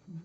Okay.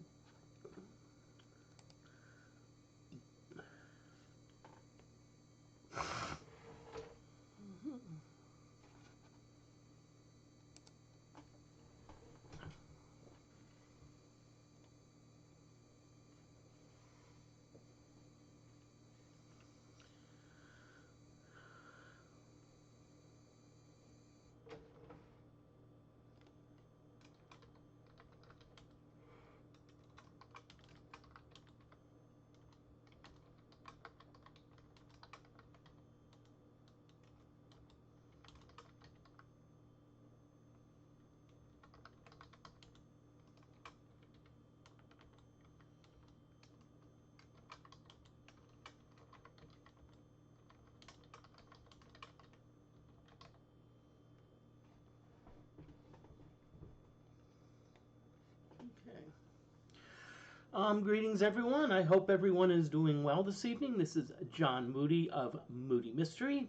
Greetings, everyone. I hope everyone is doing well this evening. This is John Moody of Moody Mystery,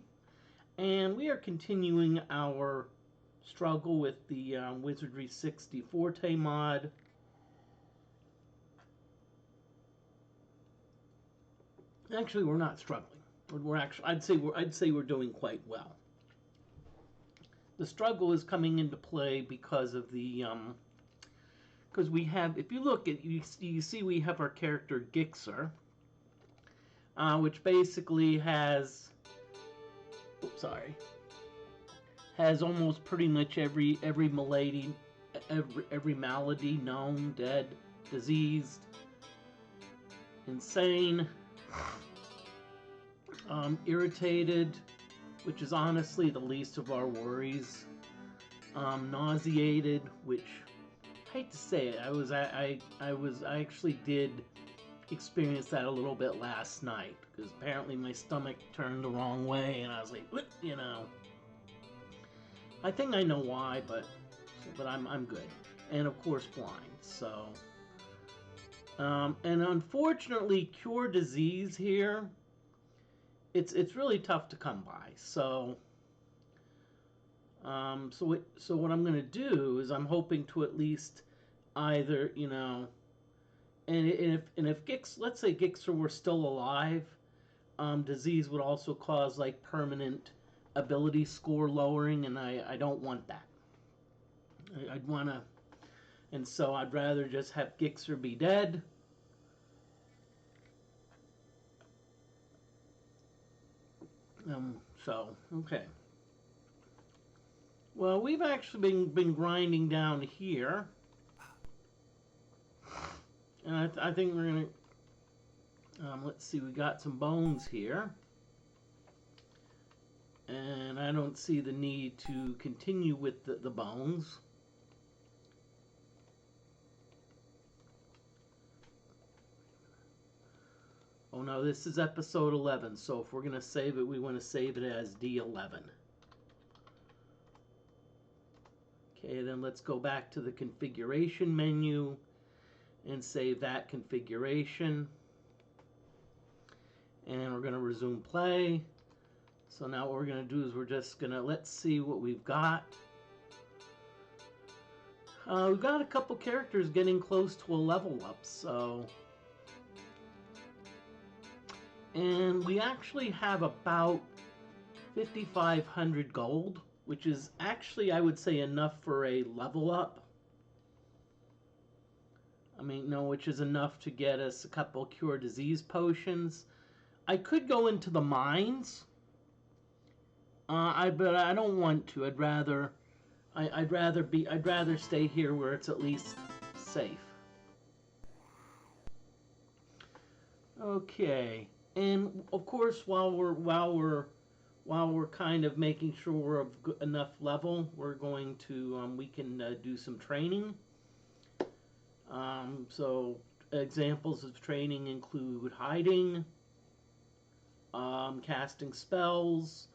and we are continuing our struggle with the Wizardry 6 DFortae mod. Actually, we're not struggling. I'd say we're doing quite well. The struggle is coming into play because of the because we have, if you look at, you see we have our character Gixer, which basically has, has almost pretty much every malady, every malady known, dead, diseased, insane, irritated, which is honestly the least of our worries, nauseated, which, I hate to say it, I actually did experience that a little bit last night, because apparently my stomach turned the wrong way, and I was like, you know. I think I know why, but I'm good, and of course blind. So, and unfortunately, cure disease here, it's really tough to come by. So, so what I'm going to do is I'm hoping to at least either, you know, and if let's say Gixer were still alive, disease would also cause like permanent ability score lowering, and I don't want that. I'd want to, and so I'd rather just have Gixer be dead. So okay. Well, we've actually been grinding down here, and I think we're gonna. Let's see, we got some bones here, and I don't see the need to continue with the bones. Oh no, this is episode 11, so if we're going to save it, we want to save it as D11. Okay, then let's go back to the configuration menu and save that configuration. And we're going to resume play. So now what we're going to do is we're just going to, let's see what we've got. We've got a couple characters getting close to a level up, so... And we actually have about 5,500 gold, which is actually, I would say, enough for a level up. I mean, no, which is enough to get us a couple cure disease potions. I could go into the mines, but I don't want to. I'd rather stay here where it's at least safe. Okay. And of course, while we're kind of making sure we're of enough level, we're going to we can do some training. So examples of training include hiding, casting spells,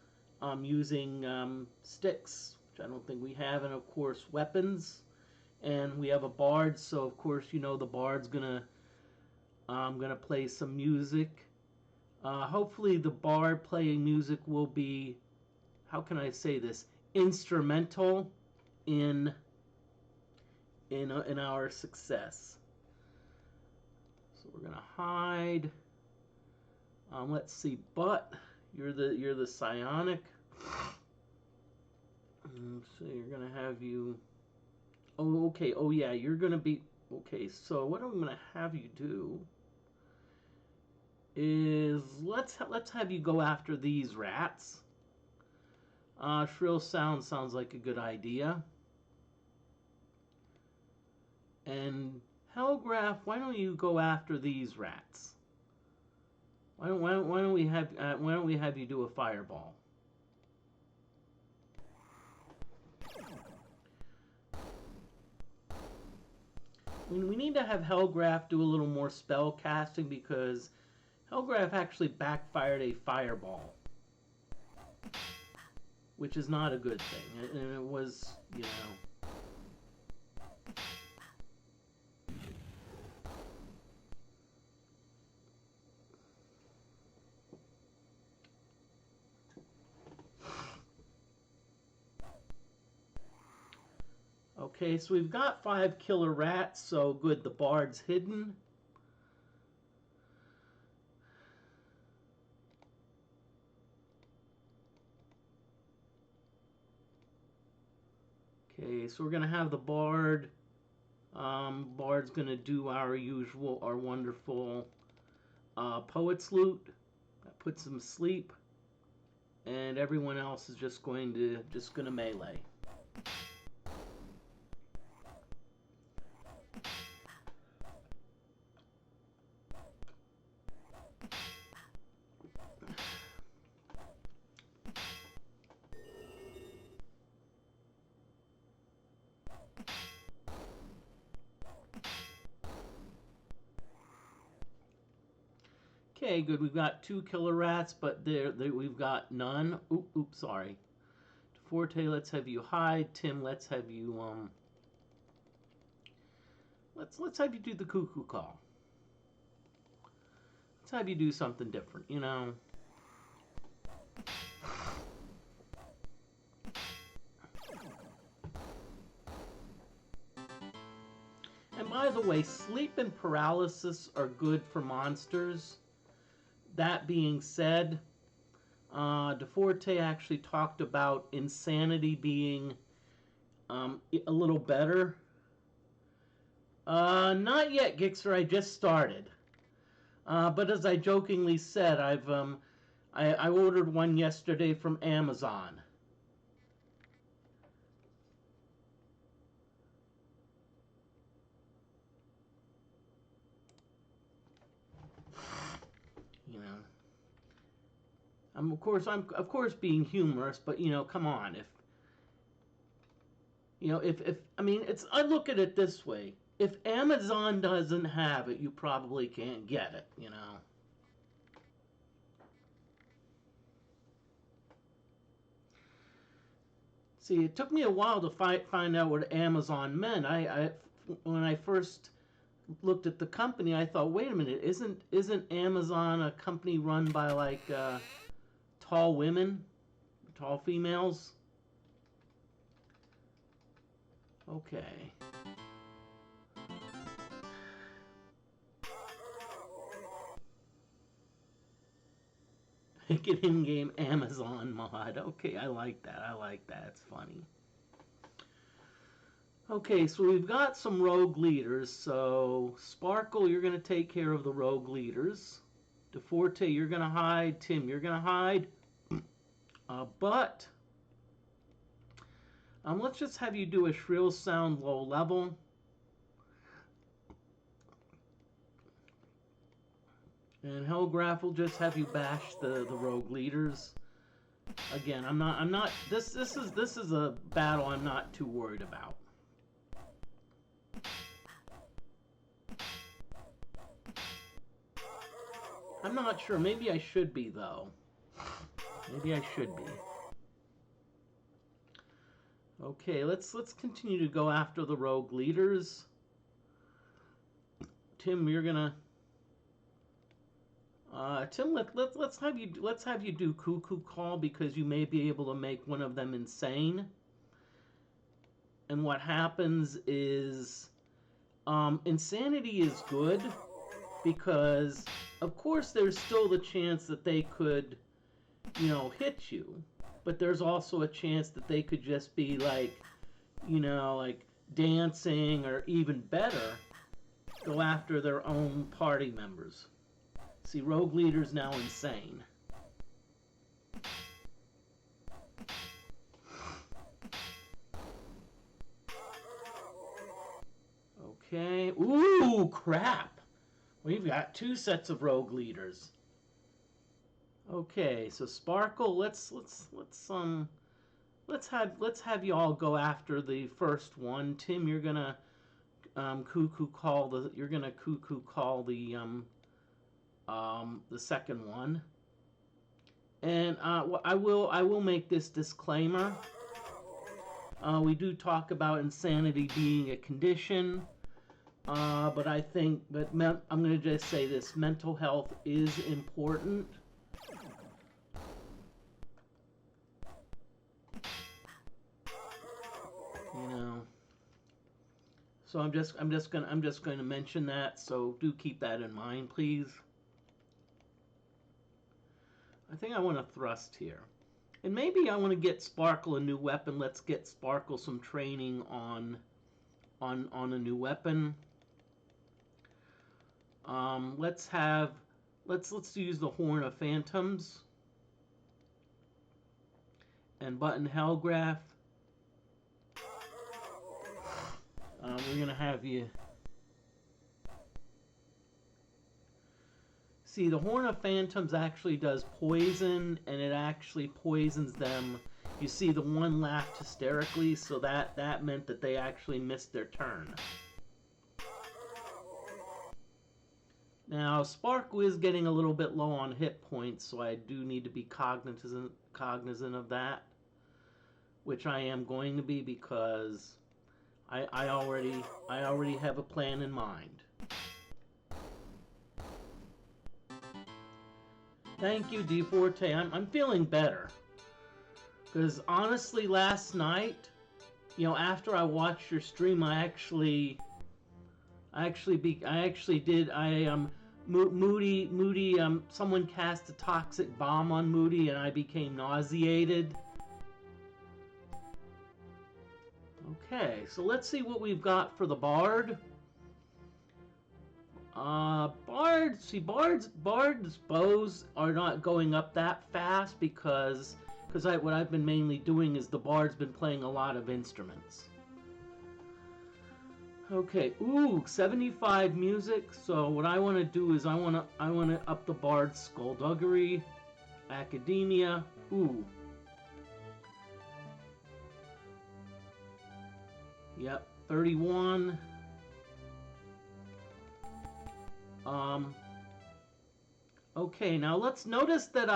using sticks, which I don't think we have, and of course weapons. And we have a bard, so of course you know the bard's gonna play some music. Hopefully the bard playing music will be, how can I say this, instrumental in our success. we're gonna hide. Let's see, but you're the psionic. So you're gonna have you. Oh, okay. Oh, yeah. You're gonna be okay. So what I'm gonna have you do is let's have you go after these rats. Shrill sound sounds like a good idea. And Hellgraph, why don't you go after these rats? Why don't we have you do a fireball? We need to have Hellgraph do a little more spell casting because Hellgraph actually backfired a fireball, which is not a good thing. And it was, you know. Okay, so we've got 5 killer rats, so good, the bard's hidden. Okay, so we're going to have the bard. Bard's going to do our wonderful poet's lute. That puts him to sleep. And everyone else is just going to melee. Okay, good. We've got 2 killer rats, but we've got none. Oops, sorry. DFortae, let's have you hide. Tim, let's have you let's have you do the cuckoo call. Let's have you do something different, you know. And by the way, sleep and paralysis are good for monsters. That being said, DFortae actually talked about insanity being a little better. Not yet, Gixer. I just started. But as I jokingly said, I ordered one yesterday from Amazon. You know, I'm of course being humorous, but you know, come on, if I mean, I look at it this way: if Amazon doesn't have it, you probably can't get it. You know. See, it took me a while to find out what Amazon meant. When I first looked at the company, I thought, wait a minute, isn't Amazon a company run by like tall women, tall females? Okay. Make an in-game Amazon mod. Okay, I like that. I like that. It's funny. Okay, so we've got some rogue leaders. So Sparkle, you're going to take care of the rogue leaders. DFortae, you're going to hide. Tim, you're going to hide. But let's just have you do a shrill sound low level. And Hellgraph will just have you bash the rogue leaders. Again, I'm not this is a battle I'm not too worried about. I'm not sure. Maybe I should be though. Maybe I should be. Okay, let's continue to go after the rogue leaders. Tim, you're gonna. Tim, let's have you do cuckoo call because you may be able to make one of them insane. And what happens is, insanity is good, because of course there's still the chance that they could, you know, hit you, but there's also a chance that they could just be like, you know, like dancing, or even better, go after their own party members. See, Rogue Leader's now insane. Okay. Ooh, crap. We've got 2 sets of Rogue Leaders. Okay, so Sparkle, let's have you all go after the first one. Tim, you're gonna cuckoo call the second one. And I will make this disclaimer. We do talk about insanity being a condition, but I'm going to just say this: mental health is important. You know, so I'm just going to mention that. So do keep that in mind, please. I think I want to thrust here. And maybe I want to get Sparkle a new weapon. Let's get Sparkle some training on a new weapon. Let's use the Horn of Phantoms and Button Hellgraph. We're gonna have you see the Horn of Phantoms actually does poison, and it actually poisons them. You see, the one laughed hysterically, so that meant that they actually missed their turn. Now, Sparkle is getting a little bit low on hit points, so I do need to be cognizant of that, which I am going to be, because I already have a plan in mind. Thank you, DFortae. I'm feeling better. Because honestly, last night, you know, after I watched your stream, Moody, someone cast a toxic bomb on Moody, and I became nauseated. Okay, so let's see what we've got for the Bard. Bard's bows are not going up that fast because what I've been mainly doing is the Bard's been playing a lot of instruments. Okay, ooh, 75 music. So what I want to do is I want to up the Bard's Skullduggery, Academia. Ooh. Yep, 31. Okay, now let's notice that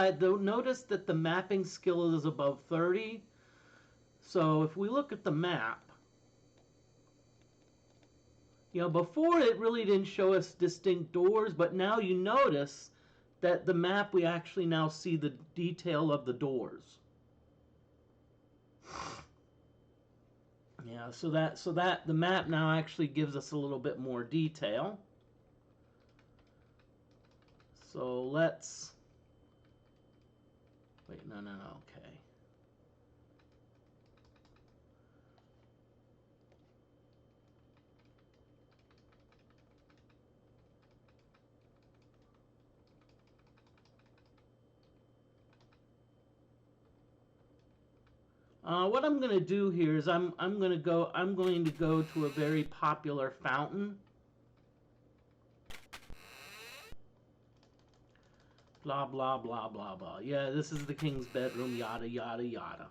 the mapping skill is above 30. So if we look at the map, you know, before it really didn't show us distinct doors, but now you notice that the map, we actually now see the detail of the doors. Yeah, so that the map now actually gives us a little bit more detail. So let's wait. No. Okay. What I'm going to do here is I'm going to go to a very popular fountain. Blah, blah, blah, blah, blah. Yeah, this is the king's bedroom, yada, yada, yada.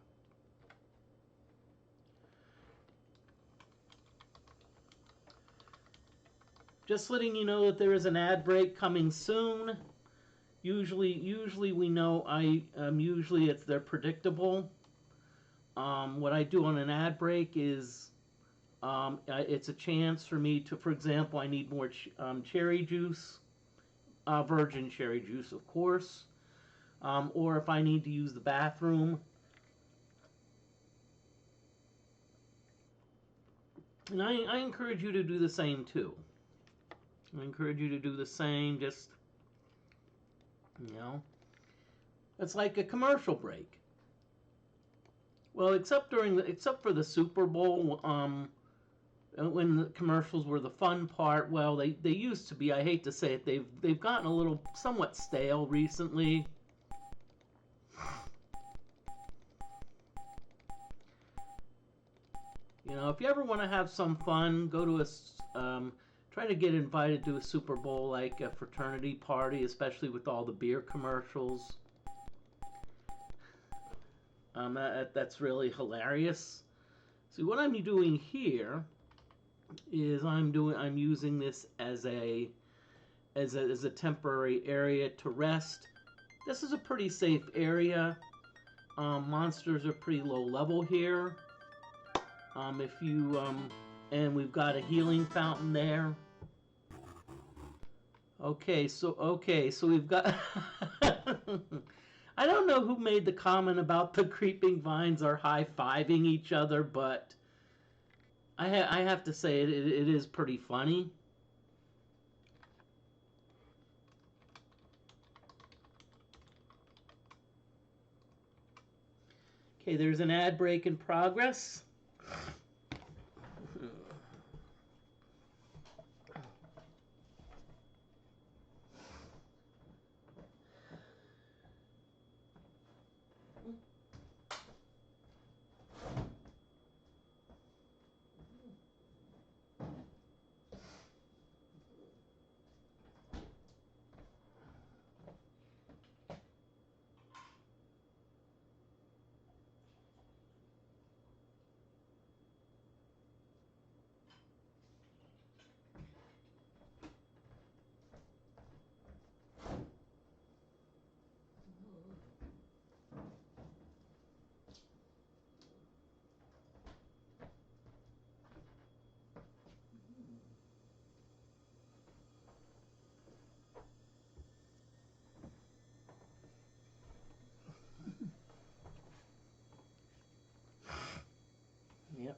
Just letting you know that there is an ad break coming soon. Usually we know usually they're predictable. What I do on an ad break is it's a chance for me to, for example, I need more cherry juice. Virgin cherry juice, of course, or if I need to use the bathroom. And I encourage you to do the same too. I encourage you to do the same. Just, you know, it's like a commercial break. Well, except for the Super Bowl, when the commercials were the fun part. Well, they used to be. I hate to say it, they've gotten a little somewhat stale recently. You know, if you ever want to have some fun, go to try to get invited to a Super Bowl, like a fraternity party, especially with all the beer commercials. That's really hilarious. See, what I'm doing here is I'm using this as a temporary area to rest. This is a pretty safe area. Monsters are pretty low level here. If you and we've got a healing fountain there. Okay, so we've got. I don't know who made the comment about the creeping vines are high-fiving each other, but I have to say it is pretty funny. Okay, there's an ad break in progress. Yep.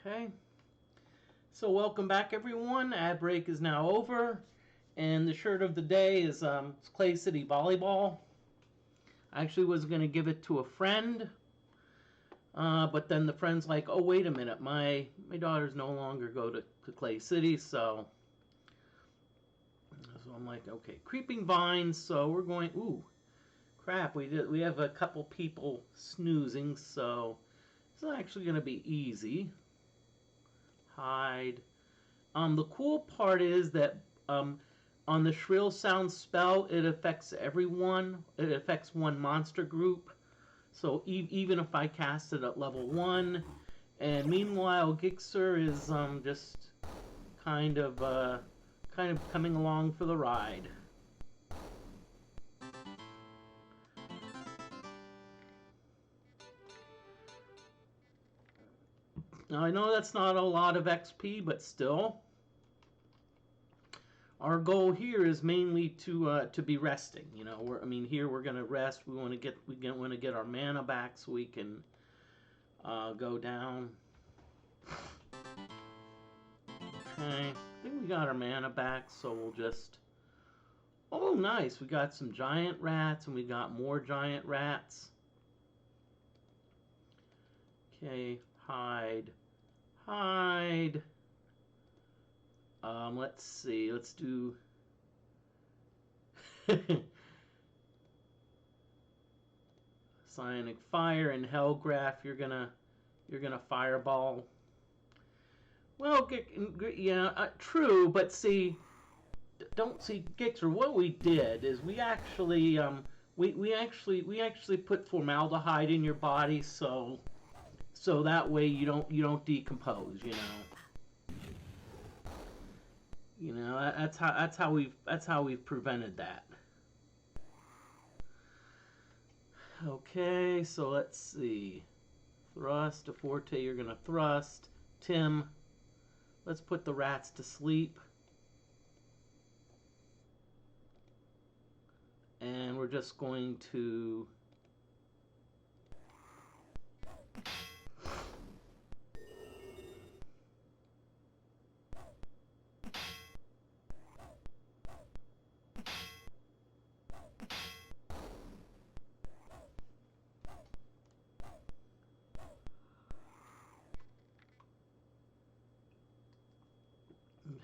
Okay. So welcome back, everyone. Ad break is now over, and the shirt of the day is Clay City Volleyball. I actually was going to give it to a friend, but then the friend's like, "Oh, wait a minute, my daughters no longer go to Clay City," so I'm like, okay, creeping vines. So we're going. Ooh, crap! We have a couple people snoozing, so it's actually going to be easy. Hide. The cool part is that on the shrill sound spell, it affects everyone. It affects one monster group. So even if I cast it at level 1, and meanwhile Gixxer is just kind of coming along for the ride. Now I know that's not a lot of XP, but still. Our goal here is mainly to be resting. You know, here we're gonna rest. We want to get our mana back so we can go down. Okay, I think we got our mana back, so we'll just. Oh, nice! We got some giant rats, and we got more giant rats. Okay, hide. Let's see. Let's do. Psionic Fire and Hellgraph, you're gonna fireball. Well, yeah, true, but see, don't see Gixer. What we did is we actually we actually put formaldehyde in your body, so that way you don't decompose. That's how we've prevented that. Okay, so let's see. Thrust, DeFortae, you're gonna thrust. Tim, let's put the rats to sleep. And we're just going to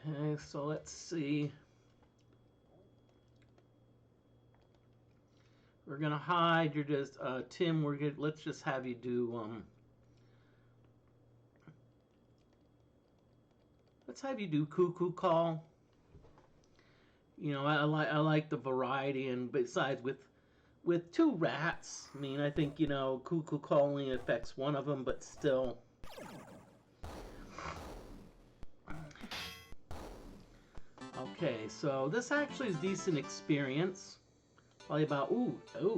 okay, so let's see. We're gonna hide. You're just Tim. We're good. Let's just have you do Let's have you do Cuckoo Call. I like the variety, and besides with two rats, I mean, I think Cuckoo Call only affects one of them, but still. Okay, so this actually is decent experience. Probably about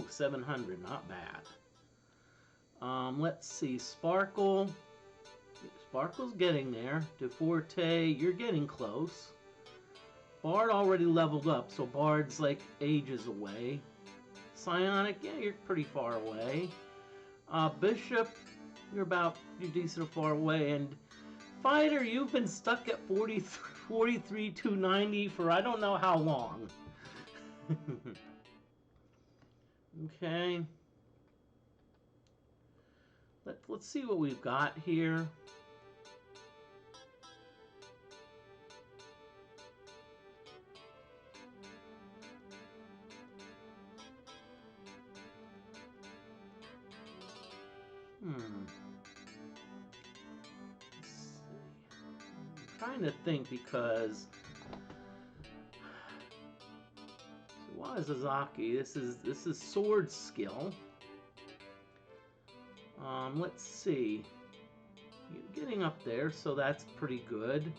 700, not bad. Let's see, Sparkle's getting there. DeFortae, you're getting close. Bard already leveled up, so Bard's like ages away. Psionic, yeah, you're pretty far away. Bishop, you're decent far away, and Fighter, you've been stuck at 43,290 for I don't know how long. Okay. Let's see what we've got here. I'm trying to think because Sazaki, this is sword skill. Let's see. You're getting up there, so that's pretty good.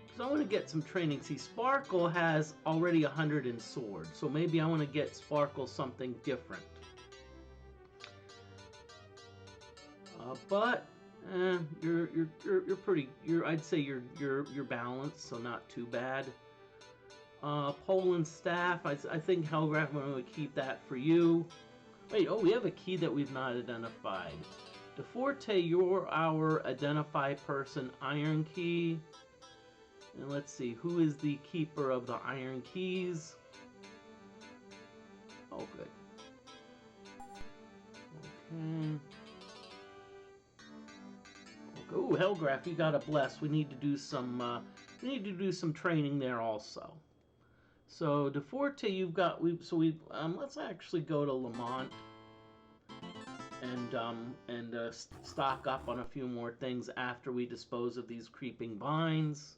Because I want to get some training. See, Sparkle has already 100 in sword, so maybe I want to get Sparkle something different. But you're pretty. I'd say you're balanced, so not too bad. Poland Staff, I think Hellgraph, I'm going to keep that for you. Wait, we have a key that we've not identified. DeFortae, you're our identify person iron key. And let's see, who is the keeper of the iron keys? Oh, good. Okay. Oh, Hellgraph, you got a bless. We need to do some training there also. So DeFortae, you've got let's actually go to Lamont and stock up on a few more things after we dispose of these creeping vines.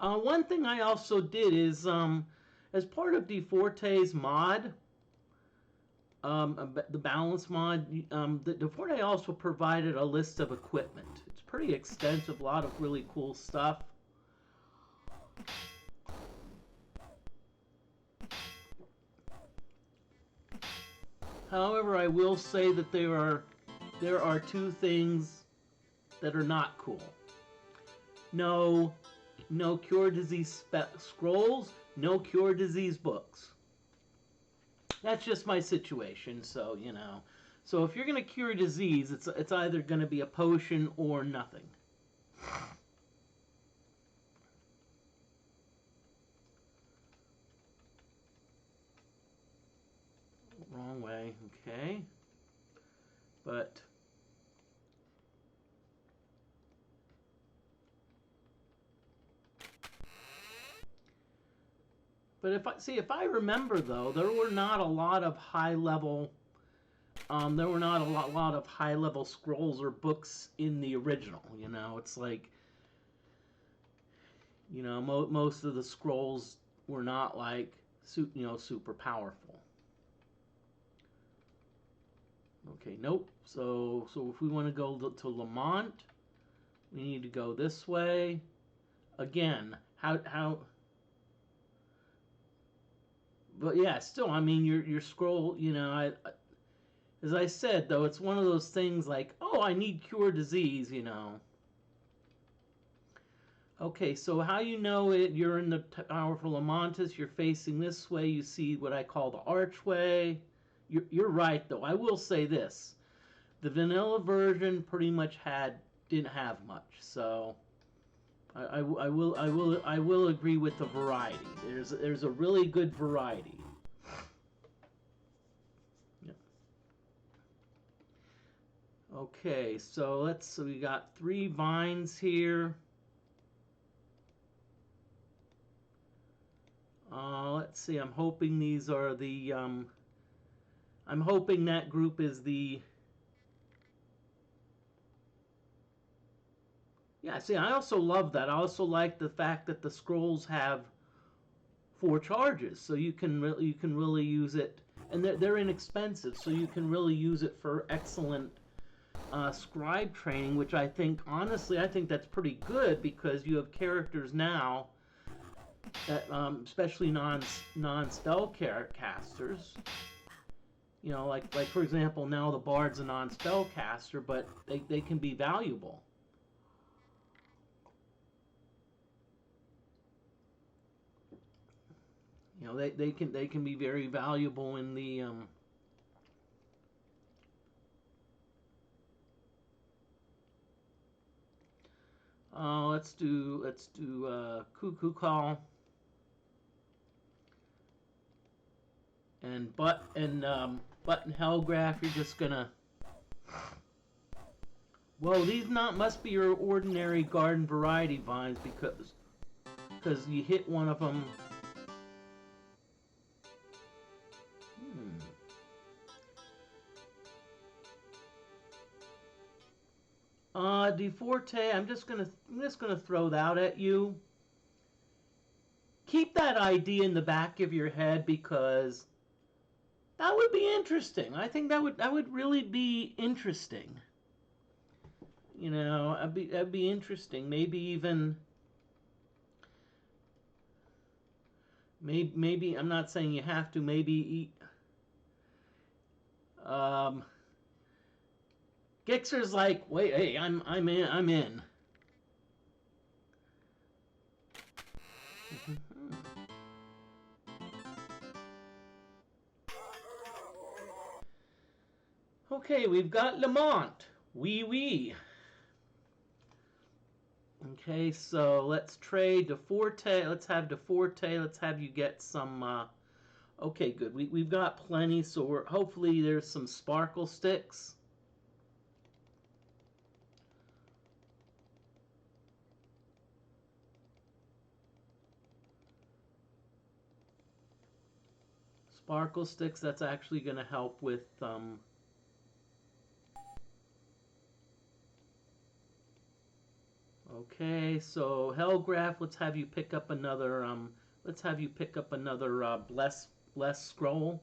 One thing I also did is as part of DFortae's mod, the balance mod, DFortae also provided a list of equipment. It's pretty extensive, a lot of really cool stuff. However, I will say that there are two things that are not cool. No cure disease scrolls, no cure disease books. That's just my situation, so So if you're gonna cure disease, it's either gonna be a potion or nothing. Okay. But if I remember though, there were not a lot of high level there were not a lot of high level scrolls or books in the original. You know, it's like, you know, most of the scrolls were not like super powerful. Okay, nope. So if we want to go to Lamont, we need to go this way. Again, how? But yeah, still, I mean, your scroll, you know, as I said though, it's one of those things like, oh, I need cure disease, you know. Okay, so how you know it? You're in the Tower for Lamontis. You're facing this way. You see what I call the archway. You're right though. I will say this: the vanilla version pretty much didn't have much. So I will agree with the variety. There's a really good variety. Yeah. Okay, so we got 3 vines here. Let's see. I'm hoping these are the. I'm hoping that group is the. Yeah. See, I also love that. I also like the fact that the scrolls have 4 charges, so you can really use it, and they're inexpensive, so you can really use it for excellent scribe training. Which I think, honestly, I think that's pretty good because you have characters now that, especially non-spell casters. You know, like for example, now the bard's a non-spellcaster, but they can be valuable. You know, they can be very valuable in the let's do cuckoo call and button hellgraph. You're just gonna. Whoa, these must be your ordinary garden variety vines because you hit one of them. DFortae, I'm just gonna throw that at you. Keep that idea in the back of your head because that would be interesting. I think that would really be interesting. You know, that'd be interesting. Maybe even maybe I'm not saying you have to. Maybe eat. Gixer's like, wait, hey, I'm in. Okay, we've got Lamont. Wee. Okay, so let's trade DFortae. Let's have DFortae. Let's have you get some. Okay, good. We've got plenty, so hopefully there's some sparkle sticks. Sparkle sticks, that's actually going to help with okay, so Hellgraph, let's have you pick up another bless scroll.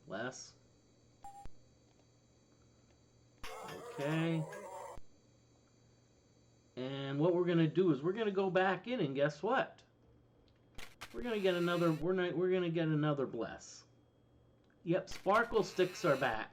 Bless. Okay. And what we're going to do is we're going to go back in and guess what? We're going to get another bless. Yep, sparkle sticks are back.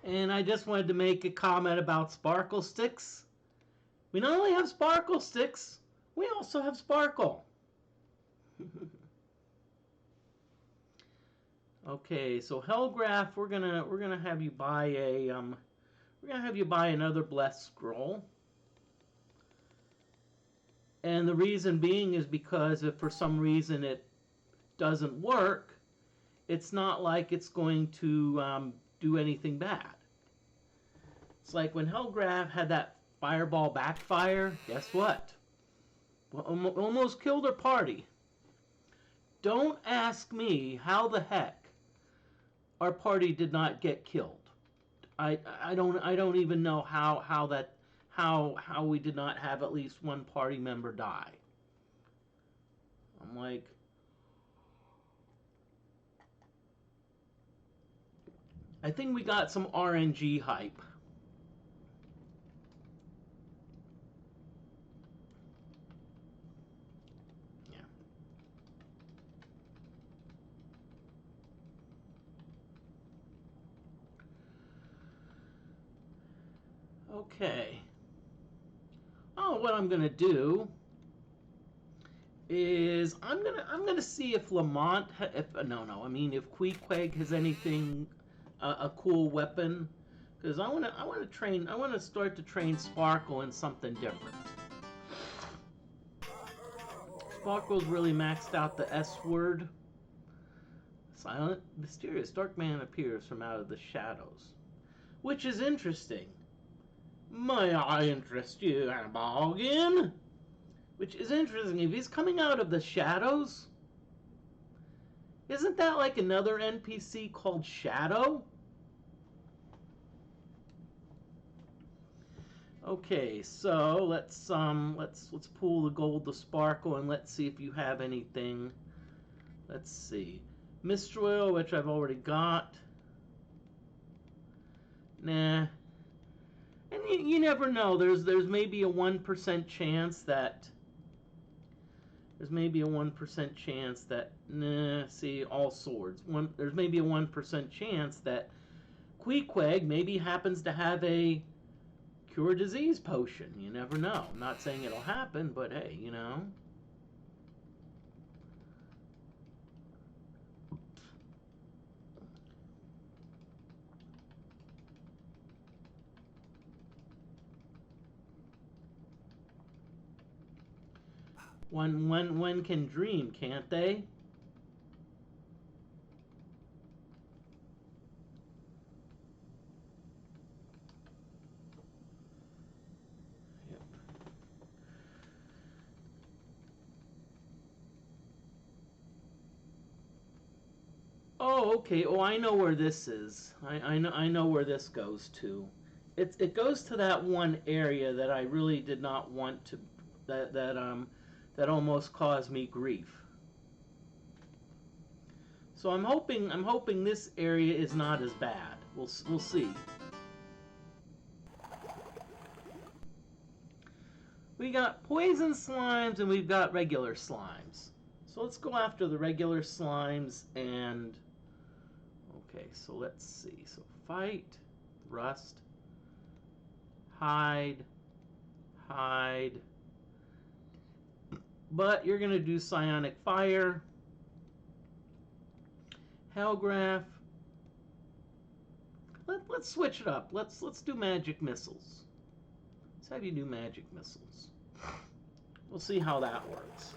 And I just wanted to make a comment about sparkle sticks. We not only have sparkle sticks, we also have sparkle. Okay, so Hellgraph, we're gonna have you buy a we're gonna have you buy another blessed scroll. And the reason being is because if for some reason it doesn't work, it's not like it's going to do anything bad. It's like when Hellgraph had that fireball backfire, guess what? Well, almost killed her party. Don't ask me how the heck our party did not get killed. I don't even know how we did not have at least one party member die. I'm like, I think we got some RNG hype. Yeah. Okay. Oh, what I'm gonna do is I'm gonna see if Lamont I mean if Queequeg has anything a cool weapon, because I want to start to train Sparkle in something different. Sparkle's really maxed out the S word. Silent, mysterious, dark man appears from out of the shadows, which is interesting. May I interest you in a bargain? Which is interesting. If he's coming out of the shadows, isn't that like another NPC called Shadow? Okay, so let's pull the gold to Sparkle and let's see if you have anything. Let's see. Mistral, which I've already got. Nah. And you never know. There's maybe a 1% chance that nah, see, all swords. There's maybe a 1% chance that Queequeg maybe happens to have a cure disease potion. You never know. I'm not saying it'll happen, but hey, you know. One can dream, can't they? Yep. Oh, okay. Oh, I know where this is. I know where this goes to. It goes to that one area that I really did not want to that almost caused me grief. So I'm hoping this area is not as bad. We'll see. We got poison slimes and we've got regular slimes. So let's go after the regular slimes and okay, so let's see. So fight, rust, hide. But you're gonna do psionic fire. Hellgraph. Let's switch it up. Let's do magic missiles. Let's have you do magic missiles. We'll see how that works.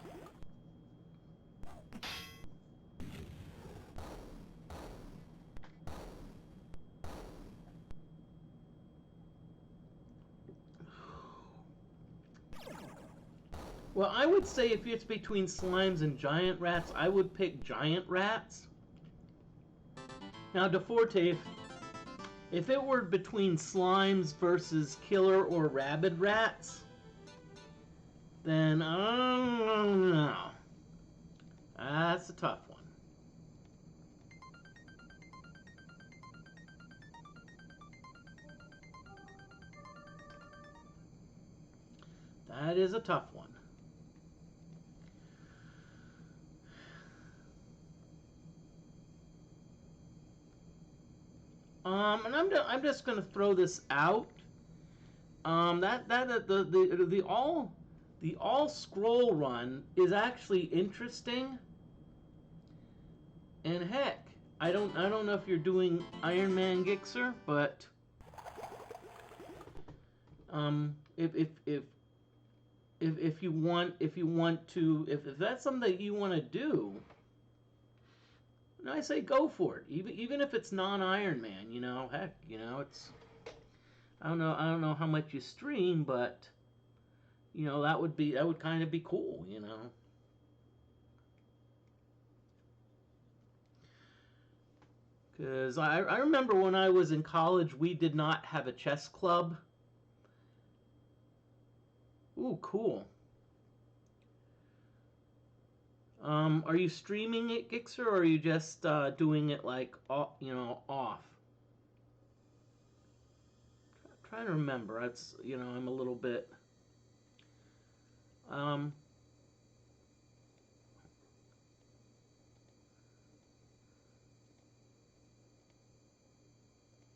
Well, I would say if it's between slimes and giant rats, I would pick giant rats. Now, DFortae, if it were between slimes versus killer or rabid rats, then I don't know. That's a tough one. That is a tough one. And I'm just gonna throw this out. The all scroll run is actually interesting. And heck, I don't know if you're doing Iron Man Gixxer, but if you want to, if that's something that you want to do, I say go for it. Even if it's non-Iron Man, heck, it's I don't know how much you stream, but that would kind of be cool, Because I remember when I was in college, we did not have a chess club. Ooh, cool. Are you streaming it, Gixxer, or are you just doing it like off? Trying to remember. It's I'm a little bit. Um,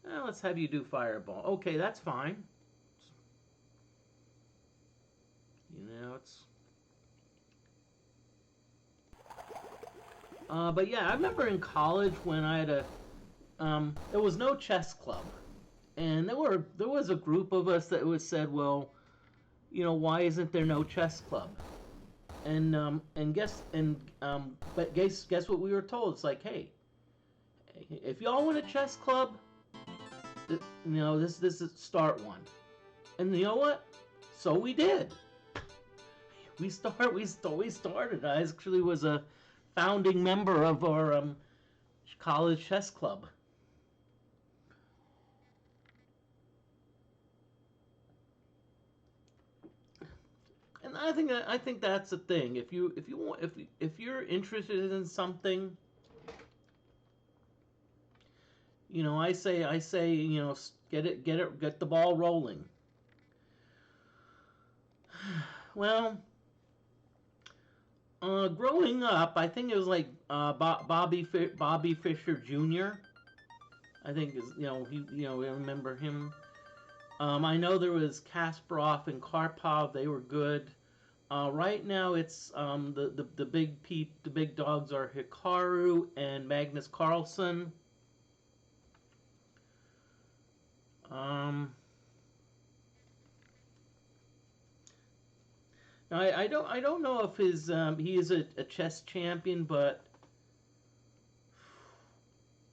let's have you do Fireball. Okay, that's fine. It's. But yeah, I remember in college when I had there was no chess club, and there was a group of us that was said, well, why isn't there no chess club? But guess what we were told? It's like, hey, if y'all want a chess club, this is start one, and you know what? So we did. We started. I actually was a founding member of our college chess club. And I think that's the thing. If you're interested in something, I say get the ball rolling. Well, growing up, I think it was like Bobby Fischer Jr. I think is I remember him. I know there was Kasparov and Karpov. They were good. Right now, it's the big dogs are Hikaru and Magnus Carlsen. I don't know if he is a chess champion, but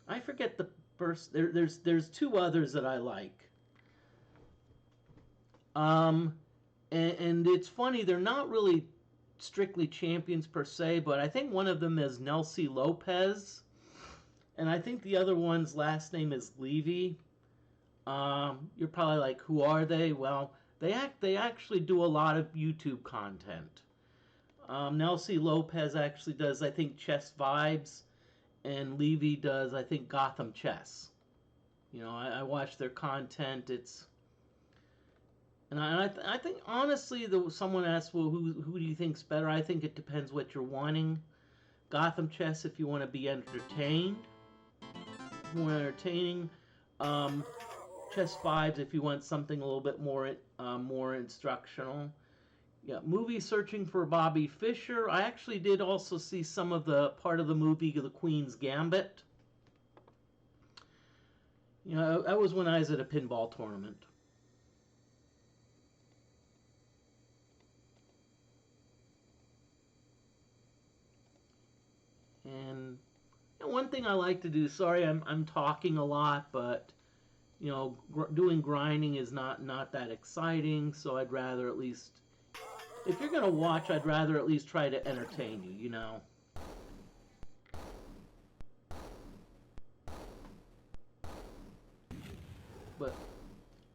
I forget the first. There's two others that I like. And it's funny, they're not really strictly champions per se, but I think one of them is Nelsie Lopez, and I think the other one's last name is Levy. You're probably like, who are they? Well, they actually do a lot of YouTube content. Nelsie Lopez actually does, I think, Chess Vibes, and Levy does, I think, Gotham Chess. I watch their content. I think honestly, someone asked, well, who do you think's better? I think it depends what you're wanting. Gotham Chess if you want to be entertained. Entertaining. Chess Vibes if you want something a little bit more instructional. Yeah, movie searching for Bobby Fischer. I actually did also see some of the part of the movie The Queen's Gambit. That was when I was at a pinball tournament. And one thing I like to do. Sorry, I'm talking a lot, but doing grinding is not that exciting. So I'd rather at least, if you're gonna watch, I'd rather at least try to entertain you.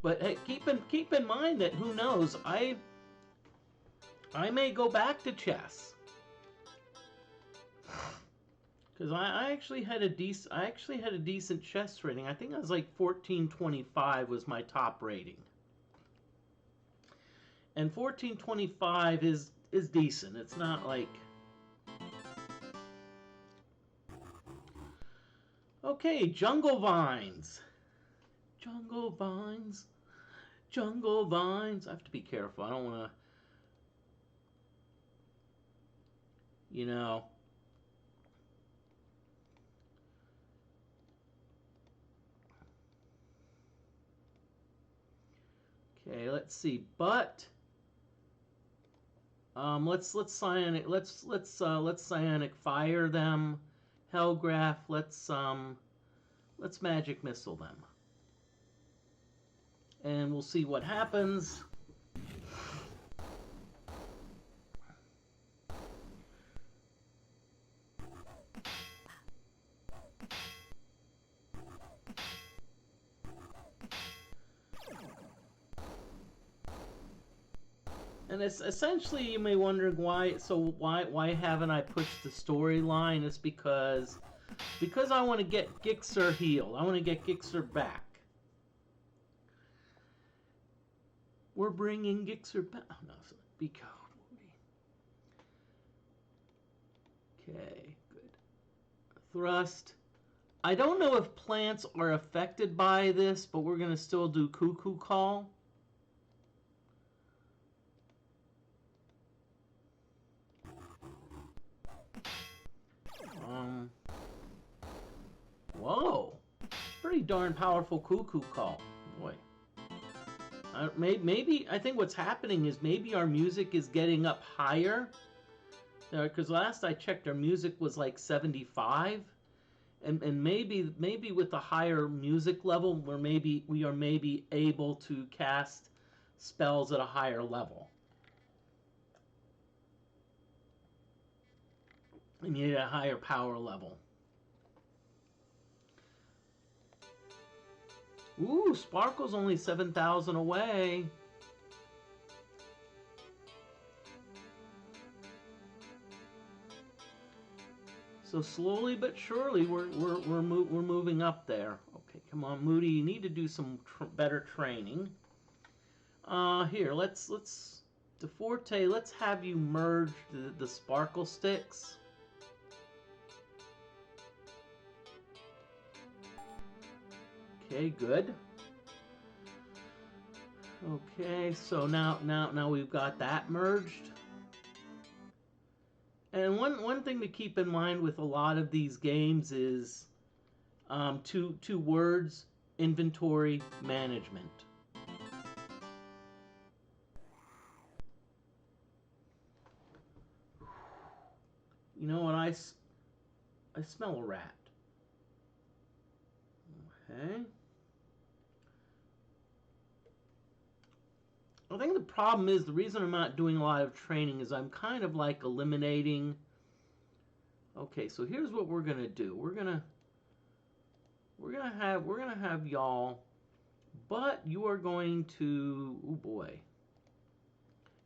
But hey, keep in mind that who knows, I may go back to chess. Because I actually had a decent chess rating. I think I was like 1425 was my top rating. And 1425 is decent. It's not like. Okay, Jungle Vines. Jungle vines. Jungle vines. I have to be careful. I don't want to, you know. Okay, let's see. But let's psionic let's psionic fire them. Hellgraph, let's magic missile them. And we'll see what happens. And it's essentially, you may wonder why. So why haven't I pushed the storyline? It's because I want to get Gixxer healed. I want to get Gixxer back. We're bringing Gixxer back. Oh, no, be calm. Okay, good. Thrust. I don't know if plants are affected by this, but we're gonna still do Cuckoo Call. Whoa, pretty darn powerful Cuckoo Call, boy. Maybe I think what's happening is maybe our music is getting up higher. Because last I checked, our music was like 75, and maybe with the higher music level, we are maybe able to cast spells at a higher level. I mean, at a higher power level. Ooh, Sparkle's only 7,000 away. So slowly but surely, we're moving up there. Okay, come on, Moody. You need to do some better training. Here, let's DeFortae. Let's have you merge the Sparkle Sticks. Okay, good. Okay, so now we've got that merged. And one thing to keep in mind with a lot of these games is two words: inventory management. You know what? I smell a rat. Okay. I think the problem is, the reason I'm not doing a lot of training is I'm kind of like eliminating. Okay, so here's what we're gonna do. We're gonna have y'all, but you are going to, oh boy,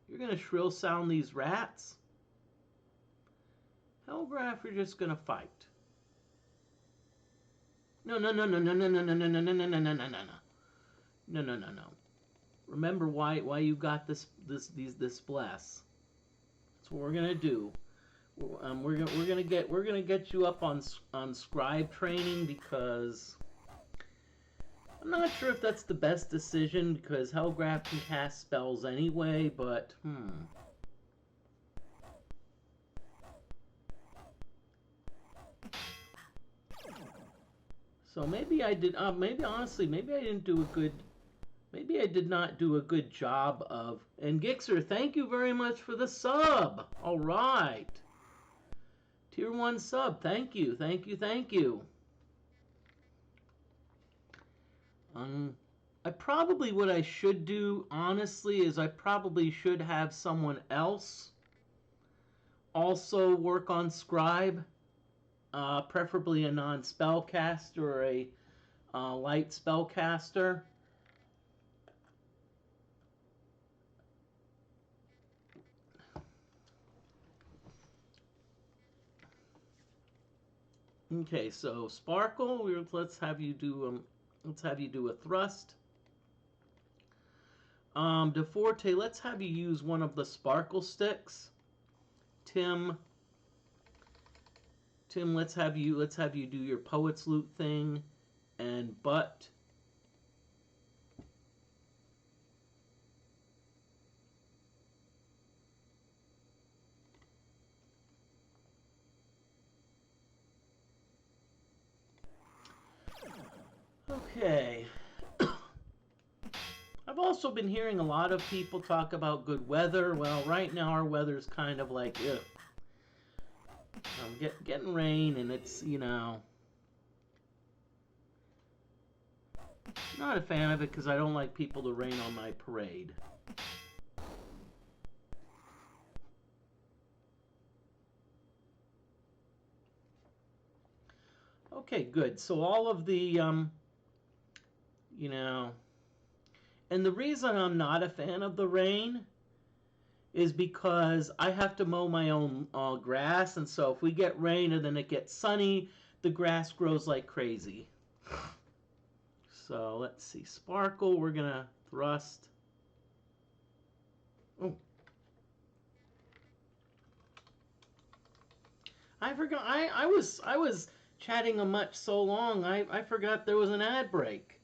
you're gonna shrill sound these rats. Hellgraph, you're just gonna fight. No. Remember why you got this bless. That's what we're gonna do. We're gonna get you up on scribe training, because I'm not sure if that's the best decision, because Hellgraph can cast spells anyway. But so maybe I did. Maybe honestly, maybe I didn't do a good. Maybe I did not do a good job of... And Gixxer, thank you very much for the sub. All right. Tier 1 sub. Thank you. What I should do, honestly, is I probably should have someone else also work on Scribe. Preferably a non-spellcaster or a light spellcaster. Okay, so Sparkle, let's have you do a thrust. DeFortae, let's have you use one of the Sparkle Sticks. Tim, let's have you do your Poet's Loot thing, and Butt, Okay. I've also been hearing a lot of people talk about good weather. Well, right now our weather's kind of like, ugh. I'm getting rain, and it's, you know, not a fan of it because I don't like people to rain on my parade. Okay, good. So all of the, you know, and the reason I'm not a fan of the rain is because I have to mow my own grass, and so if we get rain and then it gets sunny, the grass grows like crazy. So let's see, Sparkle, we're gonna thrust. Oh, I forgot. I was chatting a much so long. I forgot there was an ad break.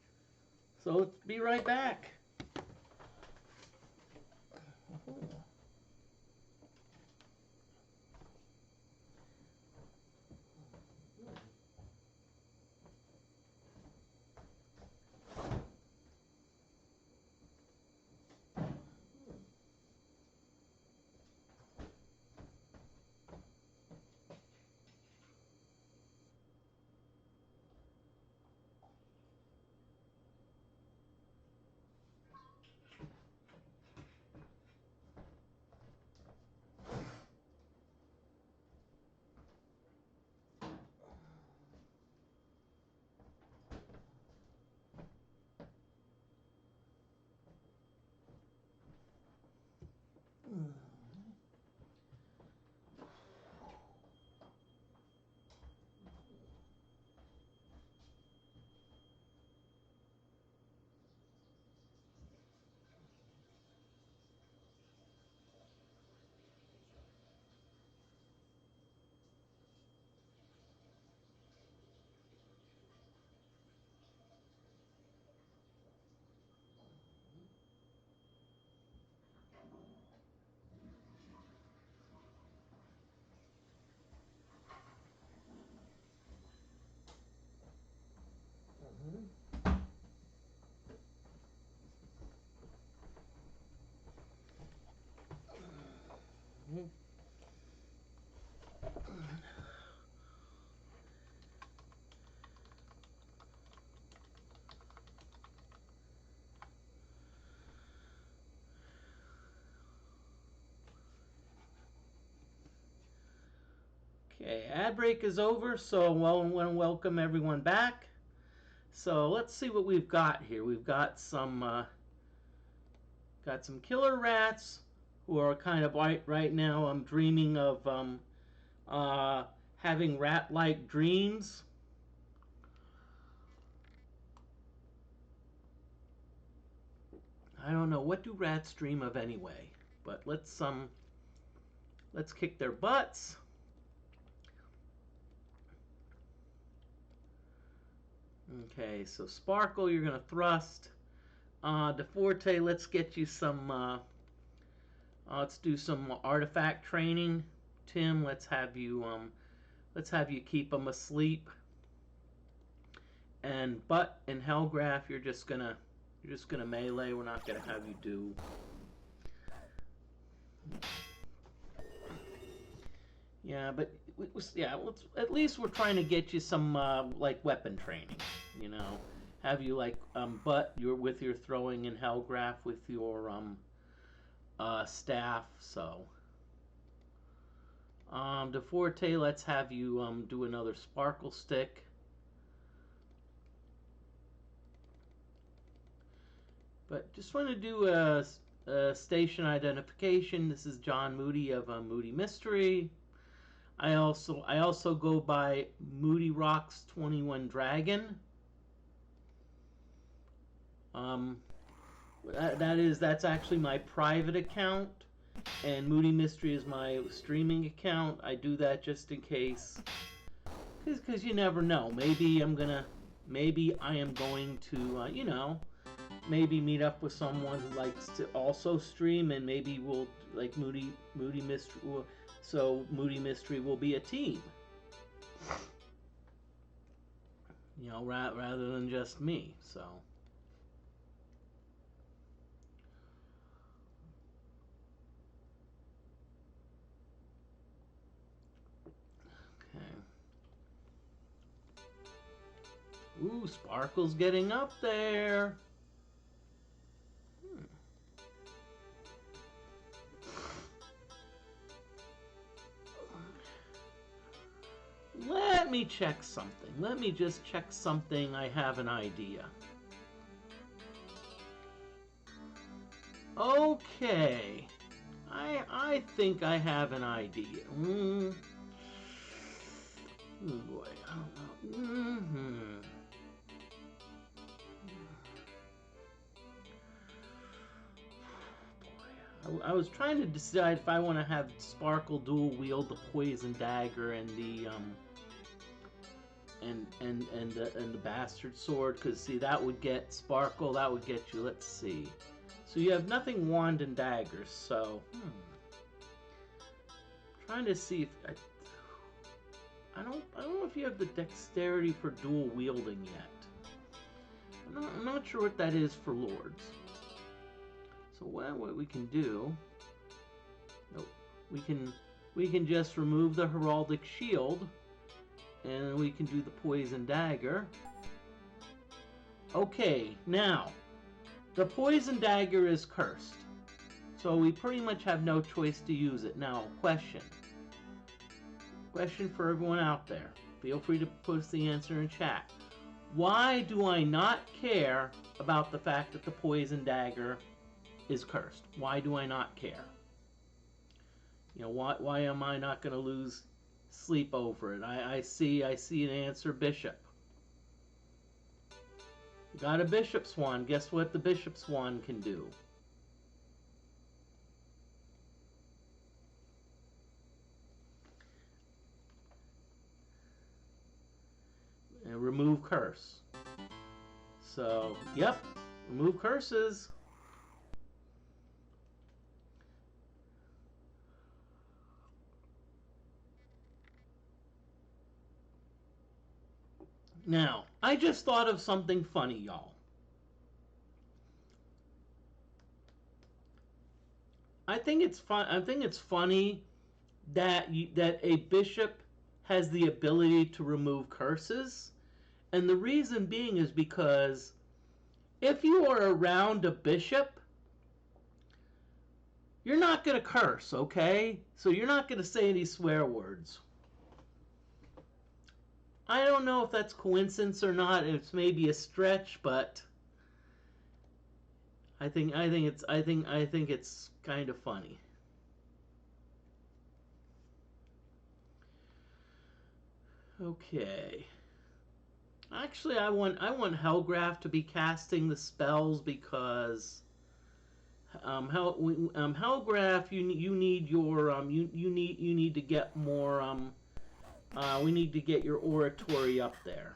So let's be right back. Okay, ad break is over, so I want to welcome everyone back. So let's see what we've got here. We've got some killer rats who are kind of right now. I'm dreaming of uh, having rat-like dreams. I don't know, what do rats dream of anyway. But let's kick their butts. Okay, so Sparkle, you're gonna thrust. DeForte, let's get you some. Let's do some artifact training. Tim, let's have you keep them asleep. And Butt and Hellgraph, you're just gonna melee. We're not gonna have you do. Yeah, but yeah, at least we're trying to get you some like weapon training. You know, have you like Butt, you're with your throwing and Hellgraph with your staff. So DeForte, let's have you do another Sparkle Stick. But just want to do a station identification. This is John Moody of Moody Mystery. I also go by Moody Rocks 21 Dragon. That's actually my private account, and Moody Mystery is my streaming account. I do that just in case, because you never know. Maybe I am going to, you know, maybe meet up with someone who likes to also stream, and maybe we'll like Moody Mystery. So Moody Mystery will be a team. You know, rather than just me. So. Okay. Ooh, Sparkle's getting up there. Let me check something. Let me just check something. I have an idea. Okay. I think I have an idea. Oh boy, I don't know. I was trying to decide if I want to have Sparkle dual wield the poison dagger and the and the bastard sword, because see, that would get Sparkle, that would get you. Let's see. So you have nothing wand and daggers, so trying to see if I don't know if you have the dexterity for dual wielding yet. I'm not sure what that is for lords. So what we can do? Nope. We can just remove the heraldic shield, and we can do the poison dagger. Okay, now the poison dagger is cursed, so we pretty much have no choice to use it. Now, question for everyone out there. Feel free to post the answer in chat. Why do I not care about the fact that the poison dagger is cursed? Why do I not care? You know, why am I not going to lose sleep over it? I see an answer, Bishop. You got a Bishop's Wand. Guess what the Bishop's Wand can do? Remove curse. So, yep, remove curses. Now, I just thought of something funny, y'all. I think it's fun. I think it's funny that that a bishop has the ability to remove curses, and the reason being is because if you are around a bishop, you're not going to curse, okay? So you're not going to say any swear words. I don't know if that's coincidence or not. It's maybe a stretch, but I think it's kind of funny. Okay. Actually, I want Hellgraph to be casting the spells because Hellgraph, you need your you need to get more we need to get your oratory up there.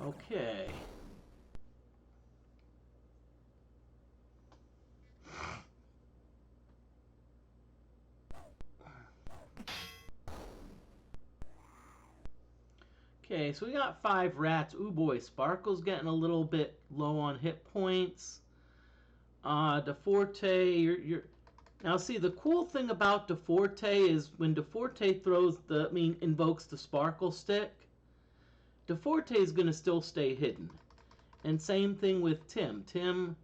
Okay. Okay, so we got 5 rats. Ooh boy, Sparkle's getting a little bit low on hit points. DeFortae, you're now see the cool thing about DeFortae is when DeFortae invokes the Sparkle Stick, DeFortae is gonna still stay hidden. And same thing with Tim. Tim,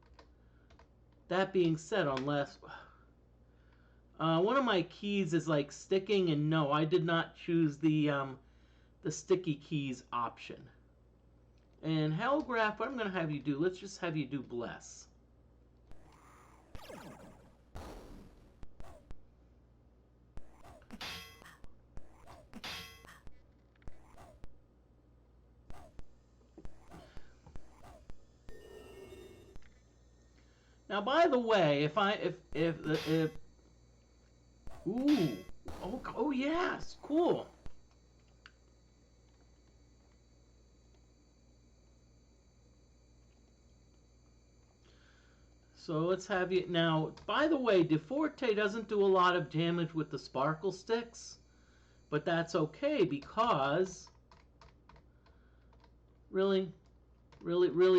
that being said, unless one of my keys is like sticking, and no, I did not choose the sticky keys option. And Hellgraph, what I'm going to have you do, let's just have you do Bless. Now, by the way, ooh, oh yes, cool. So let's have you now. By the way, DeFortae doesn't do a lot of damage with the sparkle sticks, but that's okay because really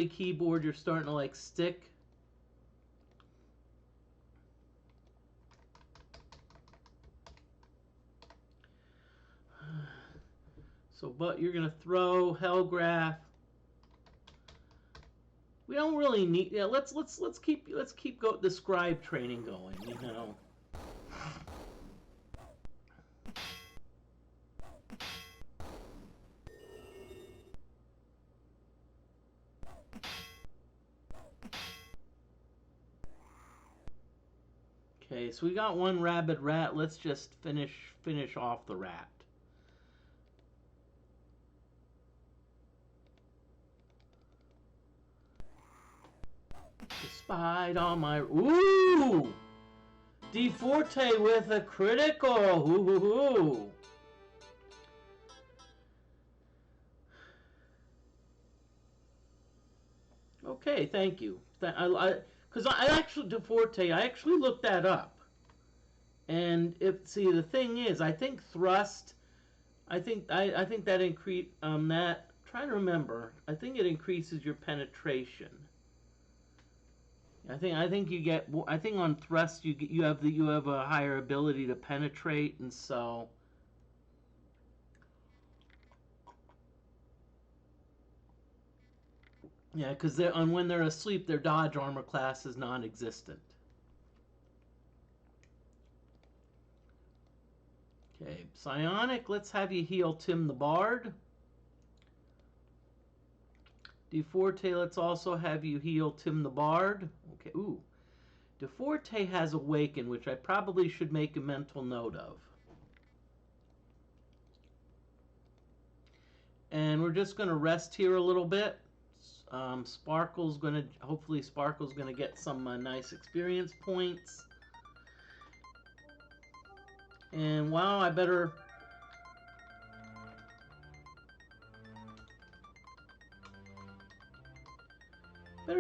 keyboard, you're starting to like stick. So, but you're gonna throw Hellgraph. We don't really need. Yeah, let's keep the scribe training going. You know. Okay, so we got one rabid rat. Let's just finish off the rat. Despite all my... Ooh! DFortae with a critical! Ooh! Okay, thank you. Because I actually, DFortae, I actually looked that up. And see, the thing is, I think thrust, I think that increase, that, trying to remember, I think it increases your penetration. I think you get, I think on thrust you have a higher ability to penetrate, and so yeah, because when they're asleep, their dodge armor class is non-existent. Okay, Psionic, let's have you heal Tim the Bard. DFortae, let's also have you heal Tim the Bard. Okay, ooh. DFortae has Awaken, which I probably should make a mental note of. And we're just going to rest here a little bit. Hopefully Sparkle's gonna get some nice experience points. And wow, I better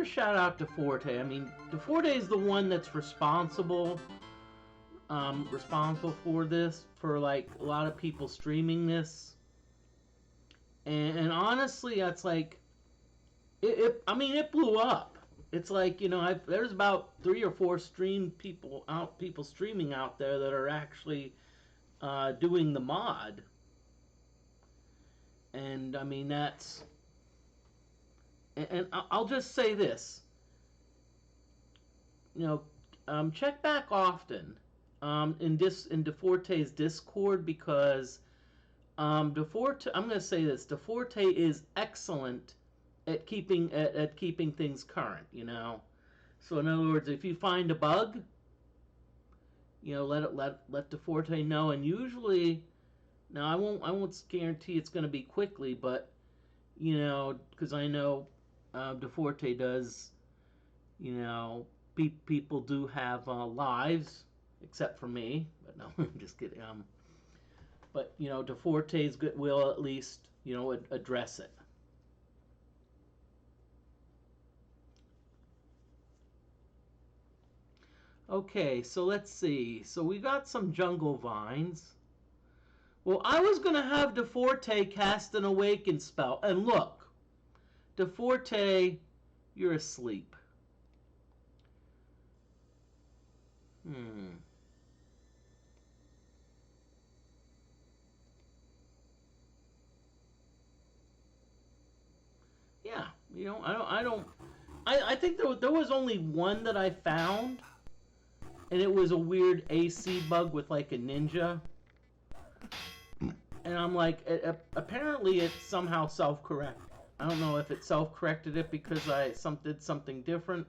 shout out DFortae. I mean, DFortae is the one that's responsible for this, for like a lot of people streaming this. And honestly, that's like, I mean, it blew up. It's like, you know, there's about 3 or 4 people streaming out there that are actually doing the mod. And I mean, that's, and I'll just say this, you know, check back often in DeFortae's Discord, because DeFortae, I'm going to say this, DeFortae is excellent at keeping things current, you know. So in other words, if you find a bug, you know, let DeFortae know. And usually, now I won't guarantee it's going to be quickly, but you know, because I know DeFortae does, you know, people do have lives, except for me. But no, I'm just kidding. But you know, DeFortae's will at least, you know, address it. Okay, so let's see. So we got some jungle vines. Well, I was going to have DeFortae cast an Awaken spell. And look, DeFortae, you're asleep. Yeah, you know, I think there was only one that I found, and it was a weird AC bug with like a ninja. And I'm like, apparently it's somehow self-correct. I don't know if it self-corrected it because I did something different.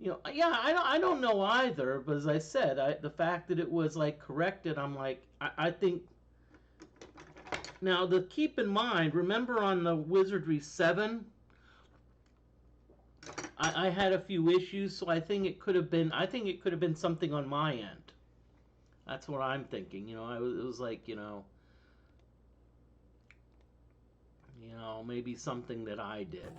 You know, yeah, I don't know either. But as I said, the fact that it was like corrected, I'm like, I think. Now, keep in mind, remember on the Wizardry 7, I had a few issues, so I think it could have been. I think it could have been something on my end. That's what I'm thinking. It was like maybe something that I did.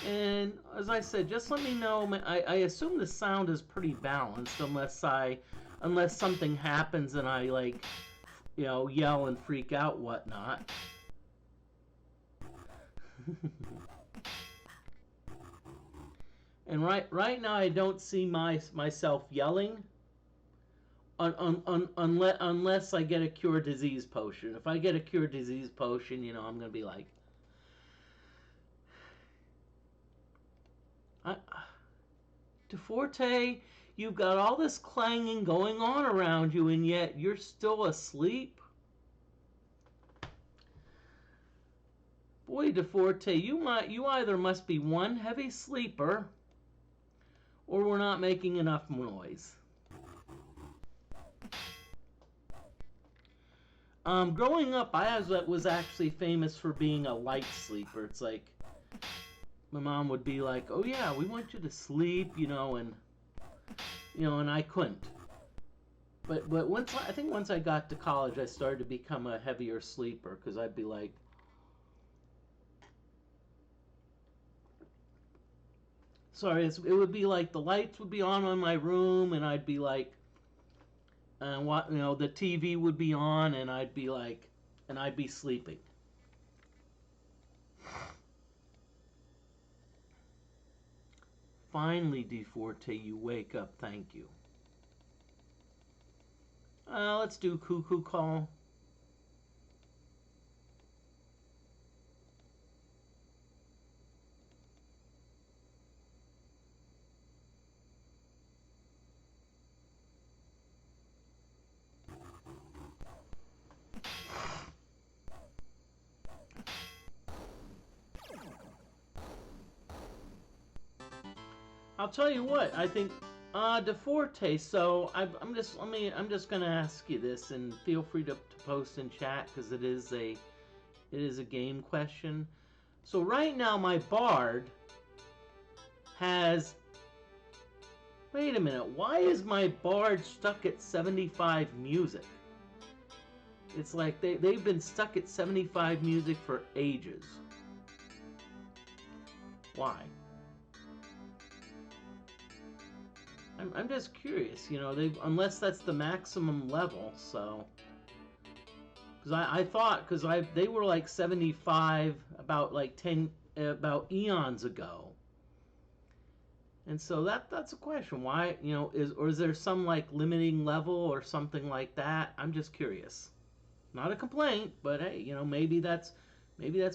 And as I said, just let me know. I assume the sound is pretty balanced, unless something happens and I like, yell and freak out, whatnot. And right now I don't see myself yelling, unless I get a cure disease potion. If I get a cure disease potion, I'm gonna be like, DeFortae, you've got all this clanging going on around you, and yet you're still asleep. Boy, DeFortae, you either must be one heavy sleeper, or we're not making enough noise. Growing up, I was actually famous for being a light sleeper. It's like my mom would be like, "Oh yeah, we want you to sleep," and I couldn't. But I think once I got to college, I started to become a heavier sleeper because I'd be like, sorry, it would be like the lights would be on in my room, and I'd be like, and the TV would be on, and I'd be like, and I'd be sleeping. Finally, DFortae, you wake up. Thank you. Let's do cuckoo call. I'll tell you what. I think DeFortae. So I'm just gonna ask you this, and feel free to post in chat because it is a game question. So right now my bard has. Wait a minute. Why is my bard stuck at 75 music? It's like they've been stuck at 75 music for ages. Why? I'm just curious, unless that's the maximum level, so. Because I thought, they were like 75 about about eons ago. And so that's a question. Why, is there some like limiting level or something like that? I'm just curious. Not a complaint, but hey, maybe that's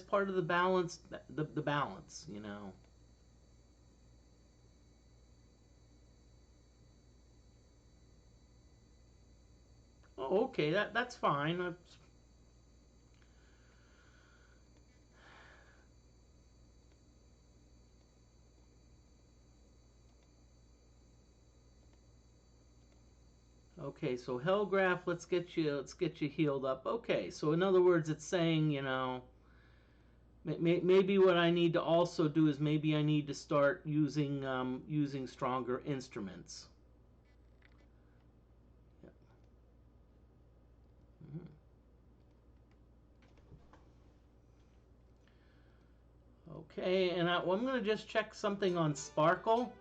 part of the balance, the balance, Oh, okay, that's fine. Okay, so Hellgraph, let's get you healed up. Okay, so in other words, it's saying, maybe what I need to also do is maybe I need to start using stronger instruments. Yeah. Okay, and I'm going to just check something on Sparkle.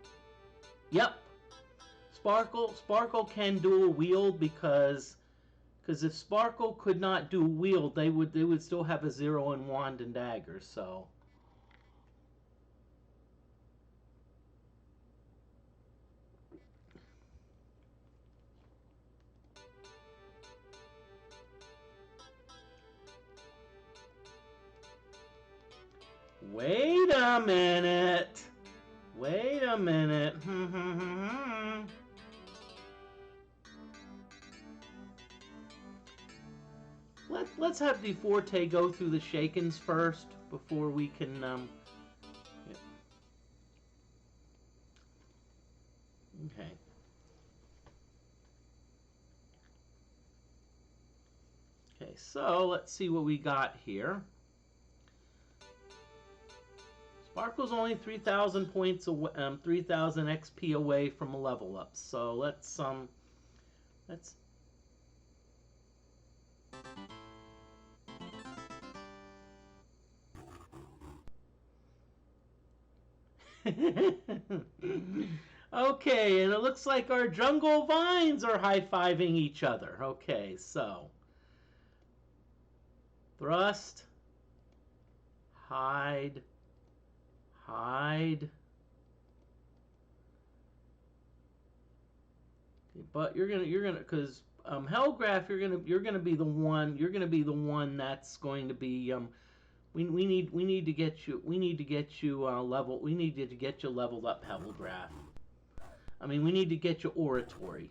Yep, Sparkle can dual wield because if Sparkle could not do wield, they would still have a 0 in wand and dagger. So. Wait a minute. Wait a minute. Let's have DeFortae go through the shakens first before we can. Yeah. Okay. Okay. Okay, so let's see what we got here. Sparkle's only 3,000 points away, 3,000 XP away from a level up. So let's Okay, and it looks like our jungle vines are high-fiving each other. Okay, so thrust, hide, hide. But you're gonna because Hellgraph, you're gonna be the one that's going to be we need to get you level we need to get you leveled up, Hellgraph. I mean, we need to get you oratory.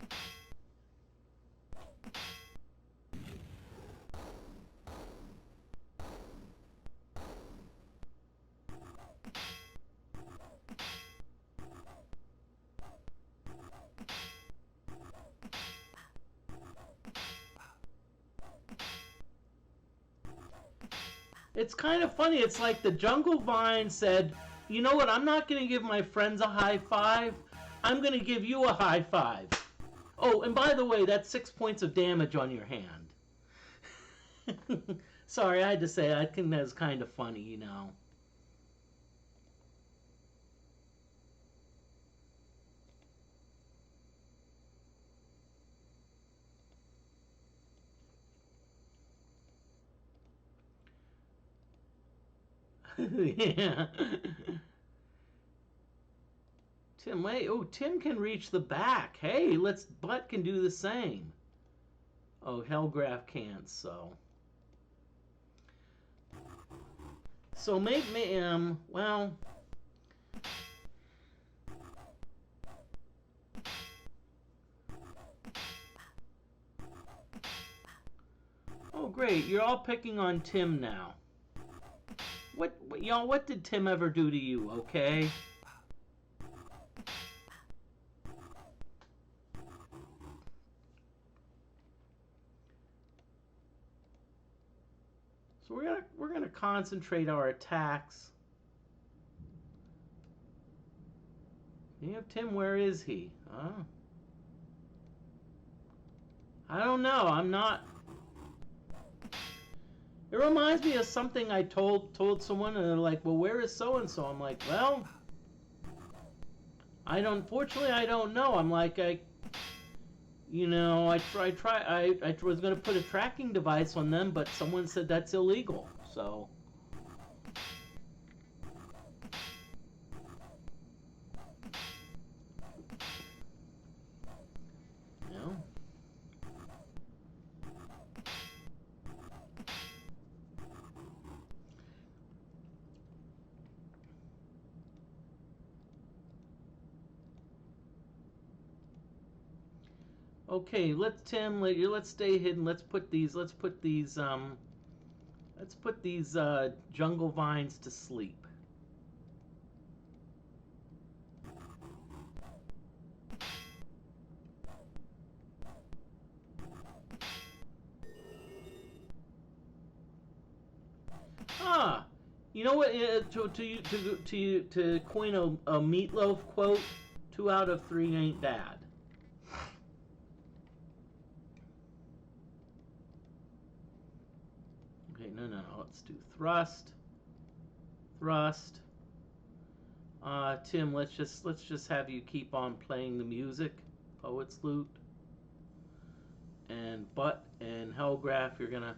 It's kind of funny. It's like the Jungle Vine said, you know what, I'm not going to give my friends a high five. I'm going to give you a high five. Oh, and by the way, that's 6 points of damage on your hand. Sorry, I had to say it. I think that's kind of funny, you know. Yeah. Tim, wait. Oh, Tim can reach the back. Hey, Butt can do the same. Oh, Hellgraph can't, so. So maybe, well. Oh, great. You're all picking on Tim now. Y'all, what did Tim ever do to you, okay? So we're gonna concentrate our attacks. You have Tim, where is he? I don't know. I'm not. It reminds me of something I told someone, and they're like, "Well, where is so and so?" I'm like, "Well, fortunately, I don't know." I'm like, you know, I was gonna put a tracking device on them, but someone said that's illegal. So. You know. Okay, let's stay hidden. Let's put these jungle vines to sleep. Ah, you know what? To coin a Meatloaf quote, 2 out of 3 ain't bad. Okay, no. Let's do thrust. Thrust. Tim, let's just have you keep on playing the music, Poet's Lute. And Butt and Hellgraph, you're gonna.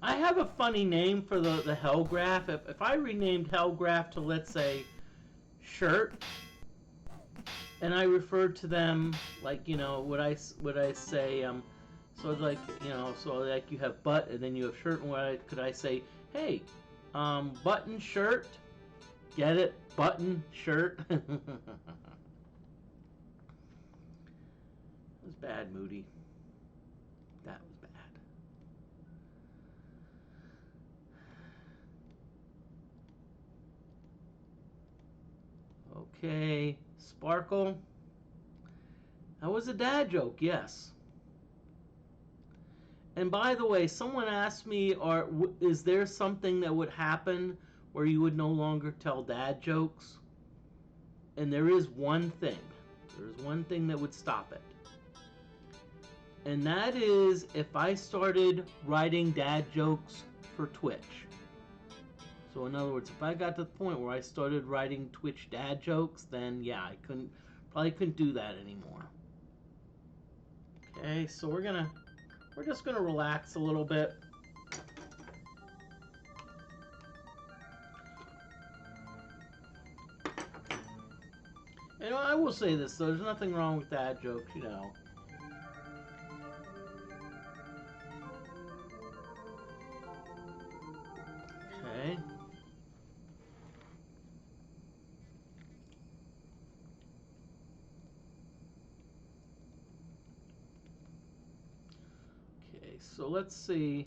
I have a funny name for the Hellgraph. If I renamed Hellgraph to, let's say, Shirt, and I referred to them like, you know, would I say so like, you know, so like you have Butt and then you have Shirt, and could I say, hey, button shirt, get it, button shirt. That was bad, Moody. That was bad. Okay, Sparkle. That was a dad joke, yes. And by the way, someone asked me, is there something that would happen where you would no longer tell dad jokes? And there is one thing. There is one thing that would stop it. And that is if I started writing dad jokes for Twitch. So in other words, if I got to the point where I started writing Twitch dad jokes, then yeah, I probably couldn't do that anymore. Okay, so we're just gonna relax a little bit. And I will say this, though, there's nothing wrong with dad jokes, you know. Okay. Okay, so let's see.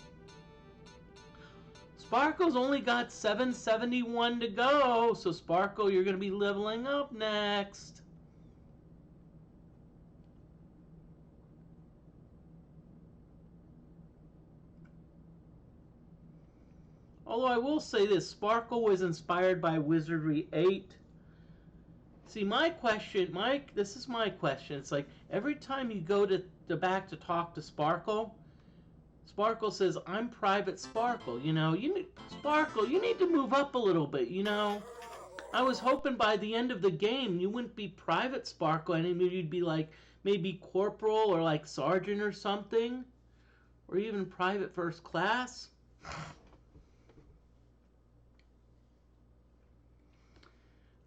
Sparkle's only got 771 to go, so Sparkle, you're going to be leveling up next. Although I will say this, Sparkle was inspired by Wizardry 8. See, my question, Mike, this is my question. It's like every time you go to the back to talk to Sparkle, Sparkle says, "I'm Private Sparkle." You know, Sparkle, you need to move up a little bit. You know, I was hoping by the end of the game you wouldn't be Private Sparkle anymore. You'd be like maybe Corporal or like Sergeant or something, or even Private First Class.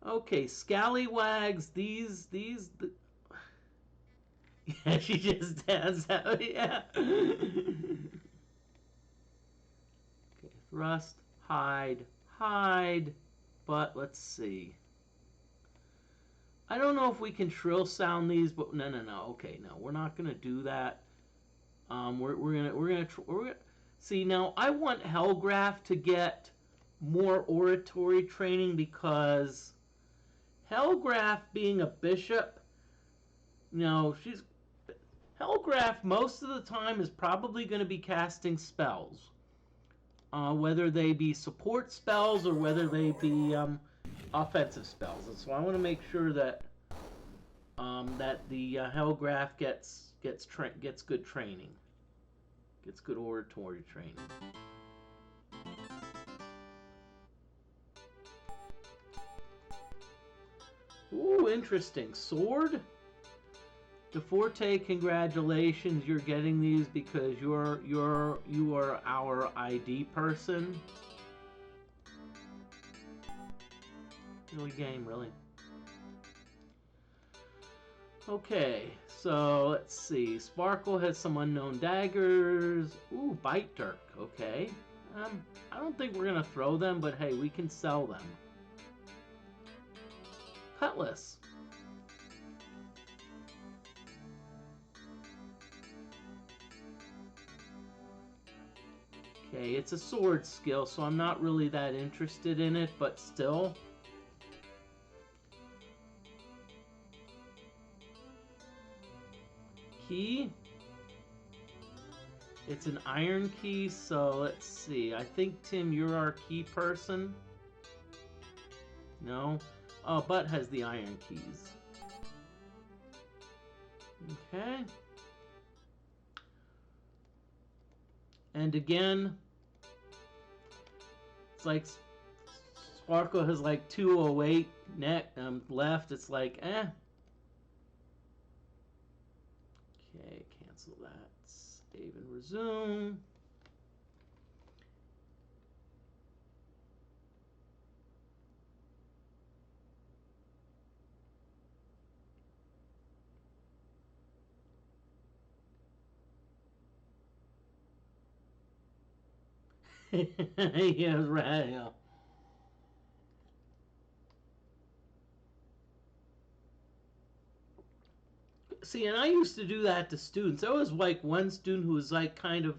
Okay, Scallywags, these yeah, she just has that, yeah. Okay, thrust, hide, but let's see. I don't know if we can shrill sound these, but no, okay, no, we're not gonna do that. We're gonna see now. I want Hellgraph to get more oratory training because Hellgraph being a bishop, Hellgraph most of the time is probably going to be casting spells, whether they be support spells or whether they be offensive spells. And so I want to make sure that that the Hellgraph gets good training, gets good oratory training. Ooh, interesting. Sword? DFortae, congratulations. You're getting these because you are our ID person. Really game, really. Okay, so let's see. Sparkle has some unknown daggers. Ooh, Bite Dirk. Okay. I don't think we're gonna throw them, but hey, we can sell them. Cutlass. Okay, it's a sword skill, so I'm not really that interested in it, but still. Key. It's an iron key, so let's see. I think, Tim, you're our key person. No? Oh, Butt has the iron keys. Okay. And again, it's like Sparkle has like 208 left. It's like, eh. Okay, cancel that. Save and resume. Yeah, right. Yeah. See, and I used to do that to students. There was like one student who was like kind of,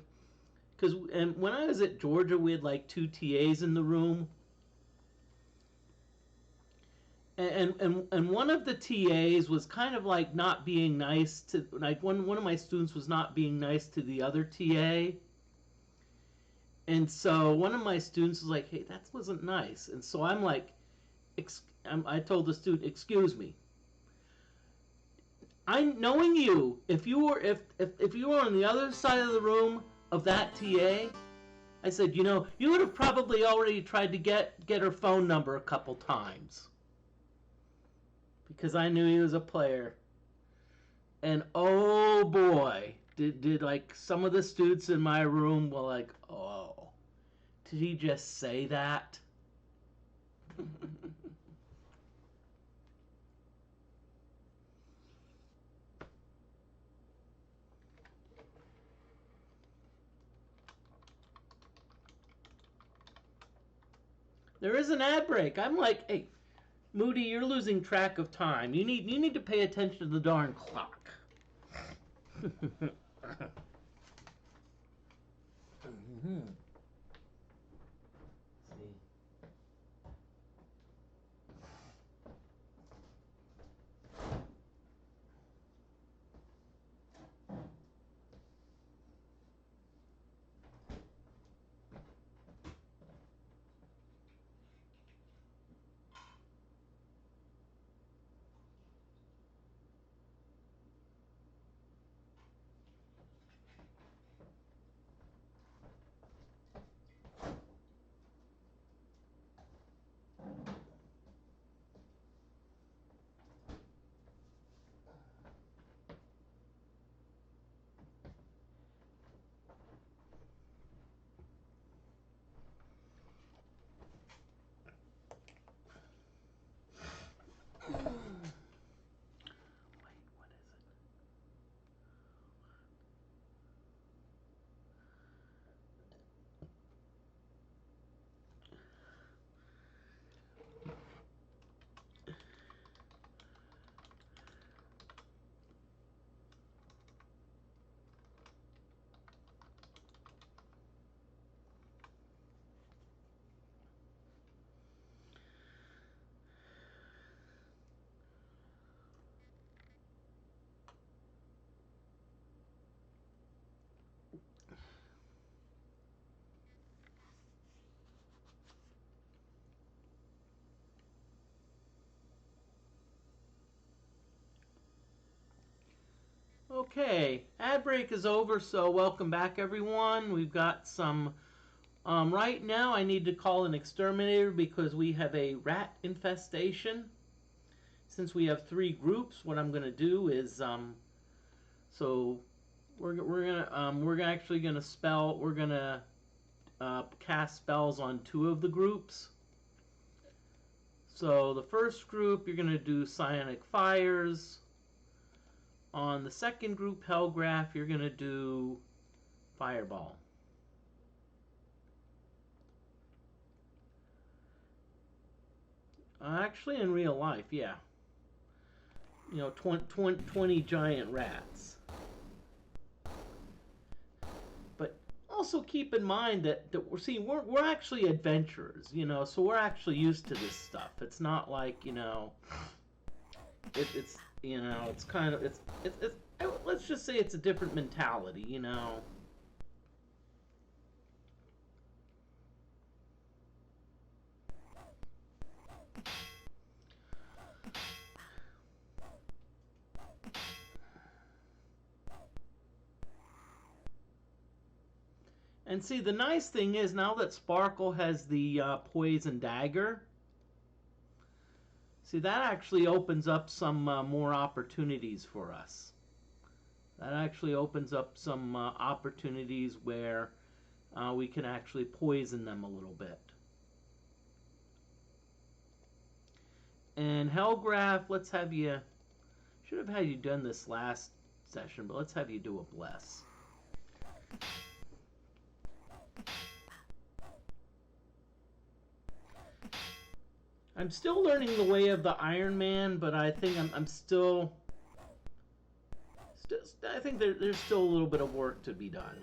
because when I was at Georgia, we had like 2 TAs in the room, And one of the TAs was kind of like not being nice to, like, one of my students was not being nice to the other TA. And so one of my students was like, hey, that wasn't nice. And so I'm like, I told the student, excuse me. I'm knowing you. If you were on the other side of the room of that TA, I said, you know, you would have probably already tried to get her phone number a couple times. Because I knew he was a player. And oh boy, did like some of the students in my room were like, oh, did he just say that? There is an ad break. I'm like, hey, Moody, you're losing track of time. You need to pay attention to the darn clock. Mm-hmm. Okay, ad break is over, so welcome back, everyone. We've got some. Right now, I need to call an exterminator because we have a rat infestation. Since we have 3 groups, what I'm going to do is, so we're actually gonna cast spells on 2 of the groups. So the first group, you're gonna do psionic fires. On the second group, Hellgraph, you're going to do Fireball. Actually, in real life, yeah. You know, 20 giant rats. But also keep in mind that we're actually adventurers, you know, so we're actually used to this stuff. It's not like, you know, it's you know, it's kind of it's let's just say it's a different mentality, you know. And see, the nice thing is now that Sparkle has the poison dagger, see, that actually opens up some more opportunities for us. That actually opens up some opportunities where we can actually poison them a little bit. And Hellgraph, let's have you... Should have had you done this last session, but let's have you do a Bless. I'm still learning the way of the Iron Man, but I think I'm still I think there's still a little bit of work to be done.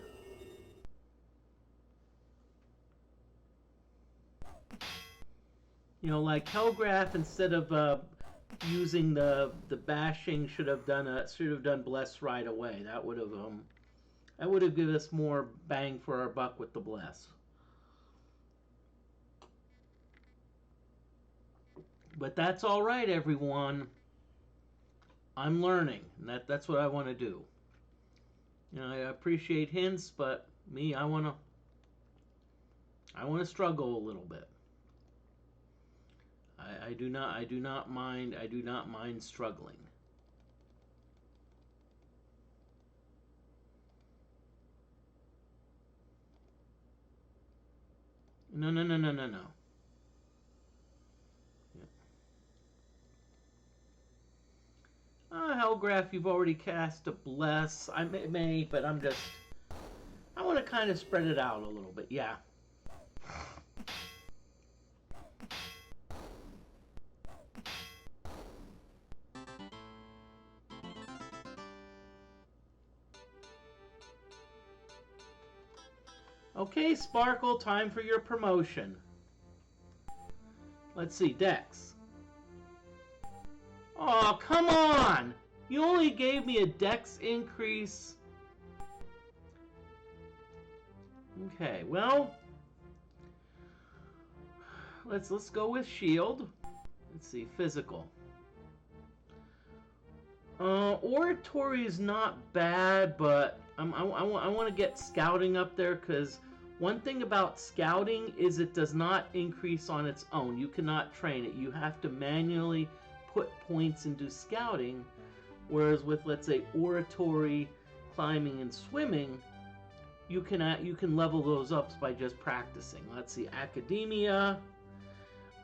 You know, like Hellgraph, instead of using the bashing, should have done bless right away. That would have given us more bang for our buck with the bless. But that's all right, everyone. I'm learning, and that's what I want to do. You know, I appreciate hints, but me, I want to struggle a little bit. I do not mind struggling. No. Hellgraph, you've already cast a bless. I may, but I want to kind of spread it out a little bit. Yeah. Okay, Sparkle, time for your promotion. Let's see, Dex. Oh, come on! You only gave me a Dex increase. Okay, well, let's go with Shield. Let's see, Physical. Oratory is not bad, but I want to get Scouting up there, because one thing about Scouting is it does not increase on its own. You cannot train it. You have to manually put points into Scouting, whereas with, let's say, Oratory, Climbing, and Swimming, you can level those up by just practicing. Let's see, Academia.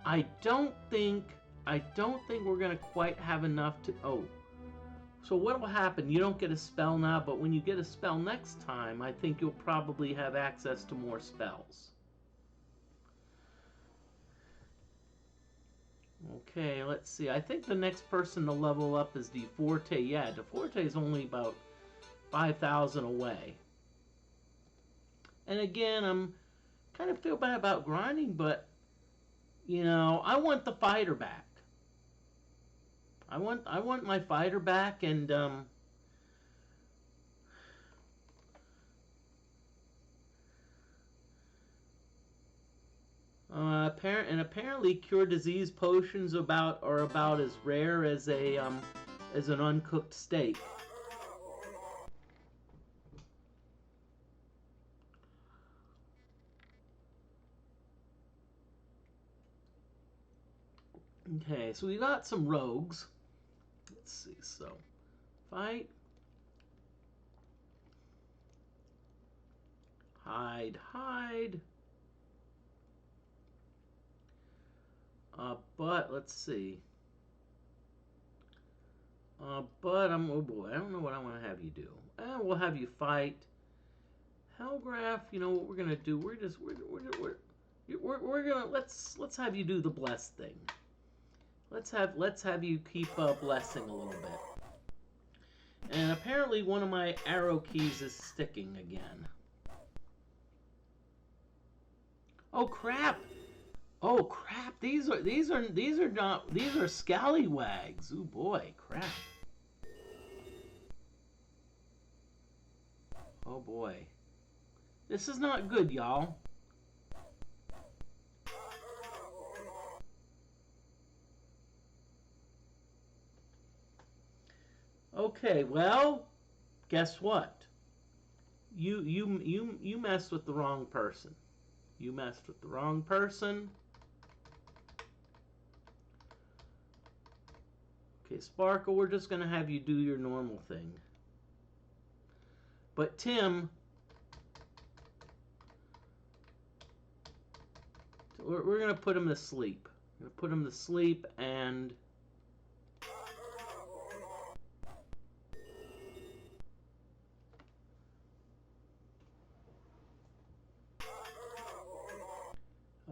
I don't think we're gonna quite have enough to. Oh, so what will happen? You don't get a spell now, but when you get a spell next time, I think you'll probably have access to more spells. Okay, let's see. I think the next person to level up is DFortae. Yeah, DFortae is only about 5,000 away. And again, I'm kind of feel bad about grinding, but you know, I want the fighter back. I want my fighter back, and apparently cure disease potions are about as rare as an uncooked steak. Okay, so we got some rogues. Let's see, so fight, hide. But let's see. But oh boy, I don't know what I want to have you do. We'll have you fight. Hellgraph, you know what we're gonna do? We're gonna let's have you do the bless thing. Let's have you keep blessing a little bit. And apparently one of my arrow keys is sticking again. Oh crap! Oh crap! These are scallywags. Oh boy, crap. Oh boy. This is not good, y'all. Okay, well, guess what? You messed with the wrong person. You messed with the wrong person. Okay, Sparkle, we're just gonna have you do your normal thing. But Tim, we're gonna put him to sleep. We're gonna put him to sleep, and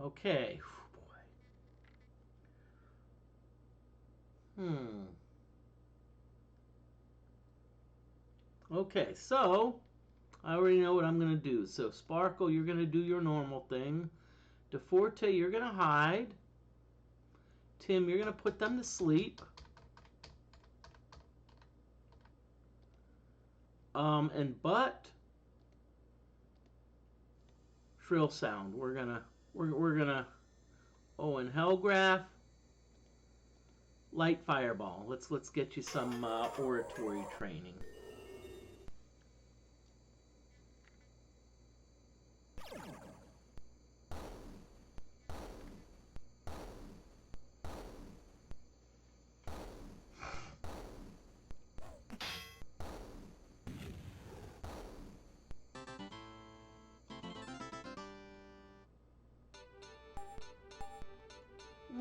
okay. Boy. Okay, so I already know what I'm going to do. So Sparkle, you're going to do your normal thing. DFortae, you're going to hide. Tim, you're gonna put them to sleep. And Butt, Shrill Sound. We're gonna. Oh, and Hellgraph, Light Fireball. Let's get you some oratory training.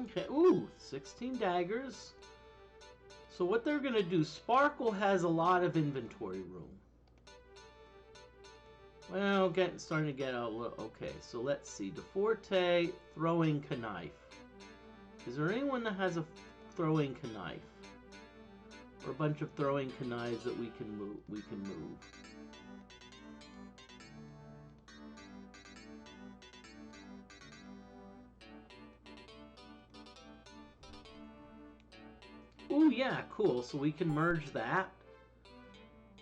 Okay, ooh, 16 daggers. So what they're going to do, Sparkle has a lot of inventory room. Well, starting to get a little, okay, so let's see. DeForte, throwing knife. Is there anyone that has a throwing knife? Or a bunch of throwing knives that we can move? Ooh, yeah, cool. So we can merge that.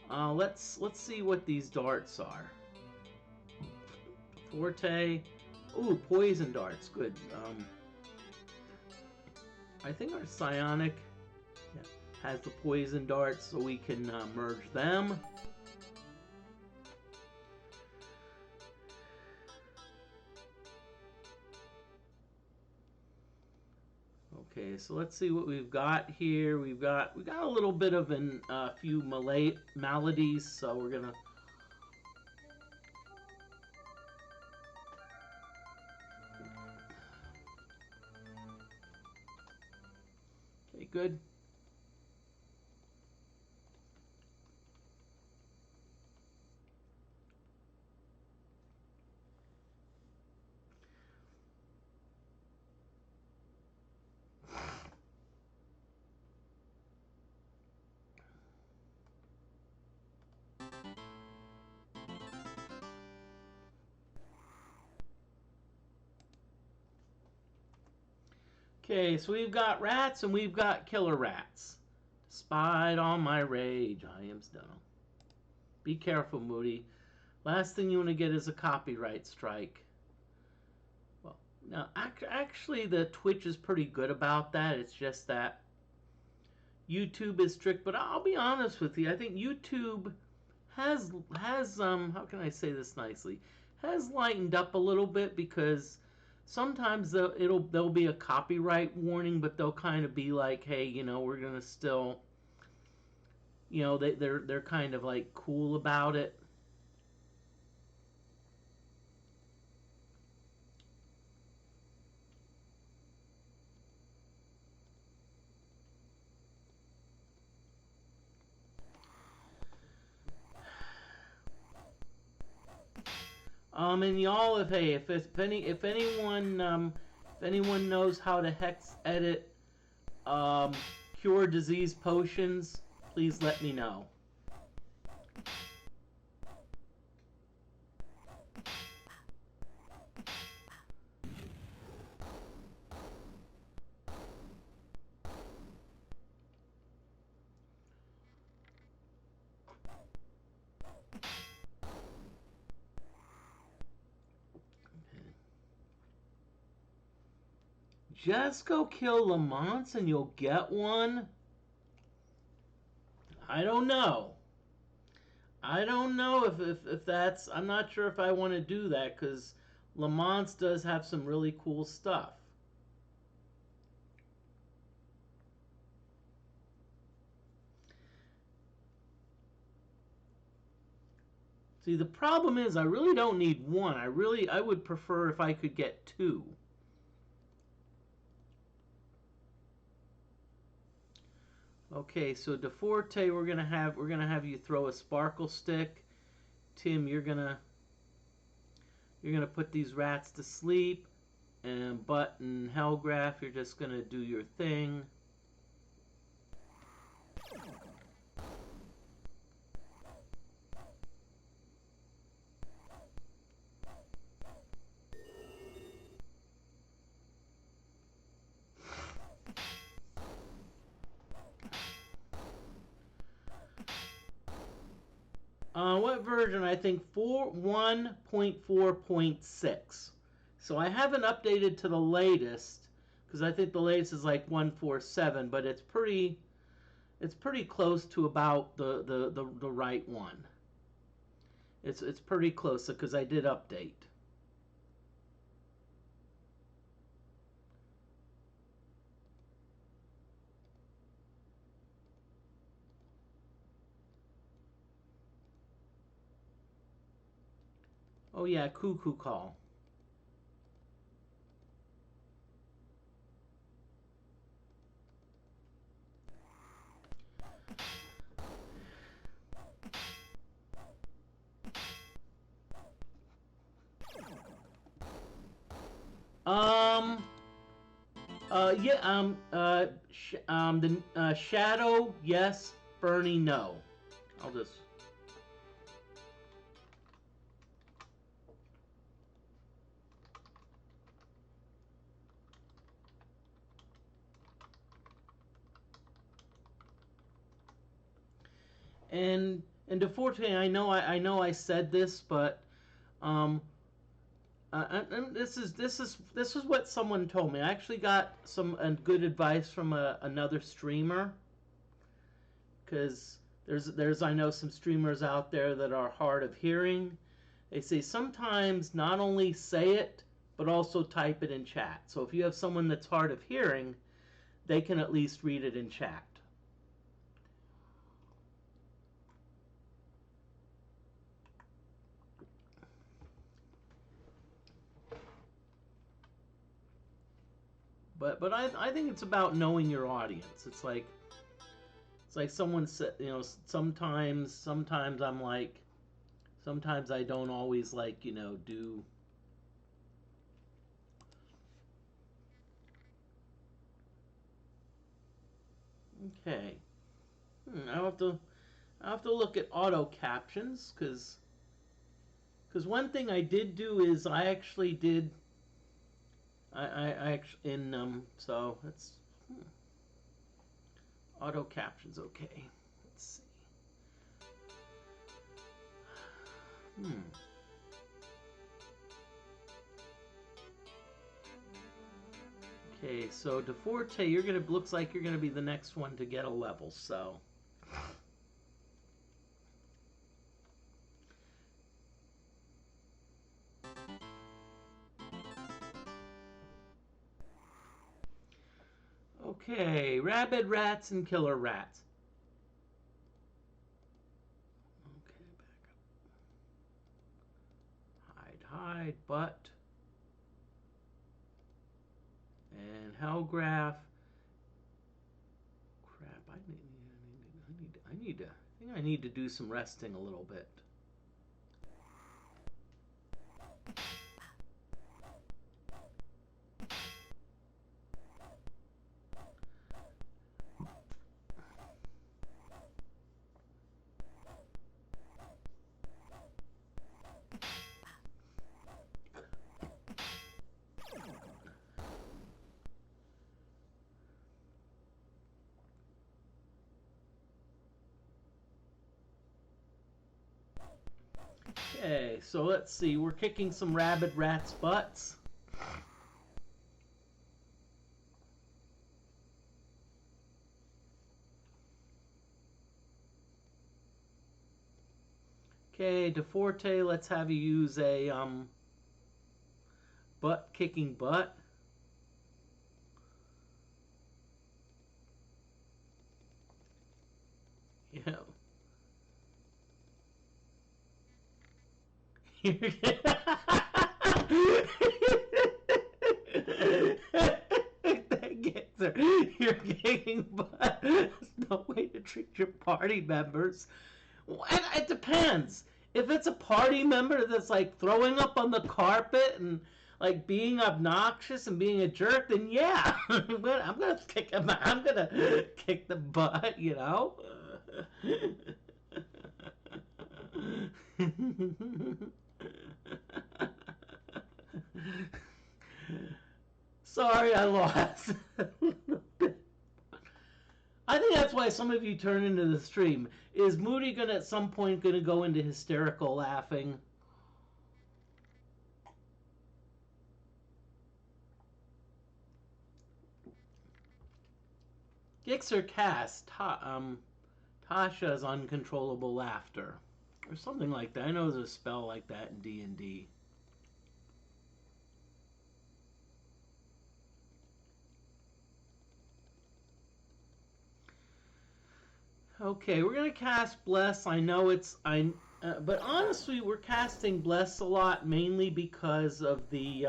Let's see what these darts are. Forte. Ooh, poison darts. Good. I think our psionic has the poison darts, so we can merge them. Okay, so let's see what we've got here. We got a little bit of a few maladies, so we're gonna. Okay, good. Okay, so we've got rats and we've got killer rats. Despite all my rage, I am still. Be careful, Moody. Last thing you want to get is a copyright strike. Well, now actually the Twitch is pretty good about that. It's just that YouTube is strict, but I'll be honest with you. I think YouTube has how can I say this nicely? Has lightened up a little bit, because sometimes there'll be a copyright warning, but they'll kind of be like, hey, you know, we're gonna still, you know, they're kind of like cool about it. And y'all, if anyone knows how to hex edit cure disease potions, please let me know. Just go kill Lamont and you'll get one? I don't know. I don't know if that's... I'm not sure if I want to do that, because Lamont does have some really cool stuff. See, the problem is I really don't need one. I would prefer if I could get two. Okay, so DeForte, we're gonna have you throw a sparkle stick. Tim, you're gonna put these rats to sleep, and Butt and Hellgraph, you're just gonna do your thing. What version? I think 1.4.6. So I haven't updated to the latest because I think the latest is like 1.47, but it's pretty close to about the right one. It's pretty close because I did update. Oh yeah, cuckoo call. Um. Yeah. The Shadow, yes. Bernie, no. I'll just. And DeFortae, I know I said this, but um, and this is what someone told me. I actually got some good advice from another streamer because there's I know some streamers out there that are hard of hearing. They say sometimes not only say it but also type it in chat. So if you have someone that's hard of hearing, they can at least read it in chat. But I think it's about knowing your audience. It's like someone said, you know, sometimes I'm like, sometimes I don't always like, you know, do. Okay. I have to look at auto captions because one thing I did do is I actually did I actually in so it's auto captions. Okay. Let's see. Hmm. Okay, so DeFortae, looks like you're gonna be the next one to get a level. So. Okay, rabid rats and killer rats. Okay, back up. Hide, butt. And Hellgraph. Crap, I need to do some resting a little bit. Okay, so let's see. We're kicking some rabid rats' butts. Okay, DeFortae, let's have you use a butt kicking butt. Yeah. That gets her. You're kicking butt. There's no way to treat your party members. Well, it depends. If it's a party member that's like throwing up on the carpet and like being obnoxious and being a jerk, then yeah, I'm gonna kick him. I'm gonna kick the butt. You know. Sorry, I lost. I think that's why some of you turn into the stream. Is Moody gonna at some point gonna go into hysterical laughing? Gixer cast Tasha's uncontrollable laughter, or something like that. I know there's a spell like that in D&D. Okay, we're gonna cast Bless. I know but honestly, we're casting Bless a lot mainly because of the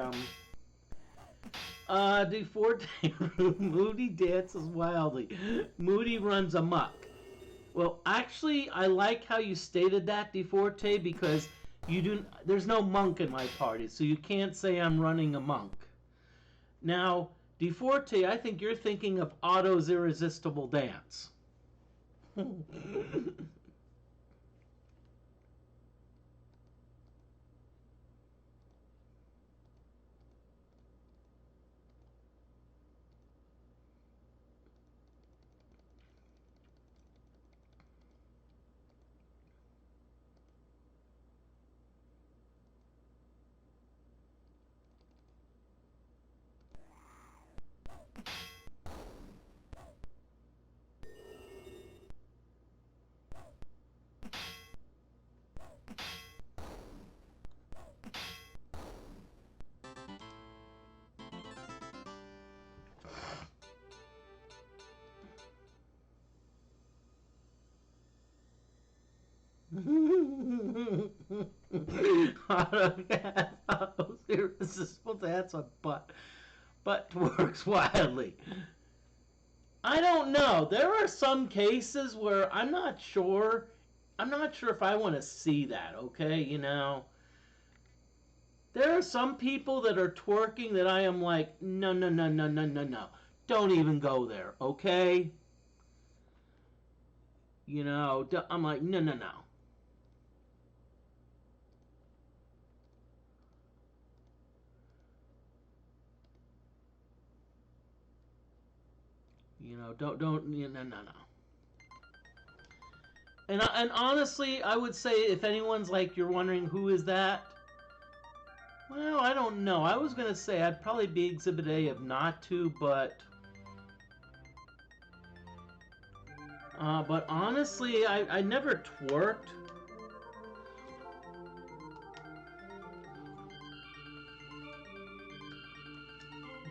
DFortae. Moody dances wildly. Moody runs amok. Well, actually, I like how you stated that, DFortae, because there's no monk in my party, so you can't say I'm running a monk. Now, DFortae, I think you're thinking of Otto's Irresistible Dance. Otto's Irresistible Dance on butt works wildly. I don't know. There are some cases where I'm not sure. I'm not sure if I want to see that, okay? There are some people that are twerking that I am like, no, no, no, no, no, no, no. Don't even go there, okay? I'm like, no, no, no. Don't, no, no, no. And honestly, I would say if anyone's like, you're wondering who is that, well, I don't know. I was gonna say I'd probably be Exhibit A of not to, but honestly, I never twerked.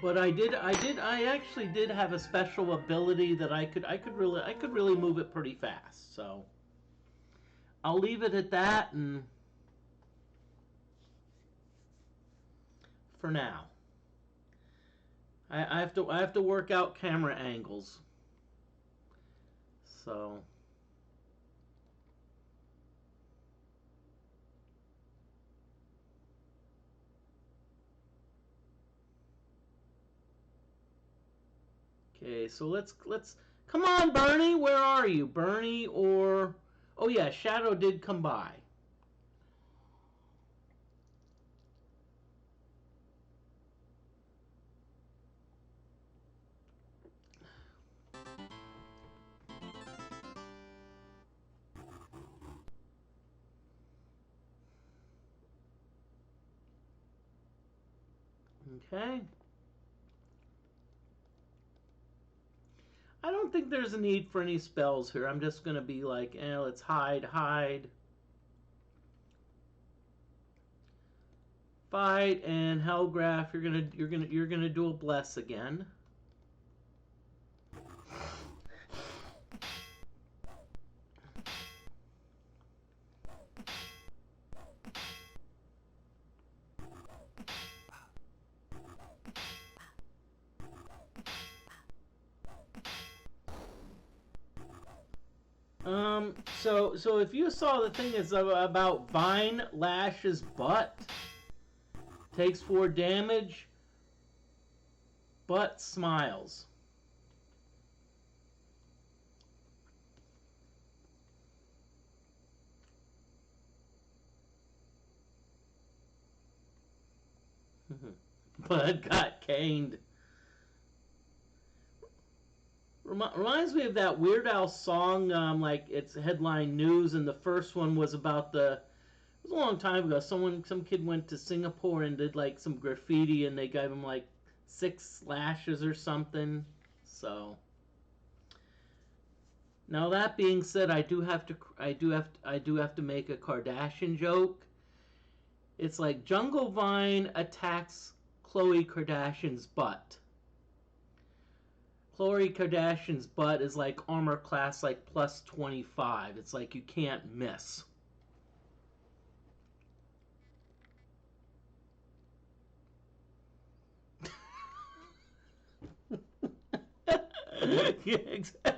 But I actually did have a special ability that I could really move it pretty fast. So I'll leave it at that, and for now, I have to work out camera angles. So. Okay, so let's come on, Bernie. Where are you, Bernie? Or oh yeah, Shadow did come by. Okay. I don't think there's a need for any spells here. I'm just gonna be like, let's hide. Fight and Hellgraph, you're gonna do a bless again. So if you saw the thing is about Vine lashes butt, takes 4 damage, but smiles. But got caned. Reminds me of that Weird Al song, like it's headline news, and the first one was about the. It was a long time ago. Some kid went to Singapore and did like some graffiti, and they gave him like 6 lashes or something. So. Now that being said, I do have to make a Kardashian joke. It's like Jungle Vine attacks Khloe Kardashian's butt. Khloe Kardashian's butt is like armor class like plus 25. It's like you can't miss. Yeah, exactly.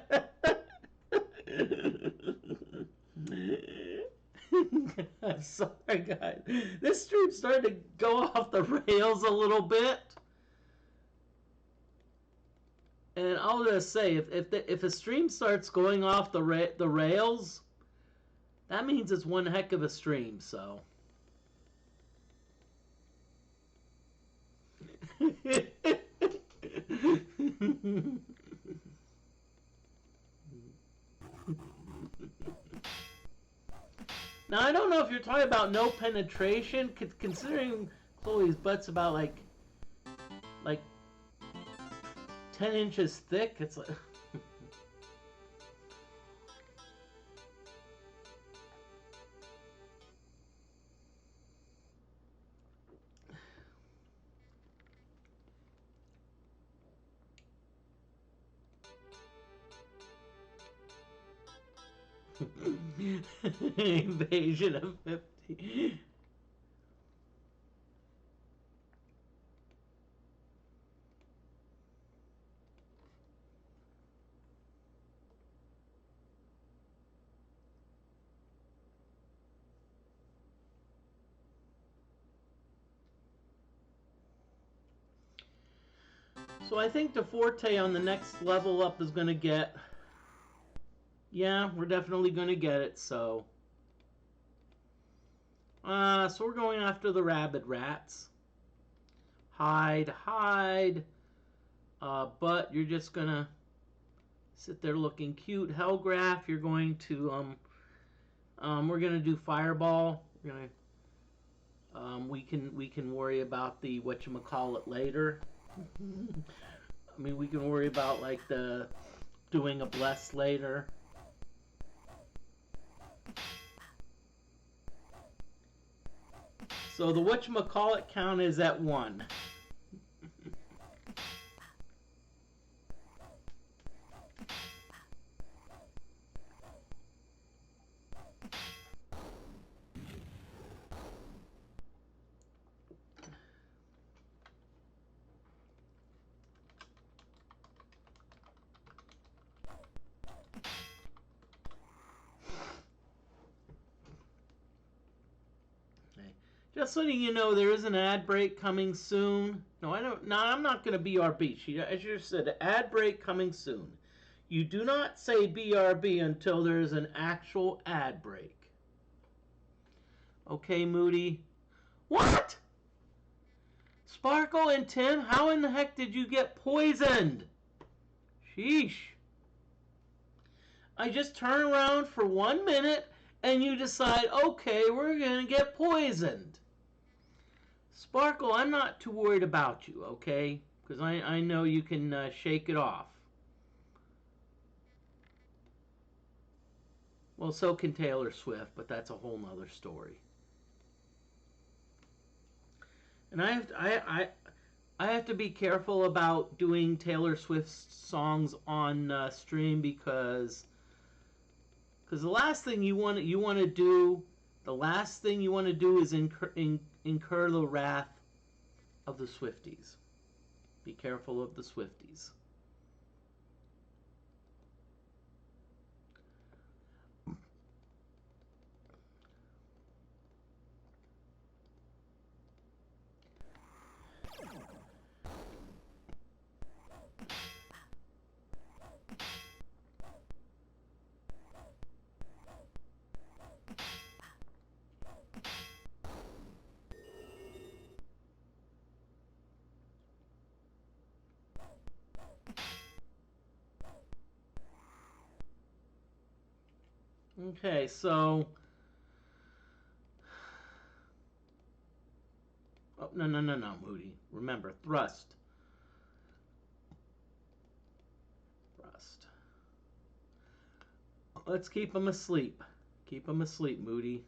I'm sorry, guys. This stream started to go off the rails a little bit. And I'll just say, if a stream starts going off the rails, that means it's one heck of a stream. So. Now I don't know if you're talking about no penetration, considering Chloe's butt's about like 10 inches thick. It's like. Invasion of 50. So I think DeForte on the next level up is going to get. Yeah, we're definitely going to get it, so. So we're going after the rabid rats. Hide, hide. But you're just going to sit there looking cute. Hellgraph, you're going to, we're going to do Fireball. We're going to, we can worry about the whatchamacallit later. I mean, we can worry about, like, the doing a bless later. So the whatchamacallit count is at 1. Just letting you know, there is an ad break coming soon. No, I don't. No, I'm not going to BRB. As you said, ad break coming soon. You do not say BRB until there is an actual ad break. Okay, Moody. What? Sparkle and Tim, how in the heck did you get poisoned? Sheesh. I just turn around for 1 minute and you decide, okay, we're going to get poisoned. Sparkle, I'm not too worried about you, okay? Because I know you can shake it off. Well, so can Taylor Swift, but that's a whole nother story. And I have to be careful about doing Taylor Swift songs on stream because the last thing you want to do is incur the wrath of the Swifties. Be careful of the Swifties. Okay, so... Oh, no, no, no, no, Moody. Remember, thrust. Thrust. Let's keep him asleep. Keep him asleep, Moody.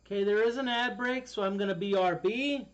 Okay, there is an ad break, so I'm going to BRB.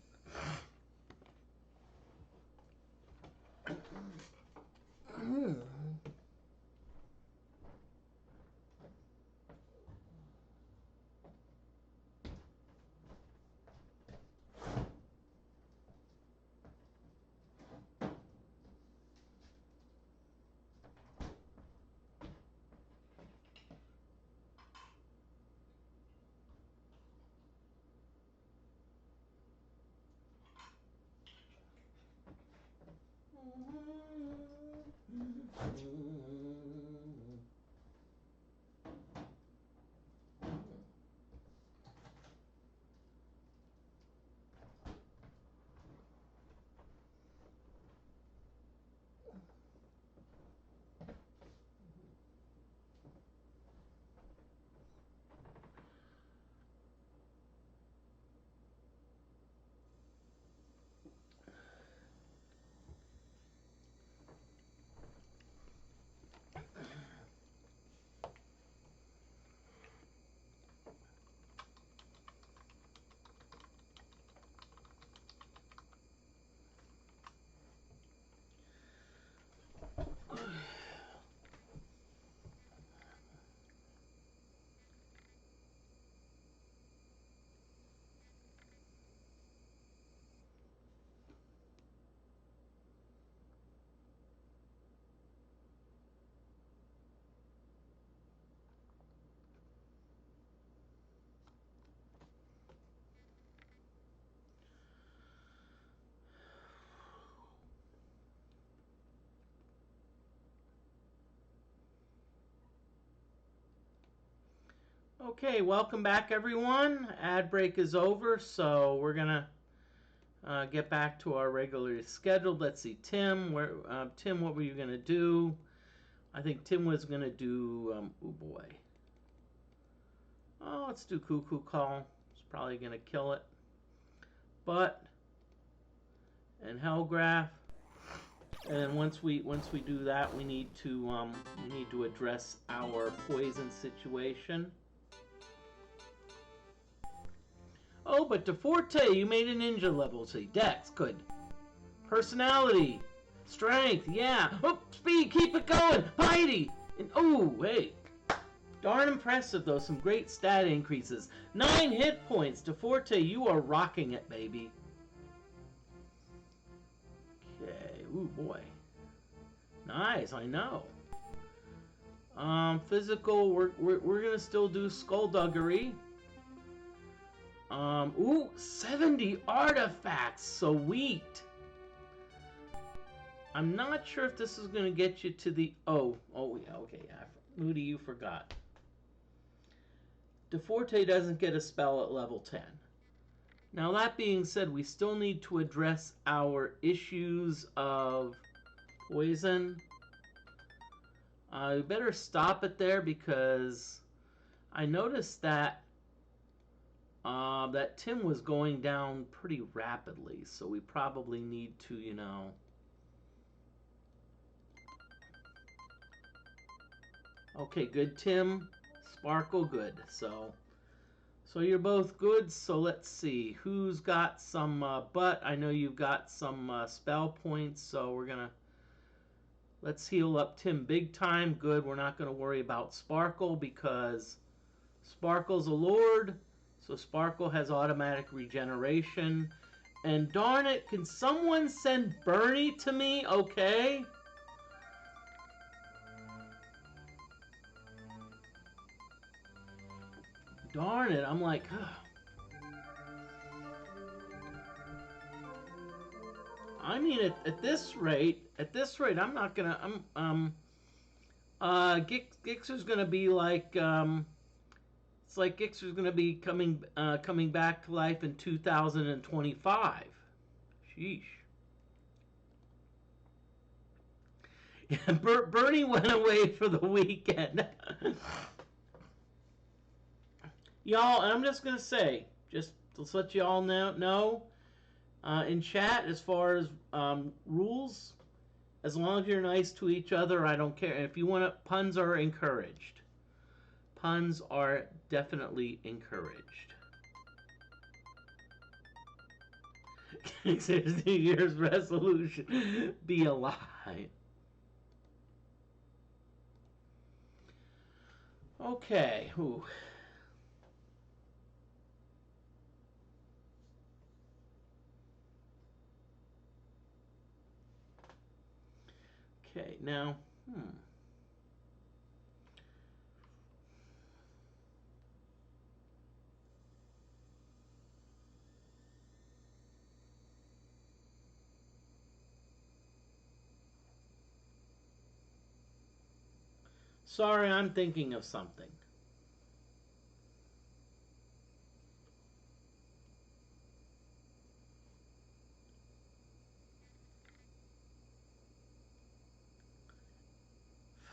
Okay, welcome back, everyone. Ad break is over, so we're gonna get back to our regularly scheduled. Let's see, Tim. Tim, what were you gonna do? I think Tim was gonna do. Oh boy. Oh, let's do Cuckoo Call. It's probably gonna kill it. But and Hellgraph. And once we do that, we need to address our poison situation. Oh, but DFortae, you made a ninja level. See, Dex, good. Personality, strength, yeah. Oh, speed, keep it going. Piety, and oh, hey. Darn impressive, though. Some great stat increases. 9 hit points. DFortae, you are rocking it, baby. Okay, ooh, boy. Nice, I know. Physical, we're gonna still do skullduggery. Ooh, 70 artifacts, sweet. I'm not sure if this is gonna get you to the, oh yeah, okay, yeah. Moody, you forgot. DFortae doesn't get a spell at level 10. Now that being said, we still need to address our issues of poison. We better stop it there because I noticed that that Tim was going down pretty rapidly, so we probably need to, you know. Okay, good, Tim. Sparkle, good. So you're both good. So let's see who's got some. But I know you've got some spell points, so we're gonna. Let's heal up Tim big time. Good. We're not gonna worry about Sparkle because Sparkle's a lord. So Sparkle has automatic regeneration. And darn it, can someone send Bernie to me? Okay. Darn it! I'm like, I mean, at this rate, I'm not gonna. Gixer's gonna be like, it's like Gixer's gonna be coming back to life in 2025. Sheesh. Yeah, Bernie went away for the weekend. Y'all, and I'm just gonna say, just to let y'all know, in chat, as far as rules, as long as you're nice to each other, I don't care. If you want to, puns are encouraged. Puns are definitely encouraged. There's New Year's resolution: be alive. Okay. Ooh. Okay. Now. Sorry, I'm thinking of something.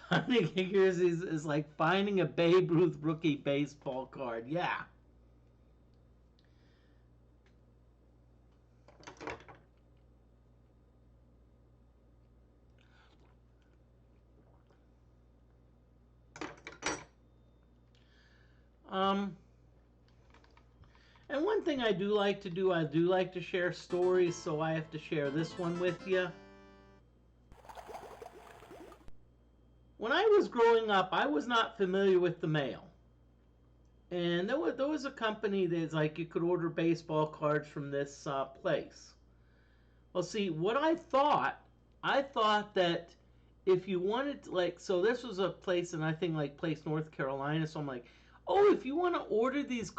Finding figures is like finding a Babe Ruth rookie baseball card. Yeah. Um, and one thing I do like to do, I do like to share stories, so I have to share this one with you. When I was growing up, I was not familiar with the mail. And there was a company that's like you could order baseball cards from this place. Well, see, what I thought that if you wanted to, like, so this was a place, and I think like place North Carolina, so I'm like, oh, if you want to order these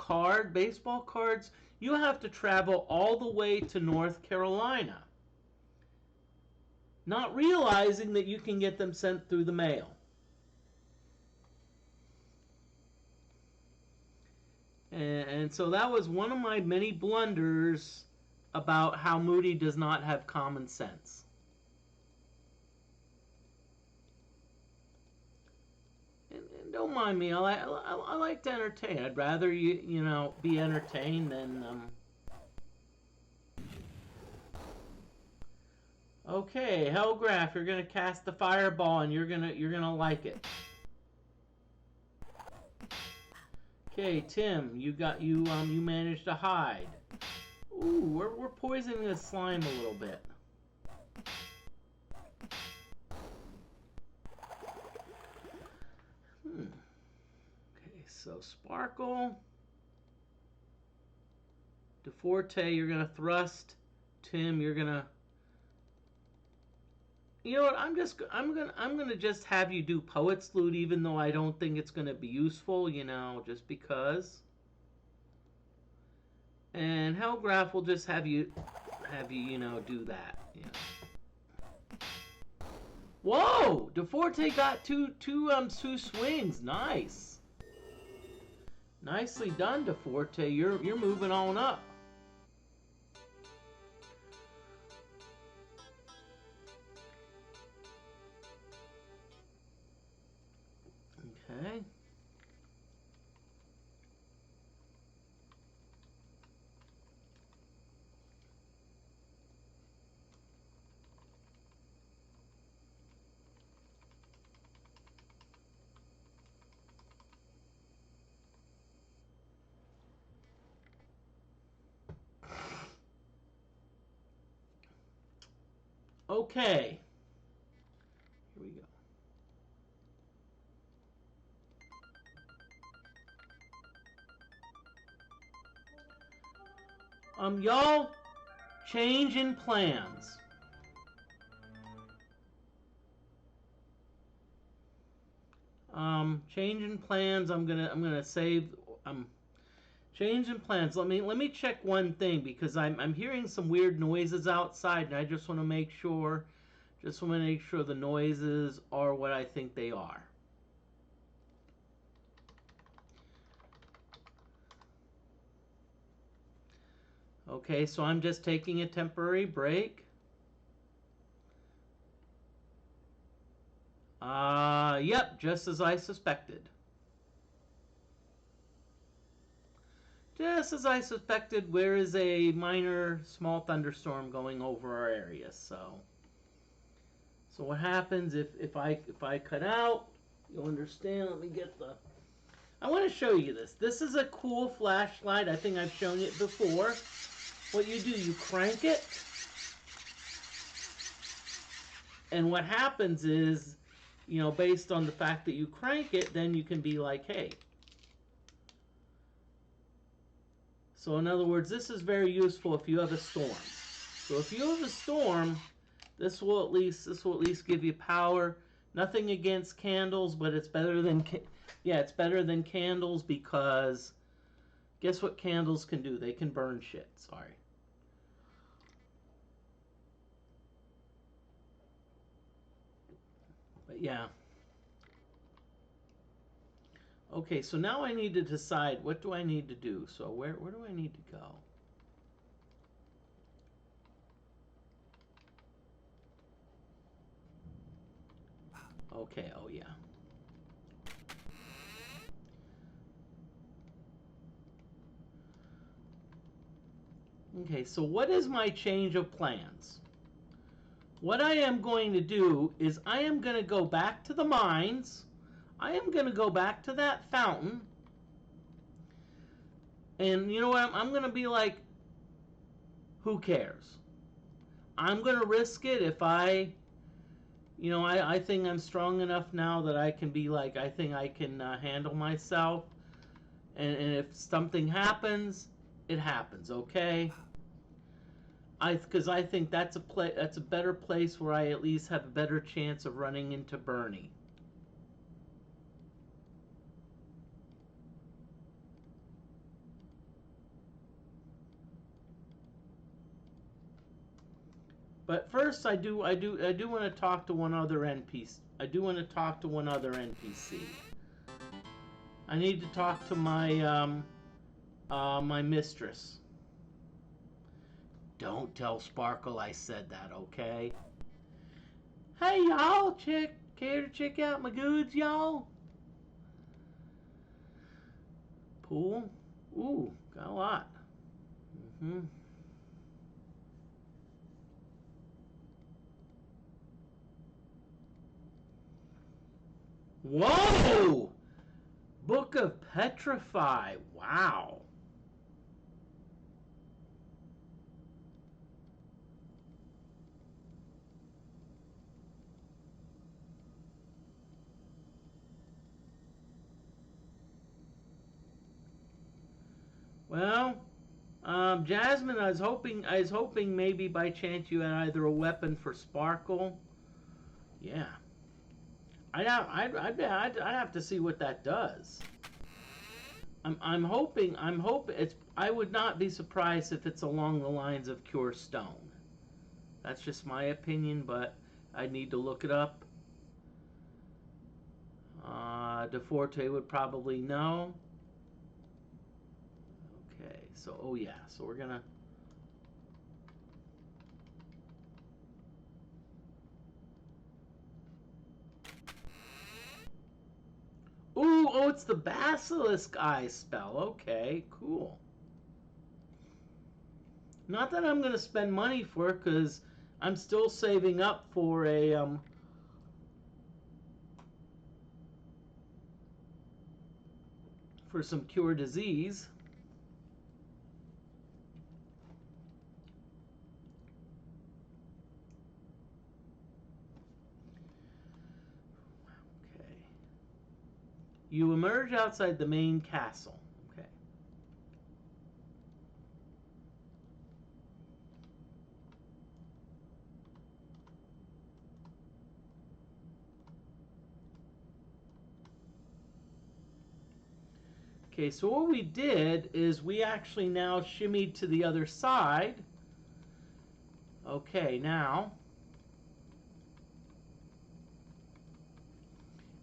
baseball cards, you have to travel all the way to North Carolina. Not realizing that you can get them sent through the mail. And so that was one of my many blunders about how Moody does not have common sense. And don't mind me, I like to entertain. I'd rather you know be entertained than Okay, Hellgraph, you're gonna cast the fireball and you're gonna like it. Okay, Tim, you managed to hide. Ooh, we're poisoning the slime a little bit. Okay, so Sparkle. DeForte, you're gonna thrust. Tim, you're gonna. You know what? I'm gonna just have you do Poet's Loot, even though I don't think it's gonna be useful. You know, just because. And Hellgraph will just have you you know do that. You know. Whoa! DeForte got two swings. Nice. Nicely done, DeForte. You're moving on up. Okay. Okay. Here we go. Y'all, change in plans. Change in plans. I'm gonna save. Change in plans. Let me check one thing because I'm hearing some weird noises outside, and I just want to make sure. Just want to make sure the noises are what I think they are. Okay, so I'm just taking a temporary break. Yep, just as I suspected. Just as I suspected, there is a minor small thunderstorm going over our area. So what happens if I cut out? You'll understand. Let me get the. I want to show you this. This is a cool flashlight. I think I've shown it before. What you do, you crank it, and what happens is, you know, based on the fact that you crank it, then you can be like, hey. So in other words, this is very useful if you have a storm. So if you have a storm, this will at least give you power. Nothing against candles, but it's better than it's better than candles because guess what candles can do? They can burn shit. Sorry. But yeah. Okay, so now I need to decide what do I need to do. So where do I need to go? Okay, oh yeah. Okay, so what is my change of plans? What I am going to do is I am going to go back to the mines. I am going to go back to that fountain. And you know what? I'm going to be like, who cares? I'm going to risk it if I, you know, I think I'm strong enough now that I can be like, I think I can handle myself. And if something happens, it happens, okay? Because I think that's a better place where I at least have a better chance of running into Bernie. But first, I do want to talk to one other NPC. I do want to talk to one other NPC. I need to talk to my my mistress. Don't tell Sparkle I said that, okay? Hey y'all, care to check out my goods, y'all? Pool? Ooh, got a lot. Whoa! Book of Petrify. Wow. Well, Jasmine, I was hoping maybe by chance you had either a weapon for Sparkle. Yeah. I'd have to see what that does. I'm hoping it's. I would not be surprised if it's along the lines of Cure Stone. That's just my opinion, but I need to look it up. DeFortae would probably know. Okay, so oh yeah, so we're gonna. Ooh, oh, it's the Basilisk Eye spell. Okay, cool. Not that I'm going to spend money for it, because I'm still saving up for a, for some cure disease. Okay. You emerge outside the main castle. Okay. Okay, so what we did is we actually now shimmied to the other side. Okay, now,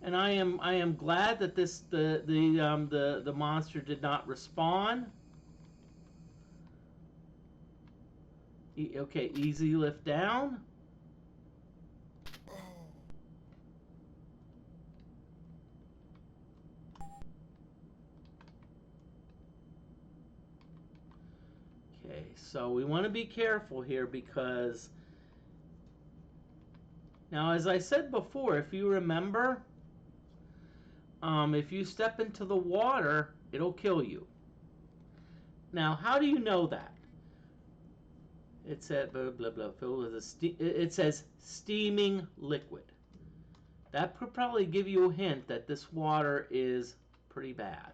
and I am glad that the monster did not respawn. Okay, easy lift down. Okay, so we want to be careful here because now, as I said before, if you remember, if you step into the water, it'll kill you. Now, how do you know that? It said blah blah blah. Filled with it says steaming liquid. That could probably give you a hint that this water is pretty bad.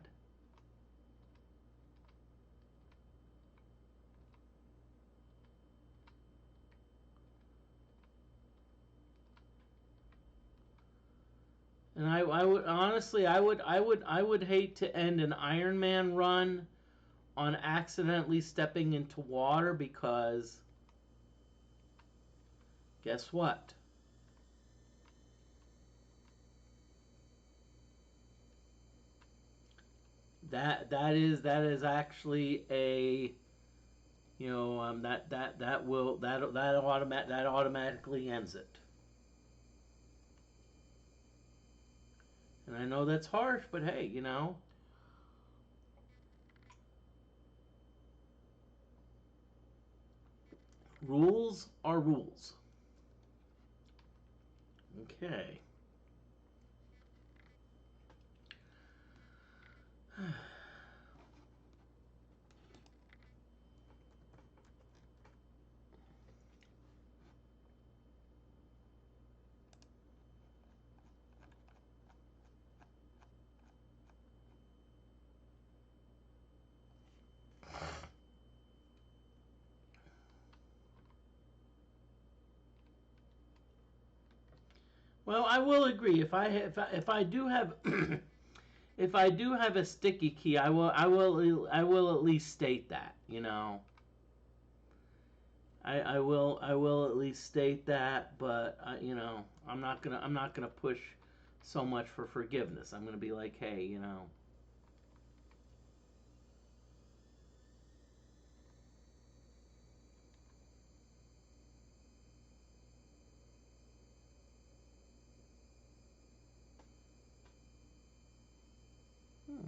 And I would honestly, I would hate to end an Iron Man run on accidentally stepping into water because guess what? That is actually a that automatically ends it. And I know that's harsh, but hey, rules are rules. Okay. Well, I will agree. If I do have if I do have a sticky key, I will at least state that. I will at least state that, but I'm not gonna push so much for forgiveness. I'm gonna be like, hey. Hmm.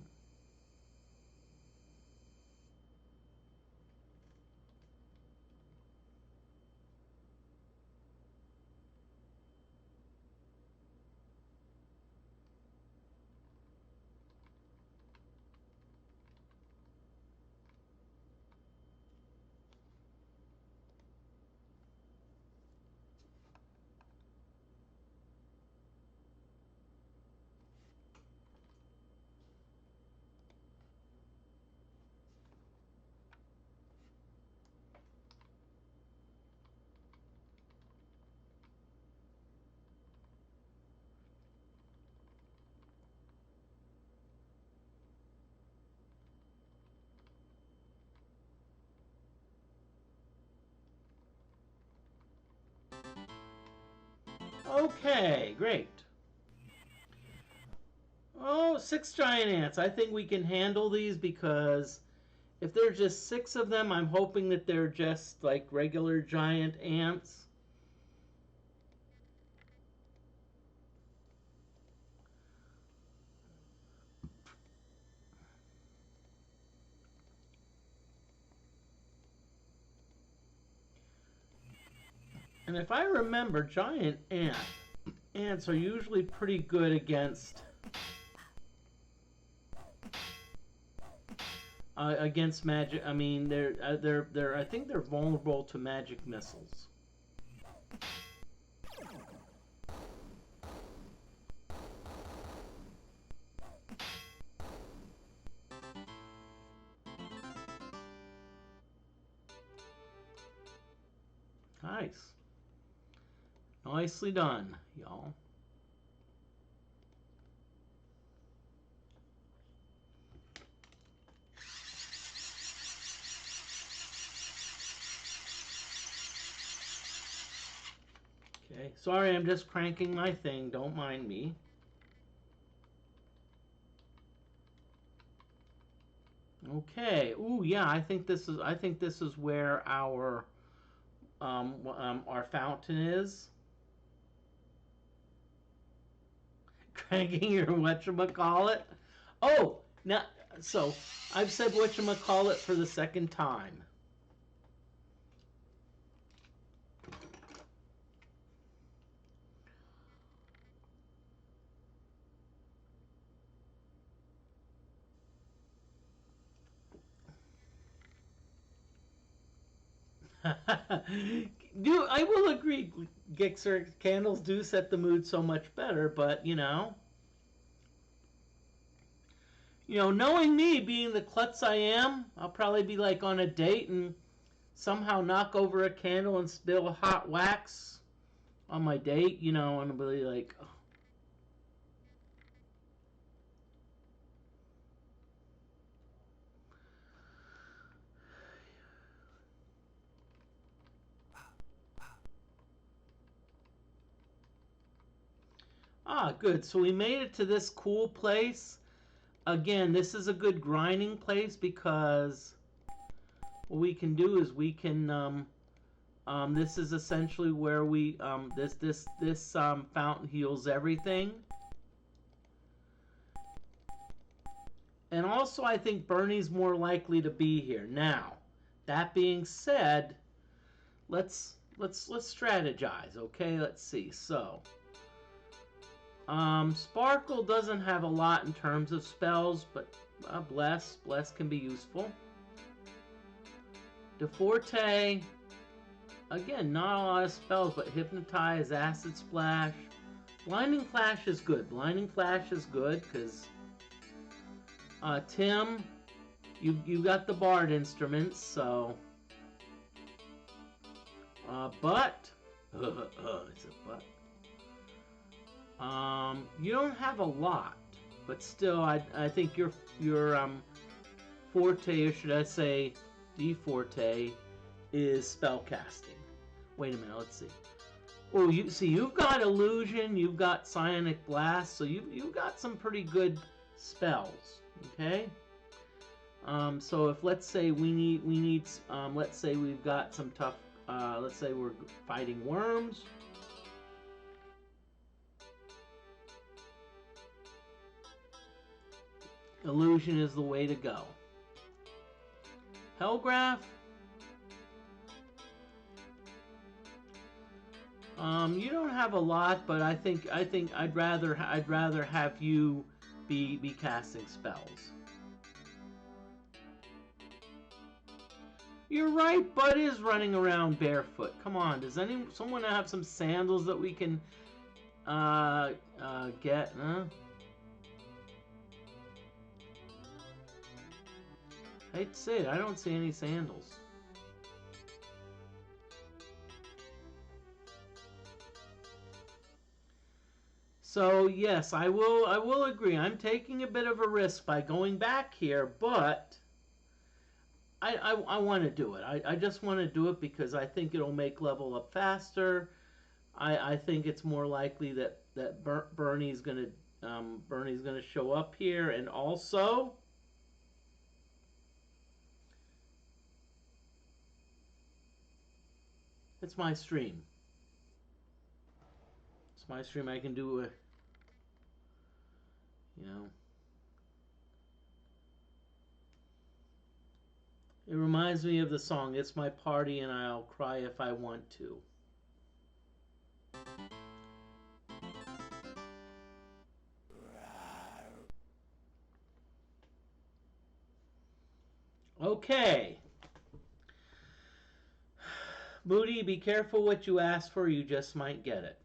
Okay, great. Oh, 6 giant ants. I think we can handle these because if there's just 6 of them, I'm hoping that they're just like regular giant ants. And if I remember, giant ants are usually pretty good against magic. I mean, I think they're vulnerable to magic missiles. Nice. Nicely done, y'all. Okay, sorry, I'm just cranking my thing. Don't mind me. Okay. Ooh, yeah. I think this is where our fountain is. Cranking your whatchamacallit. Oh, now so I've said whatchamacallit for the second time. I will agree, Gixer, candles do set the mood so much better, but knowing me, being the klutz I am, I'll probably be like on a date and somehow knock over a candle and spill hot wax on my date, and I'll be like, oh. Ah, good. So we made it to this cool place. Again, this is a good grinding place because what we can do is we can this is essentially where we this fountain heals everything. And also I think Bernie's more likely to be here. Now, that being said, let's strategize, okay? Let's see. So, Sparkle doesn't have a lot in terms of spells, but Bless can be useful. DeFortae, again, not a lot of spells, but Hypnotize, Acid Splash. Blinding Flash is good. Blinding Flash is good because Tim, you got the Bard instruments, so but it's a but. You don't have a lot, but still, I think your forte, or should I say, DFortae, is spellcasting. Wait a minute, let's see. Oh, you've got Illusion, you've got Psionic Blast, so you've got some pretty good spells. Okay. So if let's say we need let's say we've got some tough. Let's say we're fighting worms. Illusion is the way to go. Hellgraph. You don't have a lot, but I think I'd rather have you be casting spells. You're right, Bud is running around barefoot. Come on, does someone have some sandals that we can get? Huh? I hate to say it, I don't see any sandals. So yes, I will agree. I'm taking a bit of a risk by going back here, but I want to do it. I just want to do it because I think it'll make level up faster. I think it's more likely that Bernie's gonna show up here, and also it's my stream. It's my stream. I can do a It reminds me of the song, "It's My Party and I'll Cry If I Want to." Okay. Moody, be careful what you ask for, you just might get it.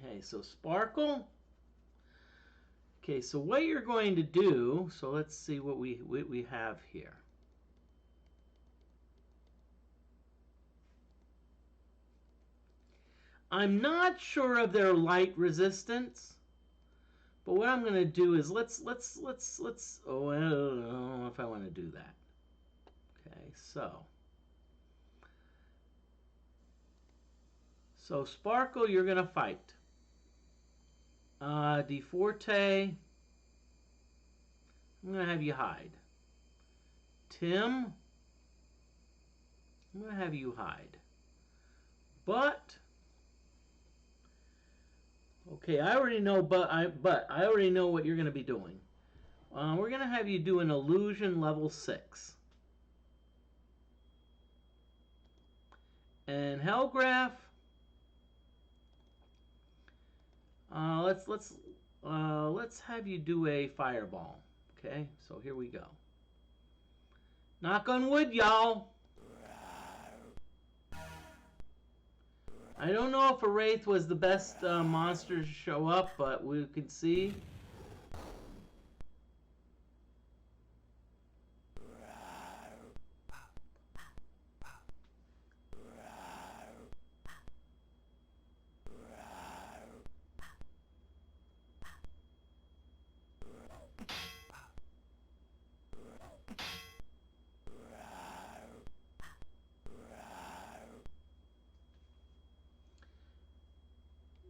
Okay, so Sparkle. Okay, so what you're going to do, so let's see what we have here. I'm not sure of their light resistance, but what I'm going to do is let's oh, I don't know if I want to do that. Okay, so So Sparkle, you're going to fight. DFortae, I'm going to have you hide. Tim, I'm going to have you hide. But, okay, I already know, but I already know what you're going to be doing. We're going to have you do an illusion level 6. And Hellgraph, let's have you do a fireball. Okay, so here we go. Knock on wood, y'all. I don't know if a Wraith was the best monster to show up, but we can see.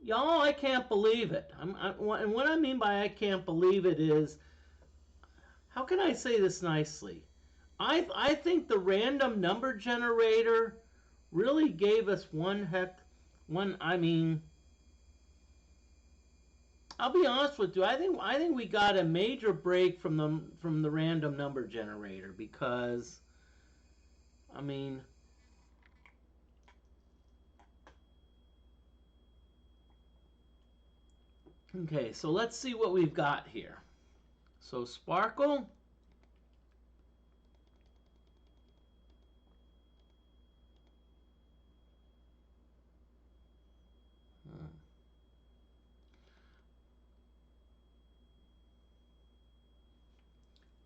Y'all, I can't believe it. And what I mean by I can't believe it is, how can I say this nicely? I think the random number generator really gave us I mean, I'll be honest with you. I think we got a major break from the random number generator, because I mean, okay, so let's see what we've got here. So Sparkle,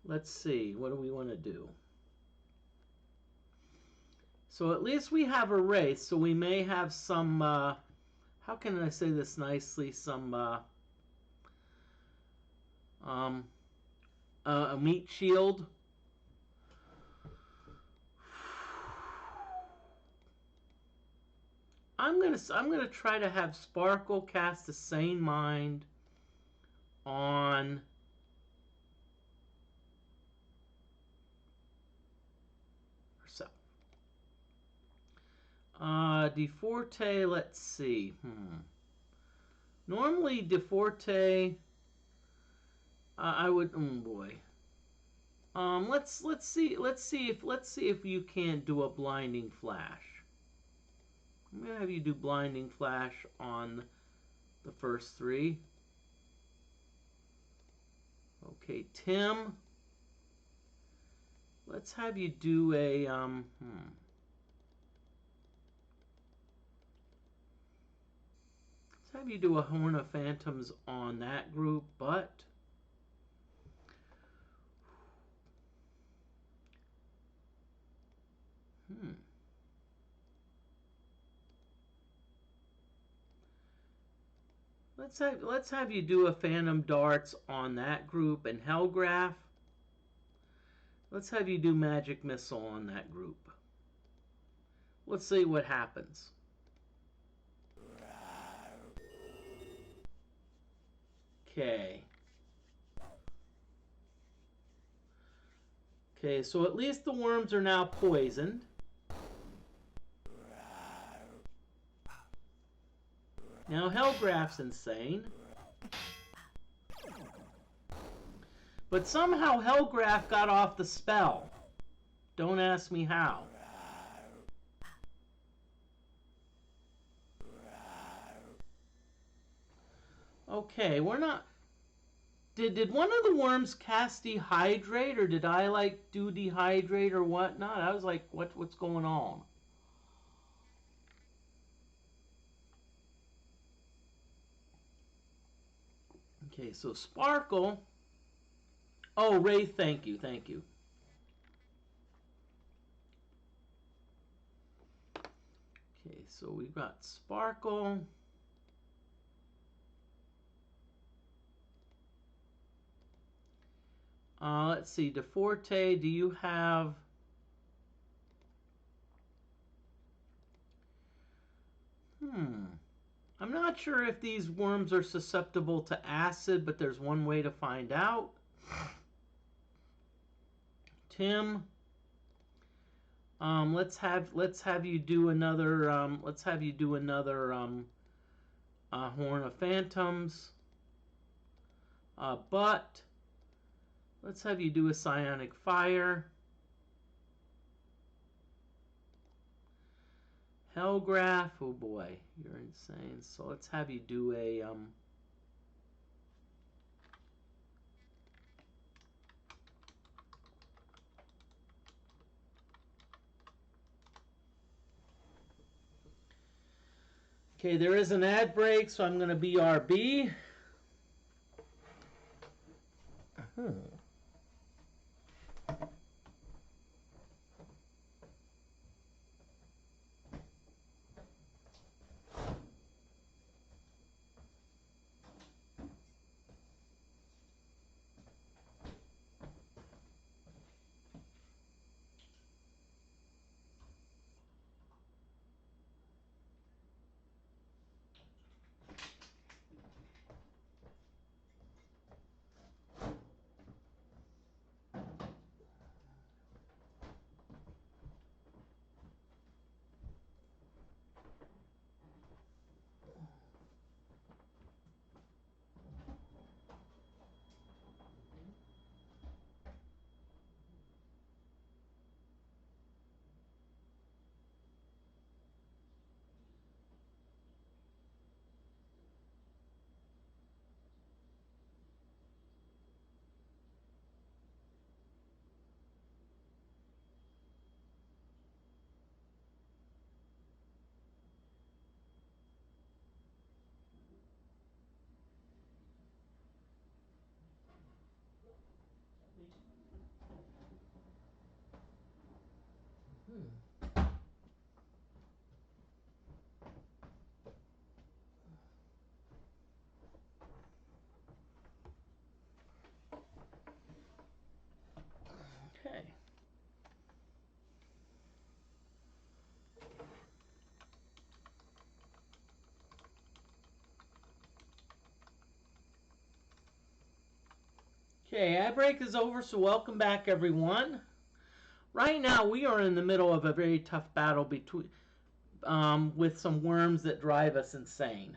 let's see, what do we want to do? So at least we have a race, so we may have some, how can I say this nicely, some, a meat shield. I'm gonna try to have Sparkle cast a Sane Mind on herself. DFortae, let's see. Normally DFortae, I would. Oh boy. Let's see if you can't do a blinding flash. I'm gonna have you do blinding flash on the first 3. Okay, Tim. Let's have you do a Let's have you do a Horn of Phantoms on that group, but let's have you do a Phantom Darts on that group, and Hellgraph, let's have you do Magic Missile on that group. Let's see what happens. Okay. Okay, so at least the worms are now poisoned. Now Hellgraph's insane. But somehow Hellgraph got off the spell. Don't ask me how. Okay, we're not... Did one of the worms cast Dehydrate, or did I like do Dehydrate or whatnot? I was like, what's going on? Okay, so Sparkle. Oh, Wraith, thank you, thank you. Okay, so we've got Sparkle. Let's see, DFortae, do you have... I'm not sure if these worms are susceptible to acid, but there's one way to find out. Tim, let's have you do another Horn of Phantoms. But let's have you do a Psionic Fire. Hellgraph, oh boy, you're insane. So let's have you do a okay, there is an ad break, so I'm going to BRB. Okay. Okay, ad break is over, so welcome back, everyone. Right now, we are in the middle of a very tough battle between with some worms that drive us insane.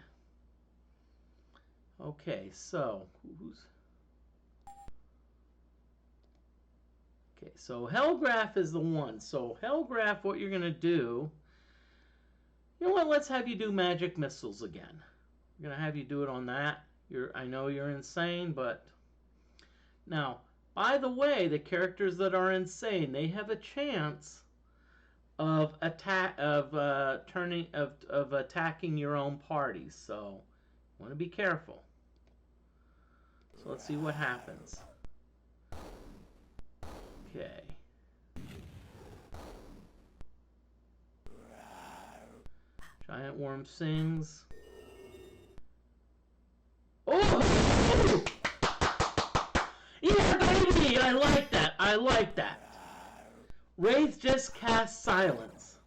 Okay, so okay, so Hellgraph is the one. So Hellgraph, what you're gonna do? You know what? Let's have you do magic missiles again. We're gonna have you do it on that. I know you're insane, but now, by the way, the characters that are insane, they have a chance of attacking your own party. So, you want to be careful. So let's see what happens. Okay. Giant worm sings. Oh! Yeah, baby! I like that. I like that. Wraith just cast silence.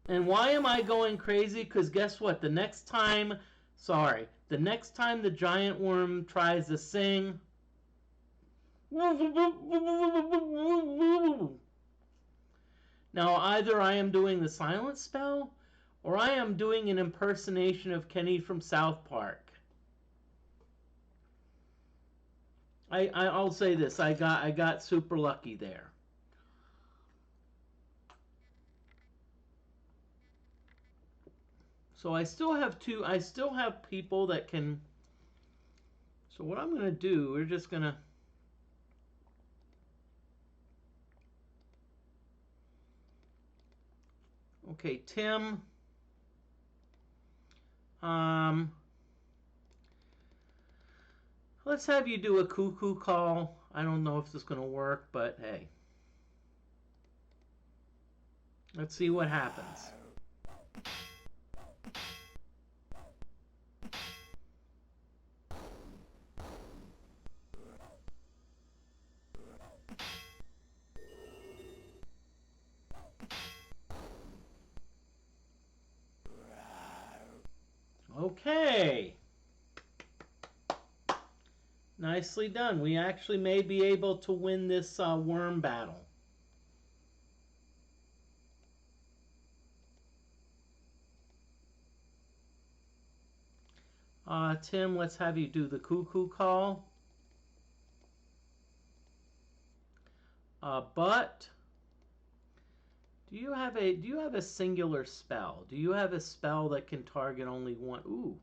And why am I going crazy? Because guess what? The next time the giant worm tries to sing, now either I am doing the silence spell or I am doing an impersonation of Kenny from South Park. I'll say this, I got super lucky there. So I still have people that can. So what I'm going to do, we're just going to. Okay, Tim. Let's have you do a cuckoo call. I don't know if this is going to work, but hey. Let's see what happens. Okay. Nicely done. We actually may be able to win this worm battle. Tim, let's have you do the cuckoo call. But do you have a singular spell? Do you have a spell that can target only one? Ooh,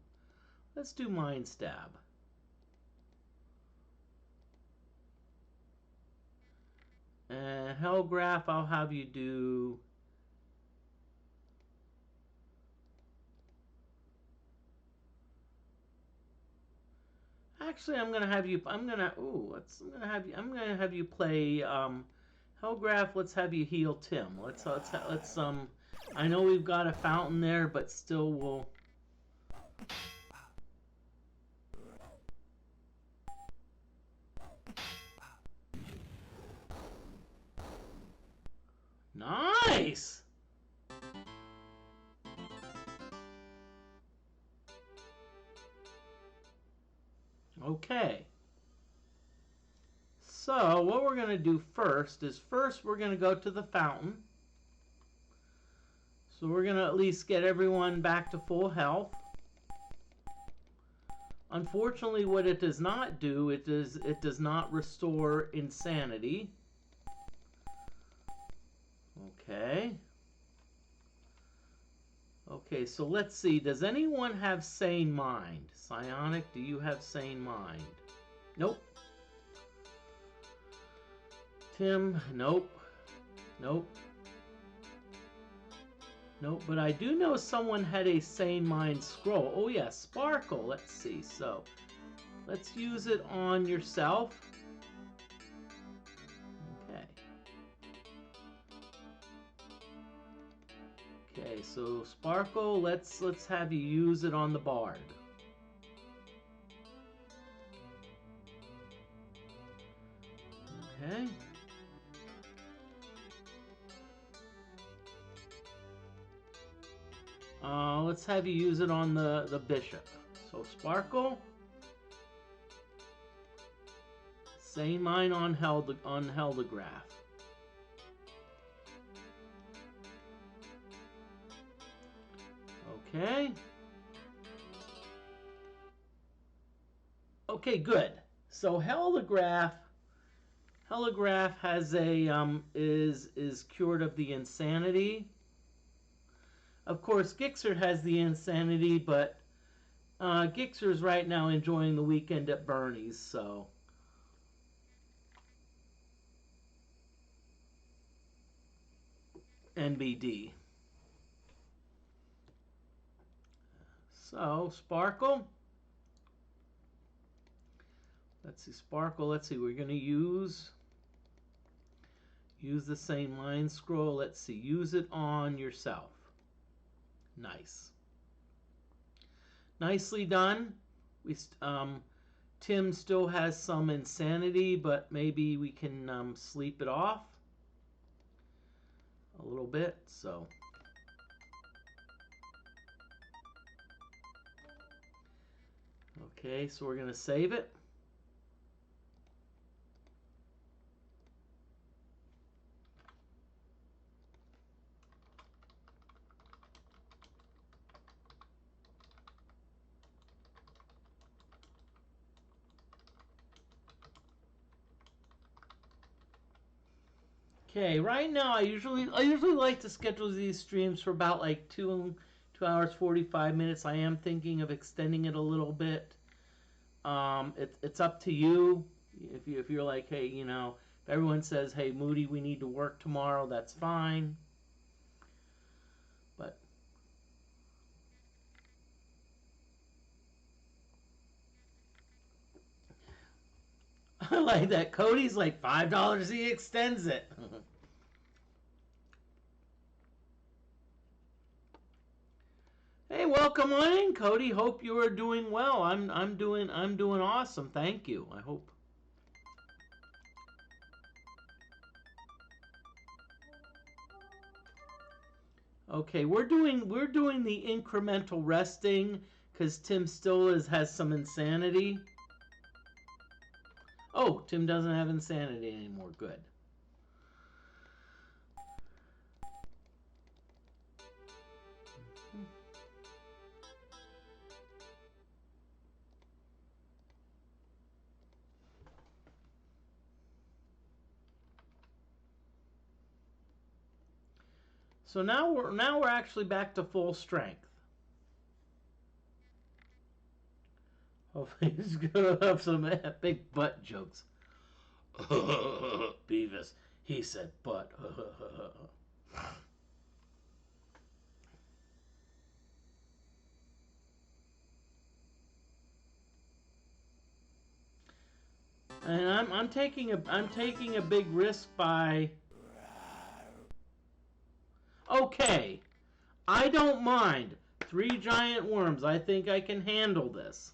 let's do Mind Stab. And Hellgraph, I'll have you do. Actually, I'm gonna have you. I'm gonna. Ooh, I'm gonna have you. I'm gonna have you play. Hellgraph. Let's have you heal Tim. Let's. I know we've got a fountain there, but still, we'll. Nice. Okay. So what we're going to do first we're going to go to the fountain. So we're going to at least get everyone back to full health. Unfortunately, what it does not do, it does not restore insanity. Okay. Okay, so let's see. Does anyone have sane mind? Psionic, do you have sane mind? Nope. Tim, nope. Nope. Nope, but I do know someone had a sane mind scroll. Oh yeah, Sparkle. Let's see. So, let's use it on yourself. Okay. Okay, so Sparkle, let's have you use it on the Bard. Okay. Let's have you use it on the Bishop. So Sparkle. Sane Mind on Heldegraph. Okay. Okay, good. So Heldegraph has a is cured of the insanity. Of course, Gixxer has the insanity, but Gixxer's right now enjoying the weekend at Bernie's, so. NBD. So, Sparkle. Let's see, Sparkle. Let's see, we're going to use the same Mind Scroll. Let's see, use it on yourself. Nice. Nicely done. Tim still has some insanity, but maybe we can sleep it off a little bit. So. Okay, so we're going to save it. Okay, right now I usually like to schedule these streams for about like 2 hours 45 minutes. I am thinking of extending it a little bit. It's up to you. If you're like, hey, you know, if everyone says, hey, Moody, we need to work tomorrow, that's fine. But I like that. Cody's like $5. He extends it. Hey, welcome on in, Cody. Hope you are doing well. I'm doing awesome. Thank you. I hope. Okay, we're doing the incremental resting Because Tim still has some insanity. Oh, Tim doesn't have insanity anymore. Good. So now we're actually back to full strength. Hopefully he's gonna have some epic butt jokes. Beavis, he said butt. And I'm taking a big risk by. Okay, I don't mind 3 giant worms. I think I can handle this.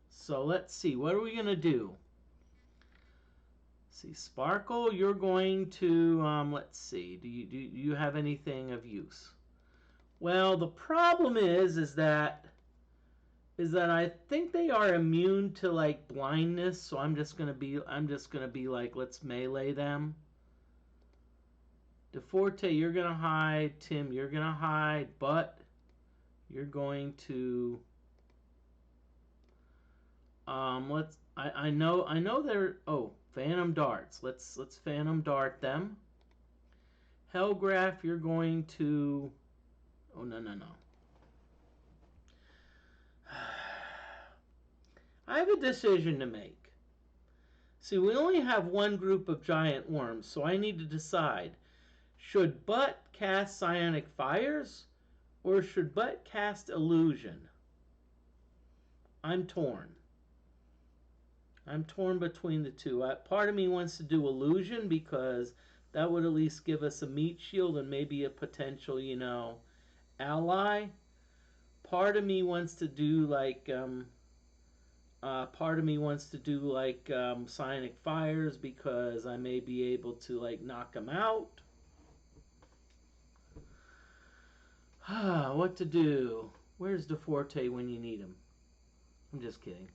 So let's see. What are we gonna do? Let's see, Sparkle, you're going to let's see. Do you have anything of use? Well, the problem is that I think they are immune to like blindness. So I'm just gonna be like, let's melee them. DeForte, you're gonna hide. Tim, you're gonna hide, but you're going to I know they're Phantom Darts. Let's Phantom Dart them. Hellgraph, you're going to no. I have a decision to make. See, we only have one group of giant worms, so I need to decide. Should Butt cast Psionic Fires, or should Butt cast Illusion? I'm torn. I'm torn between the two. Part of me wants to do Illusion because that would at least give us a meat shield and maybe a potential, ally. Part of me wants to do like Psionic Fires because I may be able to like knock them out. What to do? Where's DeForte when you need him? I'm just kidding.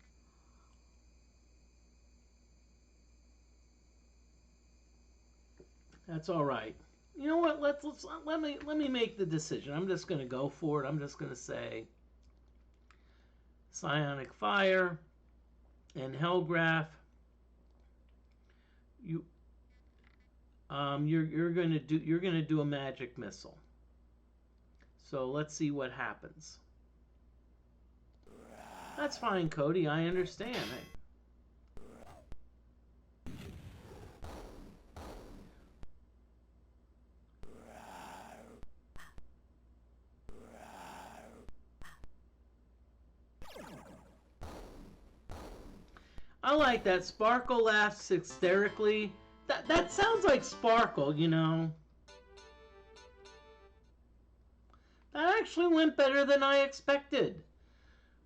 That's all right. You know what? Let me make the decision. I'm just gonna go for it. I'm just gonna say Psionic Fire and Hellgraph. You're gonna do a magic missile. So let's see what happens. That's fine, Cody. I understand. I like that. Sparkle laughs hysterically. That sounds like Sparkle, That actually went better than I expected.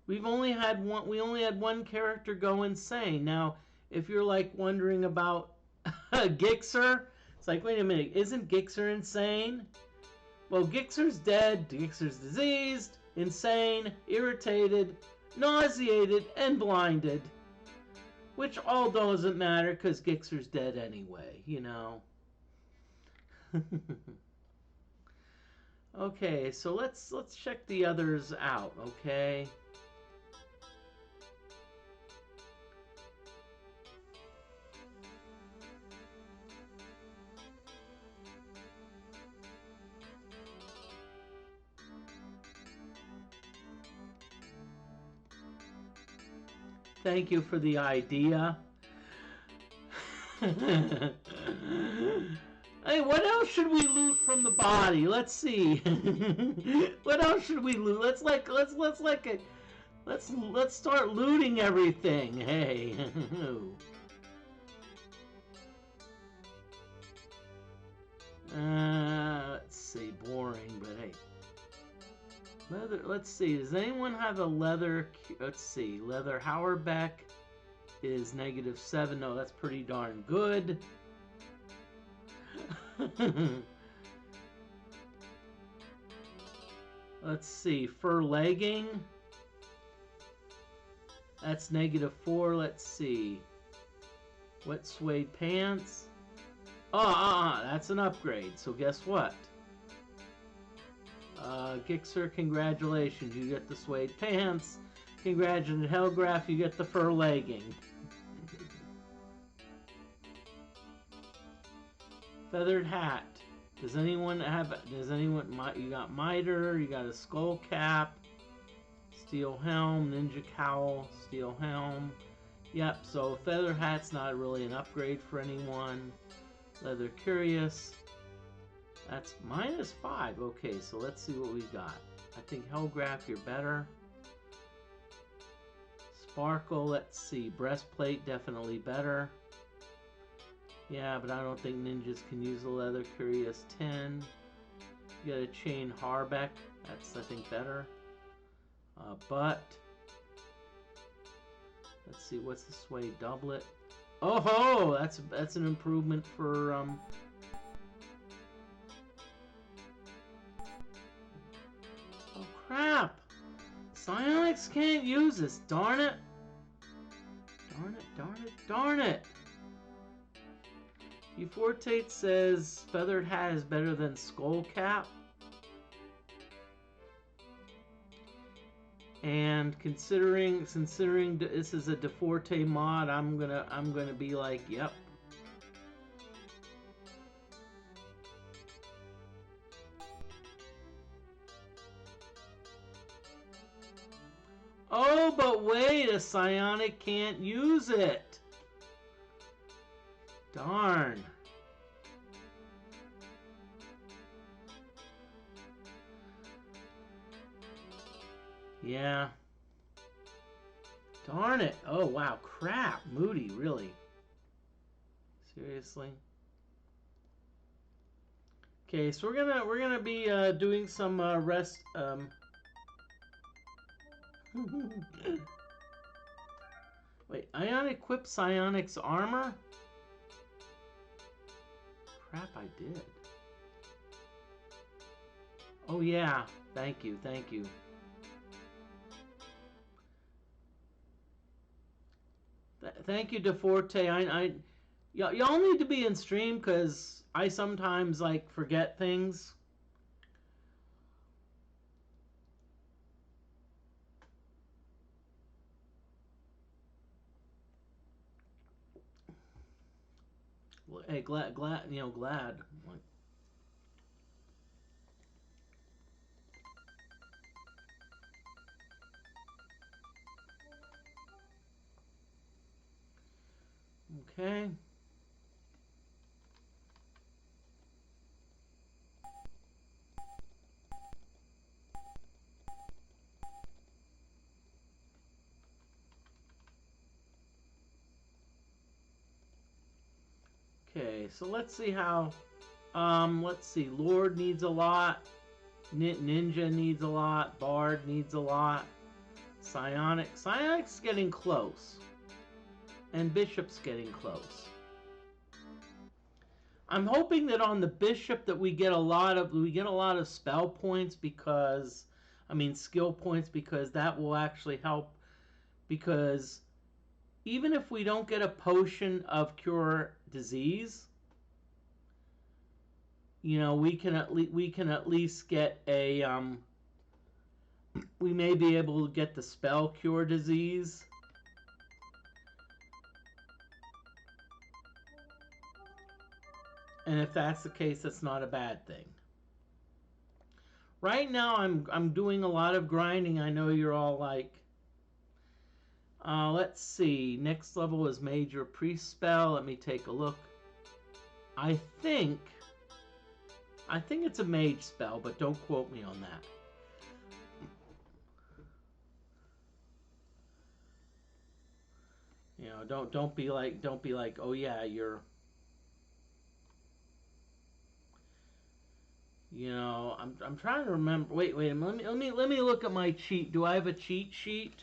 We only had one character go insane. Now, if you're like wondering about Gixxer, it's like, wait a minute, isn't Gixxer insane? Well, Gixxer's dead, Gixxer's diseased, insane, irritated, nauseated, and blinded. Which all doesn't matter because Gixxer's dead anyway, Okay, so let's check the others out, okay? Thank you for the idea. Hey, what else should we loot from the body? Let's see. What else should we loot? Let's start looting everything. Hey. Let's see. Boring, but hey. Leather. Let's see. Does anyone have a leather? Let's see. Leather Hauerbeck is -7. No, that's pretty darn good. Let's see. Fur legging. That's -4. Let's see. Wet suede pants. That's an upgrade. So guess what? Gixxer, congratulations. You get the suede pants. Congratulations, Hellgraph. You get the fur legging. Feathered hat. Does anyone have? You got miter. You got a skull cap. Steel helm. Ninja cowl. Steel helm. Yep. So feather hat's not really an upgrade for anyone. Leather curious. That's -5. Okay, so let's see what we got. I think Hellgraph, you're better. Sparkle. Let's see. Breastplate, definitely better. Yeah, but I don't think ninjas can use the leather curious 10. You got a chain Harbeck. That's, I think, better. Butt. Let's see, what's the suede doublet? Oh ho! That's an improvement for Oh crap! Psionics can't use this. Darn it! Darn it! Darn it! Darn it! DFortae says feathered hat is better than skull cap. And considering this is a DFortae mod, I'm gonna be like, yep. Oh, but wait, a psionic can't use it. Darn. Yeah. Darn it. Oh, wow. Crap. Moody, really. Seriously. Okay, so we're gonna be doing some rest. Wait, I unequipped Psionic's armor? Crap, I did. Oh yeah, thank you, thank you. Thank you, DFortae. Y'all need to be in stream because I sometimes like forget things. Hey, glad, glad. Okay. Okay, so let's see how, let's see, Lord needs a lot, Ninja needs a lot, Bard needs a lot, Psionic's getting close, and Bishop's getting close. I'm hoping that on the Bishop that we get a lot of spell points because, I mean skill points, because that will actually help, because even if we don't get a potion of cure disease, you know, we can at least get a we may be able to get the spell cure disease. And if that's the case, that's not a bad thing. Right now I'm doing a lot of grinding. I know you're all like, let's see. Next level is Major Priest Spell. Let me take a look. I think it's a mage spell, but don't quote me on that. You know, don't be like, oh yeah, you're. You know, I'm trying to remember. Wait, let me look at my cheat. Do I have a cheat sheet?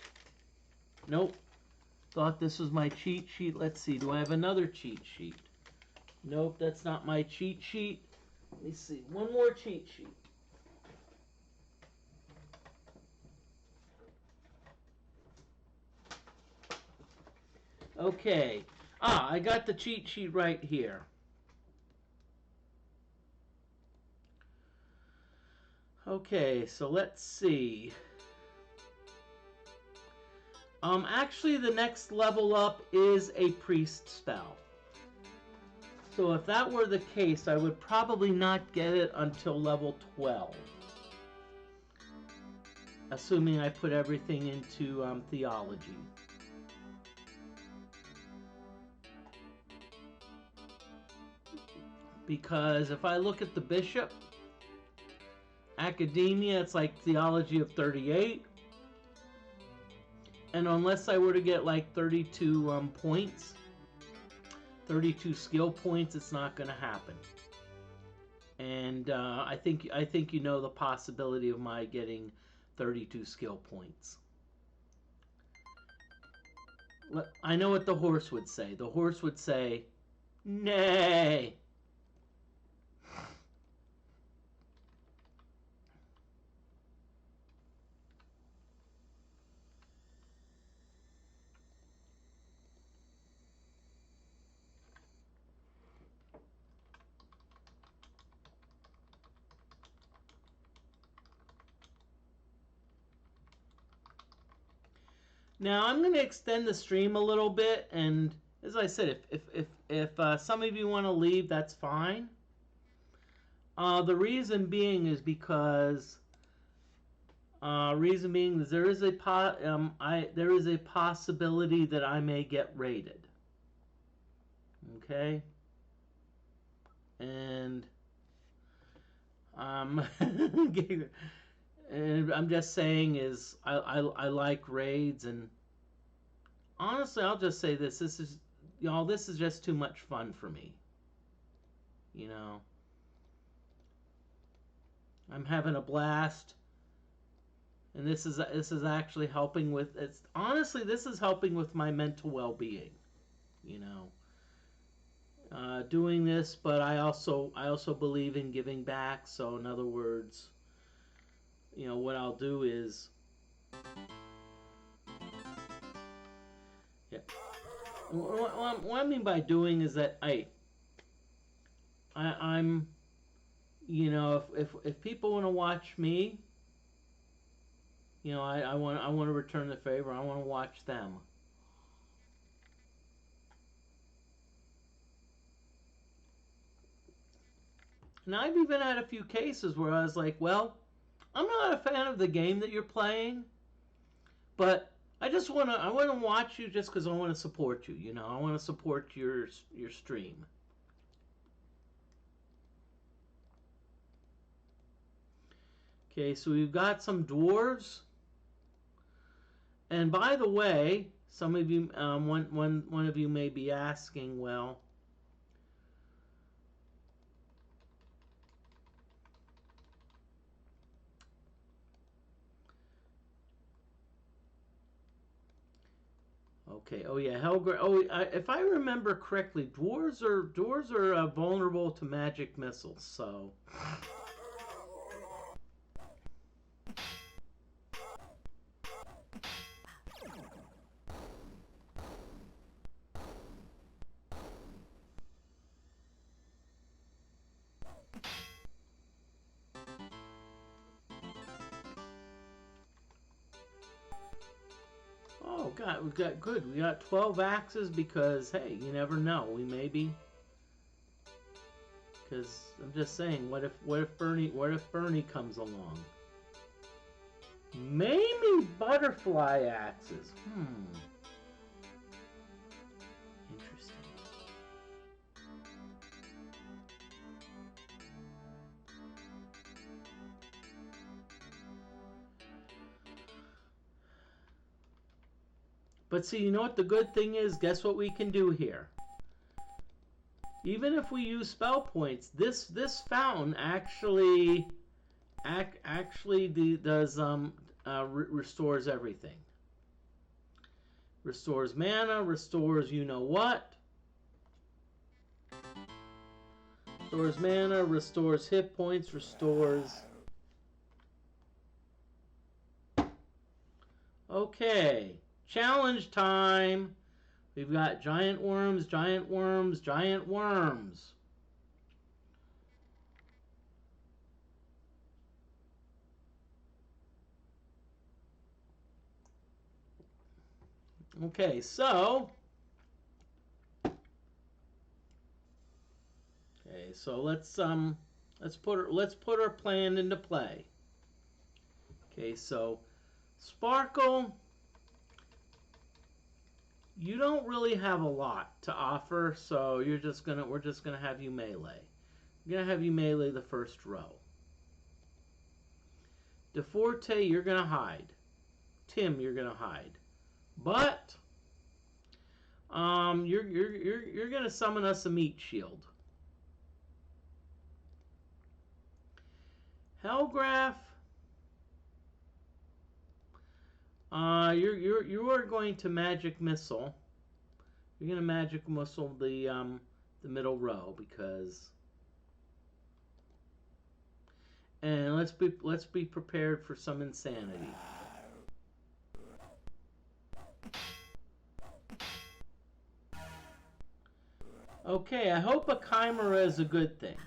Nope. Thought this was my cheat sheet. Let's see. Do I have another cheat sheet? Nope, that's not my cheat sheet. Let me see. One more cheat sheet. Okay. I got the cheat sheet right here. Okay, so let's see. Actually, the next level up is a priest spell. So if that were the case, I would probably not get it until level 12. Assuming I put everything into theology. Because if I look at the bishop, academia, it's like theology of 38. And unless I were to get like 32 points, 32 skill points, it's not going to happen. And I think you know the possibility of my getting 32 skill points. I know what the horse would say. The horse would say, nay. Now I'm going to extend the stream a little bit, and as I said, if some of you want to leave, that's fine. The reason being is because there is a possibility that I may get raided. Okay, and and I'm just saying is I like raids, and honestly I'll just say this is y'all, this is just too much fun for me. You know, I'm having a blast, and this is actually helping with honestly this is helping with my mental well-being. You know, doing this, but I also believe in giving back. So in other words, you know, what I'll do is, yeah. What I mean by doing is that I'm, you know, if people want to watch me, you know, I want to return the favor. I want to watch them. And I've even had a few cases where I was like, well, I'm not a fan of the game that you're playing, but I want to watch you just because I want to support you. You know, I want to support your stream. Okay, so we've got some dwarves. And by the way, some of you, one of you may be asking, well, okay, oh yeah, Helgr. Oh, if I remember correctly, dwarves are vulnerable to magic missiles. So. Oh God, we got 12 axes because hey, you never know. We maybe. Because I'm just saying, what if Bernie comes along? Maybe butterfly axes. Interesting. But see, you know what the good thing is? Guess what we can do here? Even if we use spell points, this fountain actually does restores everything. Restores mana, restores you know what. Restores mana, restores hit points, restores. Okay, challenge time. We've got giant worms, giant worms, giant worms. Okay, so let's put our plan into play. Okay, so Sparkle, you don't really have a lot to offer, so we're just gonna have you melee. We're gonna have you melee the first row. DeForte, you're gonna hide. Tim, you're gonna hide. But you're gonna summon us a meat shield. Hellgraph, you are going to magic missile. You're gonna magic missile the middle row because. And let's be prepared for some insanity. Okay, I hope a chimera is a good thing.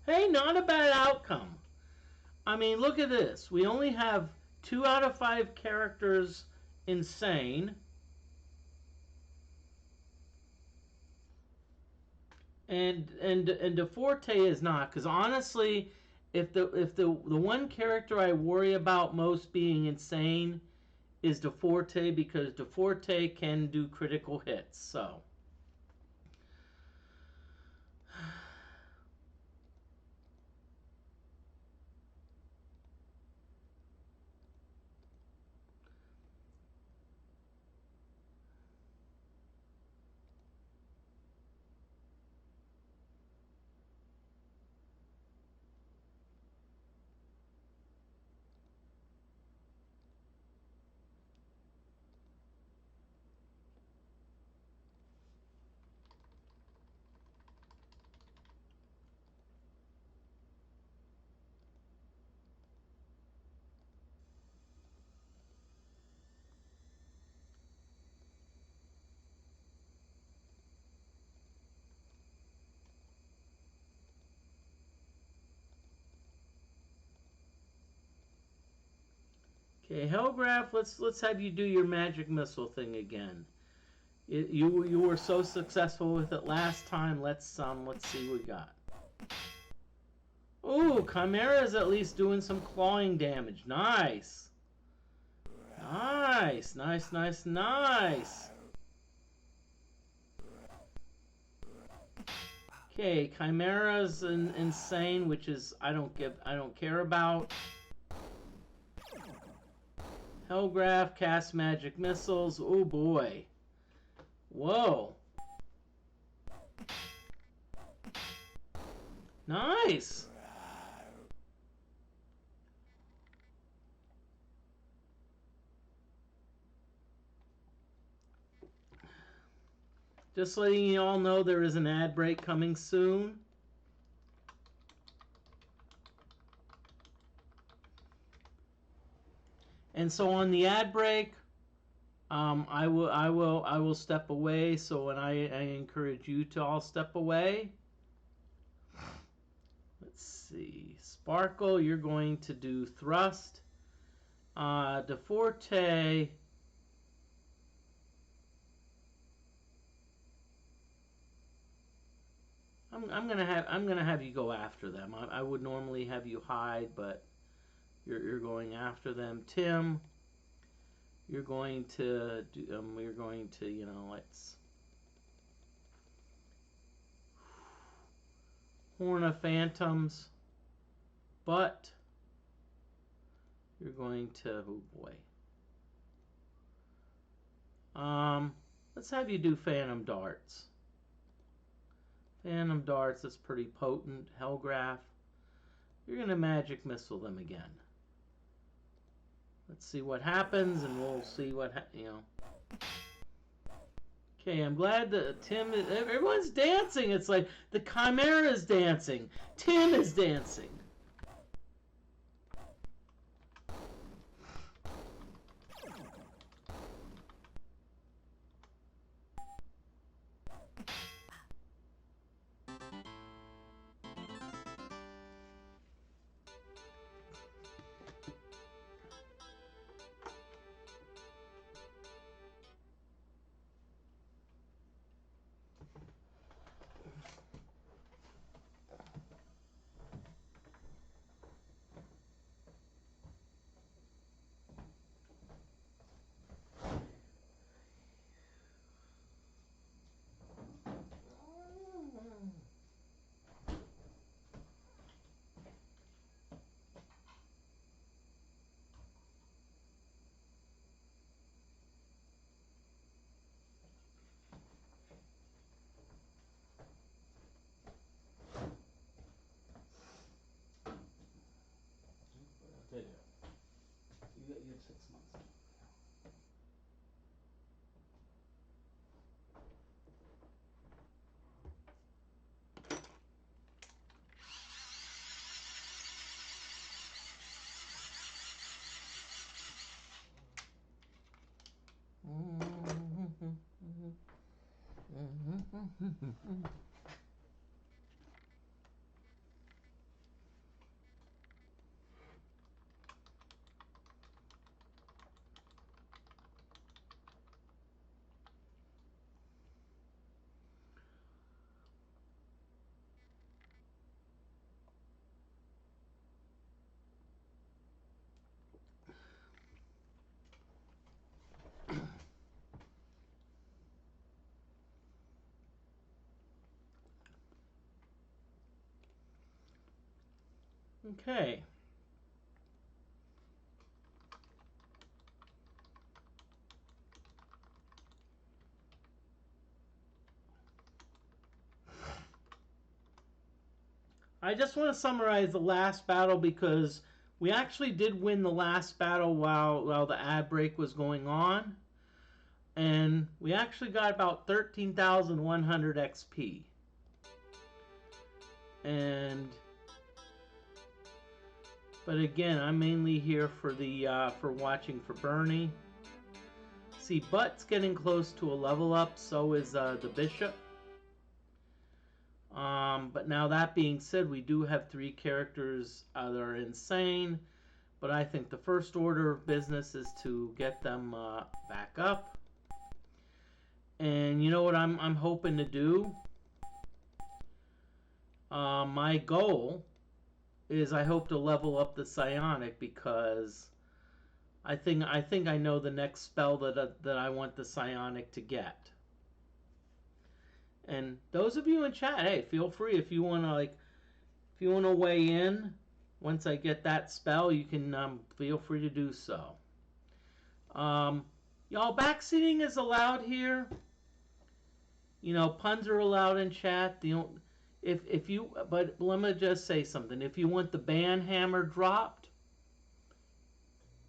Hey, not a bad outcome. I mean, look at this. We only have 2 out of 5 characters insane. And DeForte is not, because honestly, if the one character I worry about most being insane is DeForte, because DeForte can do critical hits. So okay, Hellgraph, let's have you do your magic missile thing again. You were so successful with it last time. Let's see what we got. Ooh, Chimera is at least doing some clawing damage. Nice. Nice, nice, nice, nice. Okay, Chimera's insane, which is I don't care about. Hellgraph casts magic missiles. Oh boy. Whoa. Nice. Just letting you all know there is an ad break coming soon. And so on the ad break, I will step away. So when I encourage you to all step away. Let's see, Sparkle, you're going to do thrust. DeForte, I'm gonna have you go after them. I would normally have you hide, but you're going after them. Tim, you're going to let's Horn of Phantoms, but You're going to, oh boy. Let's have you do Phantom Darts. Phantom Darts, that's pretty potent. Hellgraph. You're going to Magic Missile them again. Let's see what happens, and we'll see what, Okay, I'm glad that Tim, everyone's dancing. It's like the Chimera is dancing. Tim is dancing. You have 6 months. Okay. I just want to summarize the last battle because we actually did win the last battle while the ad break was going on. And we actually got about 13,100 XP. But again, I'm mainly here for for watching for Bernie. See, Butt's getting close to a level up, so is the Bishop. But now that being said, we do have 3 characters that are insane. But I think the first order of business is to get them back up. And you know what I'm hoping to do? My goal is I hope to level up the Psionic because I think I know the next spell that I want the Psionic to get. And those of you in chat, hey, feel free if you want to weigh in. Once I get that spell, you can feel free to do so. Y'all, backseating is allowed here. You know, puns are allowed in chat. But let me just say something. If you want the ban hammer dropped,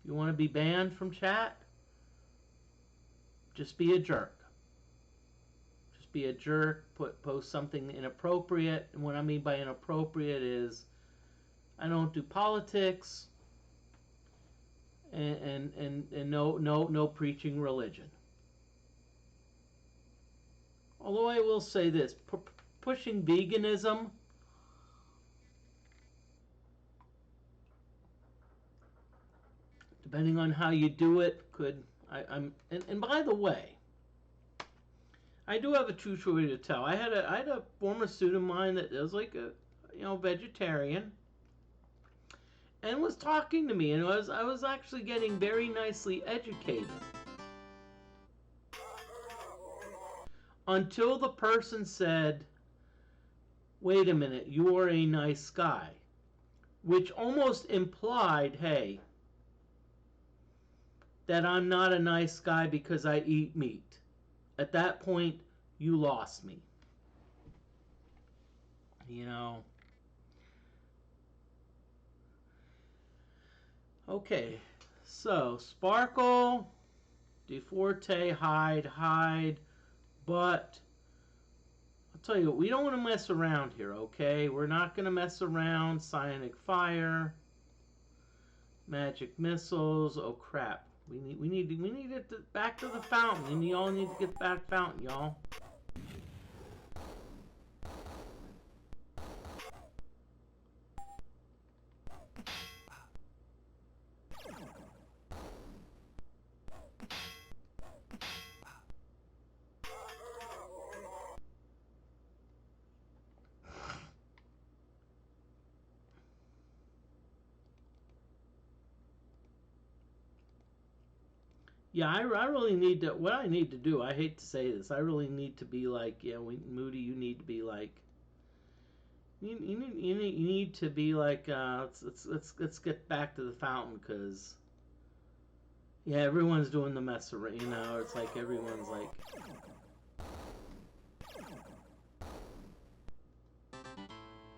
if you want to be banned from chat, just be a jerk. Just be a jerk. Post something inappropriate. And what I mean by inappropriate is I don't do politics and no preaching religion. Although I will say this, pushing veganism depending on how you do it could and by the way, I do have a true story to tell. I had a former student of mine that was like a vegetarian and was talking to me, and I was actually getting very nicely educated until the person said, wait a minute, you are a nice guy, which almost implied, hey, that I'm not a nice guy because I eat meat. At that point, you lost me. You know. Okay, so Sparkle, DeFortae, hide, but I'll tell you what, we don't want to mess around here, okay? We're not going to mess around. Psionic Fire, Magic Missiles. Oh crap! We need it back to the fountain, and y'all need to get back fountain, y'all. Yeah, I really need to. What I need to do, I hate to say this, I really need to be like, yeah, Moody, you need to be like, you need to be like, let's get back to the fountain, because yeah, everyone's doing the mess around. You know, it's like everyone's like,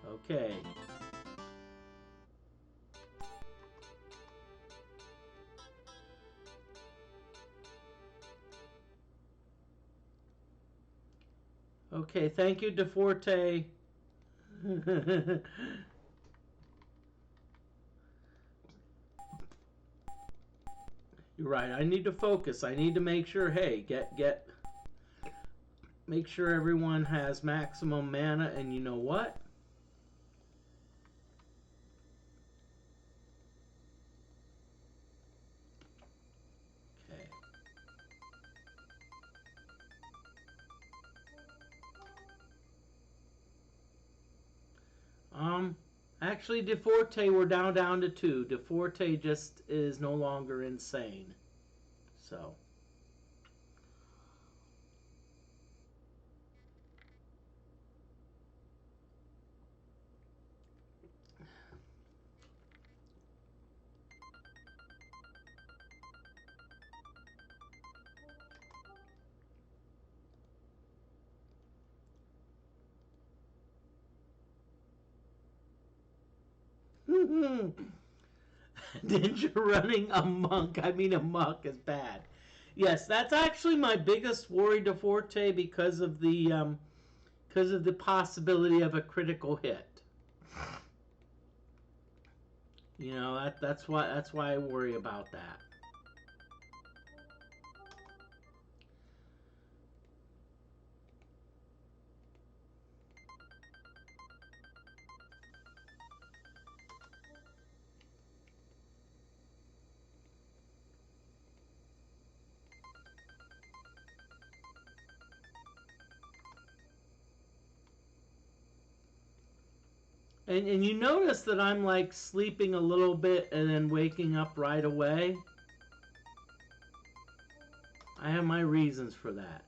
okay. Okay, thank you, DeFortae. You're right. I need to focus. I need to make sure. Hey, make sure everyone has maximum mana. And you know what? Okay. Actually, DeFortae, we're down to 2. DeFortae just is no longer insane. So. Ninja running amok is bad. Yes, that's actually my biggest worry, DeFortae, because of the possibility of a critical hit. You know, that's why I worry about that. And you notice that I'm like sleeping a little bit and then waking up right away. I have my reasons for that.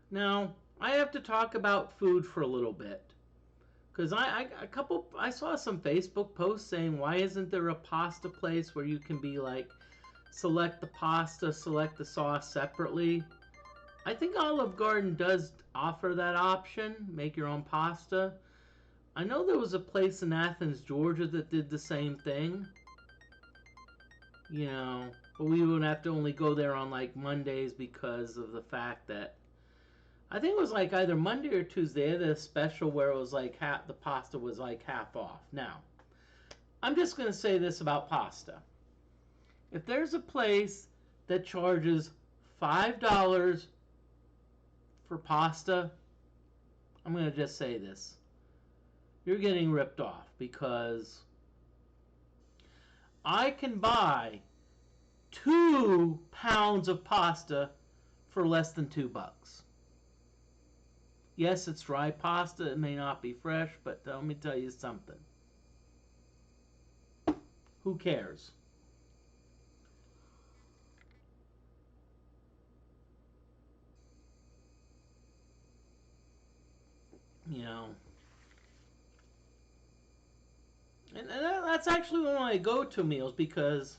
Now, I have to talk about food for a little bit. Because I saw some Facebook posts saying, why isn't there a pasta place where you can be like, select the pasta, select the sauce separately? I think Olive Garden does offer that option, make your own pasta. I know there was a place in Athens, Georgia that did the same thing. You know, but we would have to only go there on like Mondays because of the fact that I think it was like either Monday or Tuesday. They had a special where it was like the pasta was like half off. Now, I'm just going to say this about pasta. If there's a place that charges $5 for pasta, I'm going to just say this. You're getting ripped off, because I can buy 2 pounds of pasta for less than $2. Yes, it's dry pasta. It may not be fresh, but let me tell you something. Who cares? that's actually one of my go-to meals because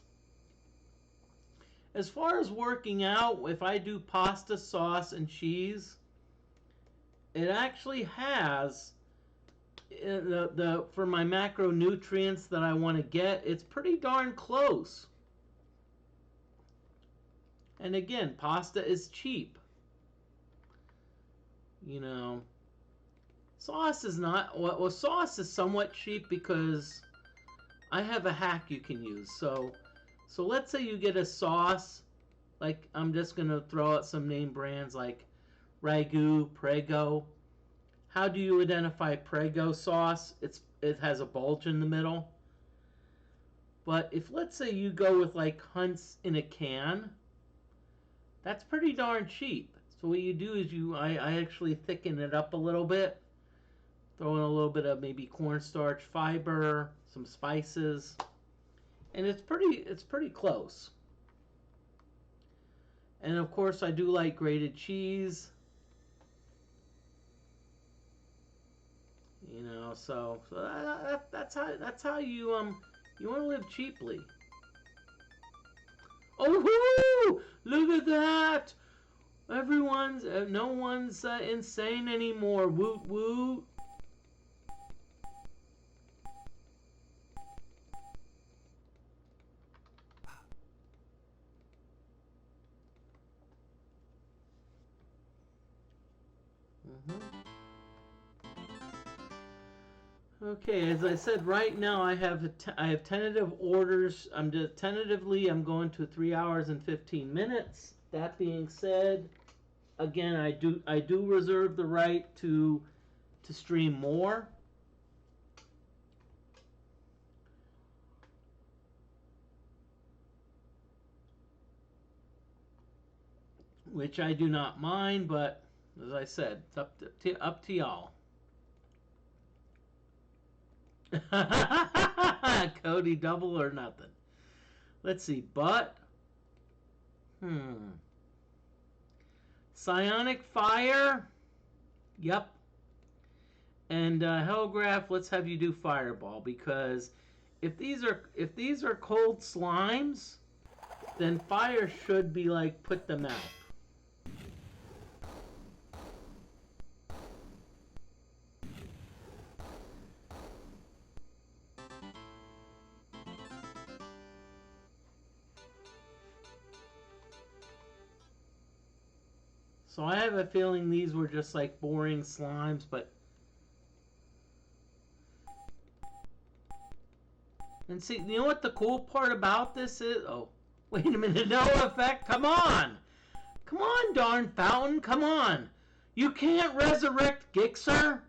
as far as working out, if I do pasta, sauce, and cheese, it actually has the for my macronutrients that I want to get, it's pretty darn close. And again, pasta is cheap. You know, sauce is not, well, sauce is somewhat cheap because I have a hack you can use. So let's say you get a sauce, like I'm just going to throw out some name brands like Ragu, Prego. How do you identify Prego sauce? It has a bulge in the middle. But if let's say you go with like Hunt's in a can, that's pretty darn cheap. So what you do is I actually thicken it up a little bit, throw in a little bit of maybe cornstarch, fiber, some spices, and it's pretty close. And of course I do like grated cheese. You know, so that's how you you want to live cheaply. Oh, look at that! Everyone's no one's insane anymore. Woot woot. Okay, as I said, right now I have tentative orders. I'm going to 3 hours and 15 minutes. That being said, again, I do reserve the right to stream more. Which I do not mind, but as I said, it's up to y'all. Cody, double or nothing. Let's see, but Psionic Fire. Yep. And Hellgraph, let's have you do Fireball, because if these are cold slimes, then fire should be like put them out. So I have a feeling these were just like boring slimes, but... And see, you know what the cool part about this is? Oh, wait a minute, no effect, come on! Come on, darn Fountain, come on! You can't resurrect Gixxer?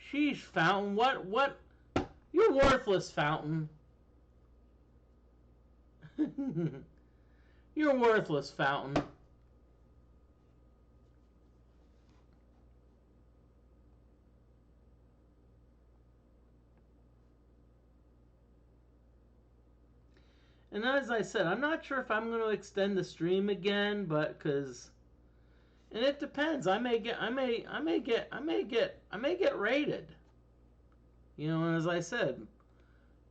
Sheesh, Fountain, what? You're worthless, Fountain. You're worthless, Fountain. And as I said, I'm not sure if I'm going to extend the stream again, but because, and it depends. I may get raided. You know, and as I said,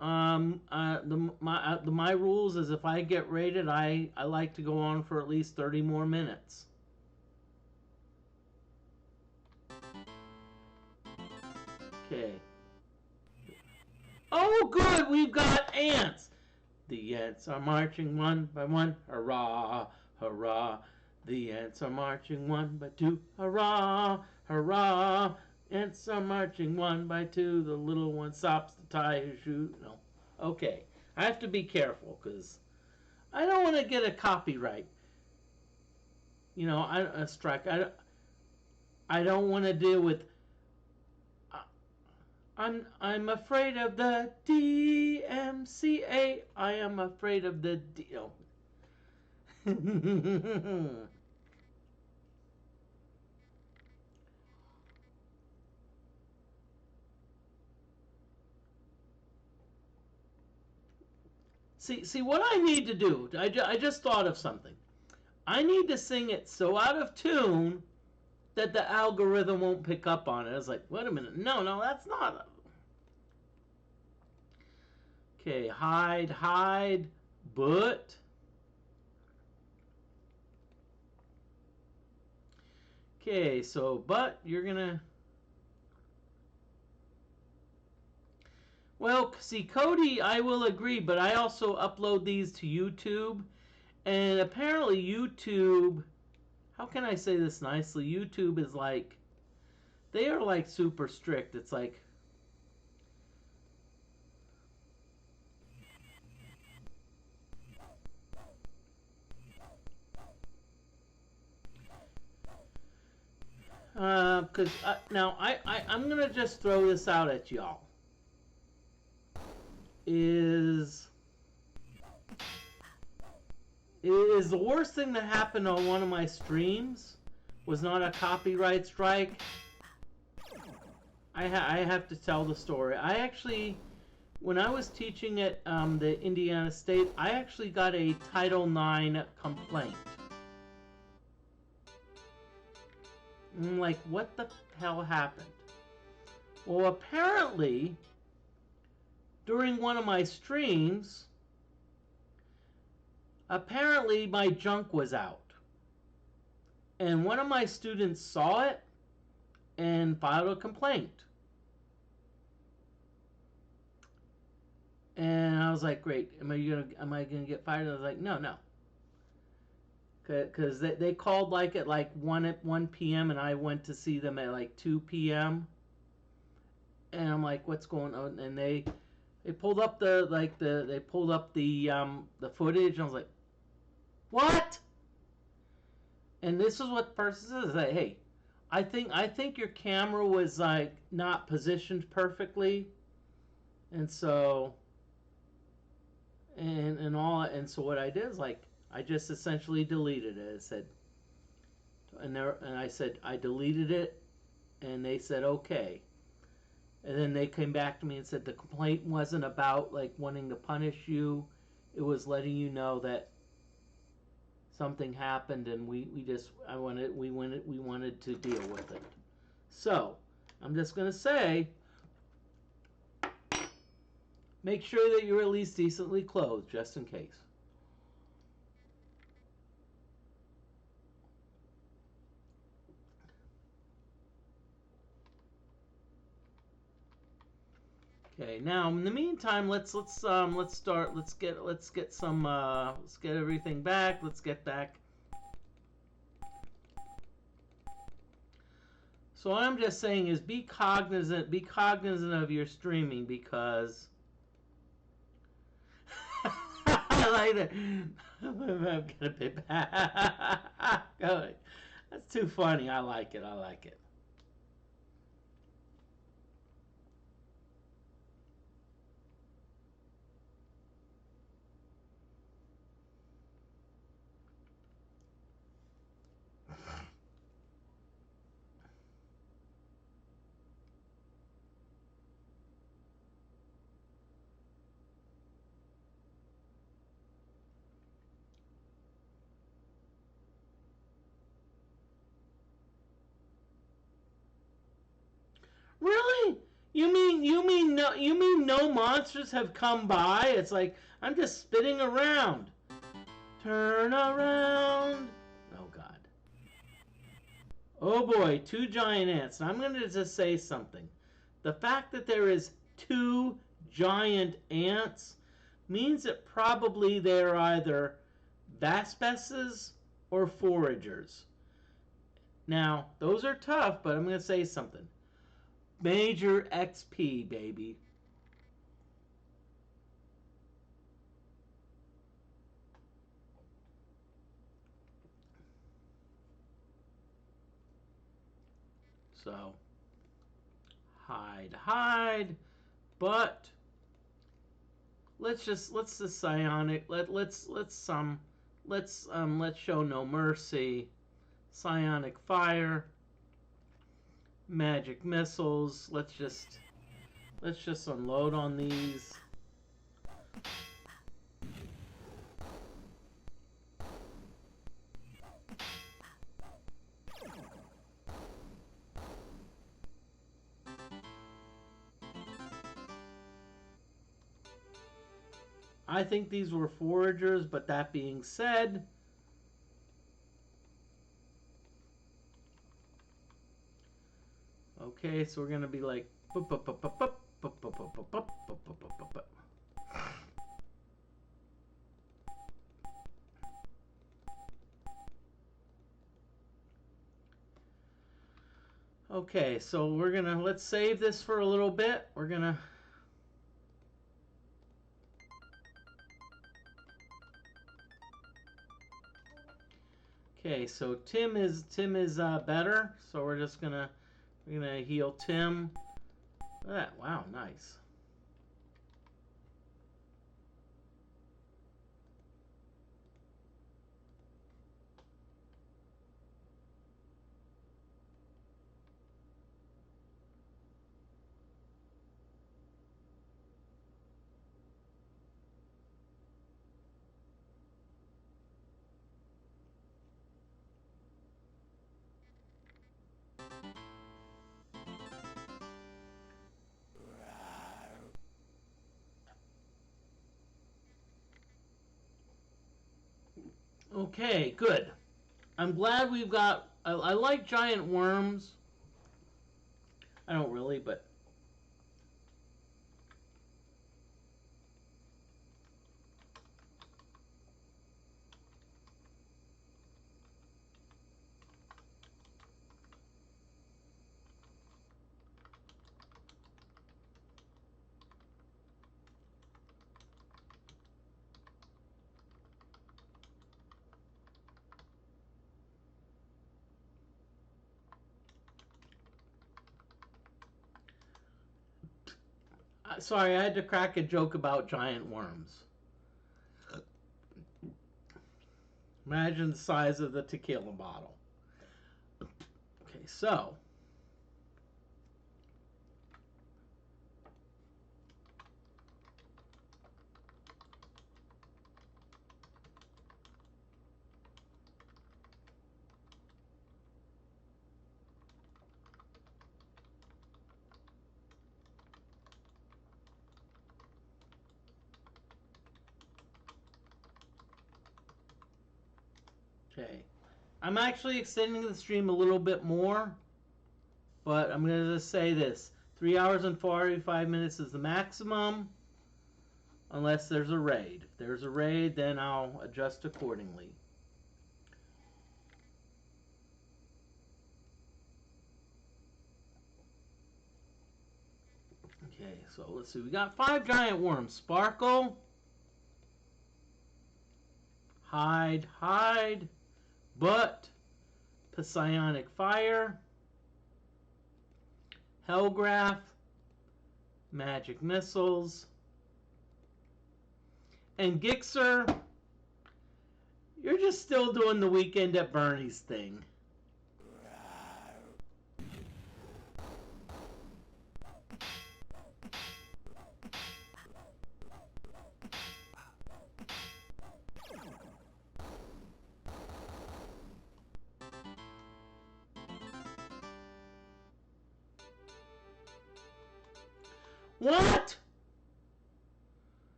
my rules is if I get raided, I like to go on for at least 30 more minutes. Okay. Oh, good, we've got ants. The ants are marching one by one, hurrah, hurrah. The ants are marching one by two, hurrah, hurrah. Ants are marching one by two, the little one stops to tie his shoe. No, okay, I have to be careful because I don't want to get a copyright. You know, a strike. I don't want to deal with... I'm afraid of the DMCA. I am afraid of the Oh. See what I need to do. I just thought of something. I need to sing it so out of tune that the algorithm won't pick up on it. I was like, wait a minute. No, that's not. Okay, hide, but okay, so but you're gonna. Well, see, Cody, I will agree, but I also upload these to YouTube, and apparently YouTube. How can I say this nicely? YouTube is like, they are like super strict. It's like, because now I'm gonna just throw this out at y'all. Is the worst thing that happened on one of my streams was not a copyright strike. I have to tell the story. I actually, when I was teaching at the Indiana State, I actually got a Title IX complaint. I'm like, what the hell happened? Well, apparently, during one of my streams, apparently my junk was out. And one of my students saw it and filed a complaint. And I was like, great, am I gonna get fired? I was like, no. Because they called like at like 1 p.m. and I went to see them at like 2 p.m. And I'm like, what's going on? And they pulled up the footage, and I was like, what? And this is what the person says, like, hey, I think your camera was like not positioned perfectly, and so and so what I did is like I just essentially deleted it. I said, and I said I deleted it, and they said okay. And then they came back to me and said the complaint wasn't about like wanting to punish you. It was letting you know that something happened, and we wanted to deal with it. So I'm just gonna say, make sure that you're at least decently clothed, just in case. Okay, now in the meantime, let's get everything back. Let's get back. So what I'm just saying is be cognizant of your streaming, because I like it. I'm gonna be back. That's too funny. I like it. Really? You mean no monsters have come by? It's like I'm just spinning around. Turn around. Oh god. Oh boy, 2 giant ants. I'm going to just say something. The fact that there is 2 giant ants means that probably they're either Vaspesses or foragers. Now, those are tough, but I'm going to say something. Major XP, baby. So, hide, but let's psionic. Let's show no mercy. Psionic fire, magic missiles. Let's just unload on these. I think these were foragers, but that being said, okay, so we're gonna be like, okay, so we're gonna, let's save this for a little bit. We're gonna, okay, so Tim is better, so we're just gonna, we're gonna heal Tim. Look at that, wow, nice. Okay, good. I'm glad we've got. I like giant worms. I don't really, but sorry, I had to crack a joke about giant worms. Imagine the size of the tequila bottle. Okay, so okay, I'm actually extending the stream a little bit more, but I'm gonna just say this: 3 hours and 45 minutes is the maximum, unless there's a raid. If there's a raid, then I'll adjust accordingly. Okay, so let's see. We got 5 giant worms. Sparkle. Hide. But. Psionic Fire. Hellgraph. Magic Missiles. And Gixxer. You're just still doing the Weekend at Bernie's thing. What?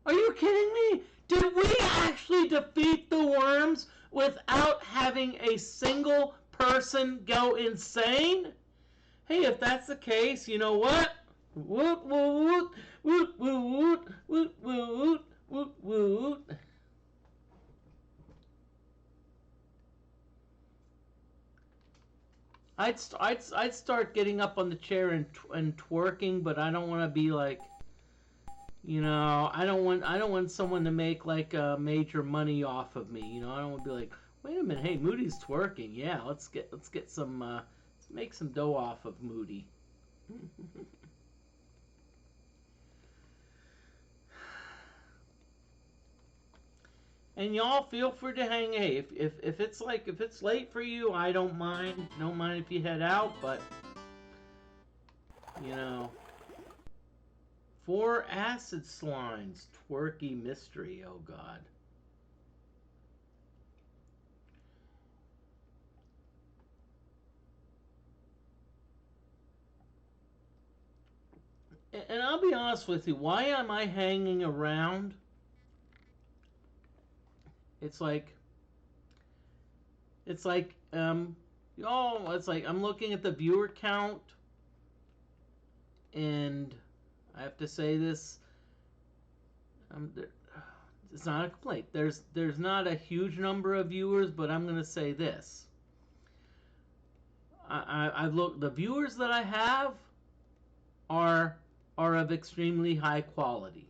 Are you kidding me? Did we actually defeat the worms without having a single person go insane? Hey, if that's the case, you know what? Woot woot woot woot woot woot woot woot. I'd start getting up on the chair and twerking, but I don't want to be like, you know, I don't want someone to make like major money off of me. You know, I don't want to be like, wait a minute, hey, Moody's twerking. Yeah, let's get some let's make some dough off of Moody. And y'all feel free to hang. Hey, if it's like if it's late for you, I don't mind. Don't mind if you head out, but you know, 4 acid slimes, twerky mystery. Oh God. And I'll be honest with you. Why am I hanging around? It's like it's like it's like I'm looking at the viewer count, and I have to say this. It's not a complaint. There's not a huge number of viewers, but I'm gonna say this. I look, the viewers that I have are of extremely high quality.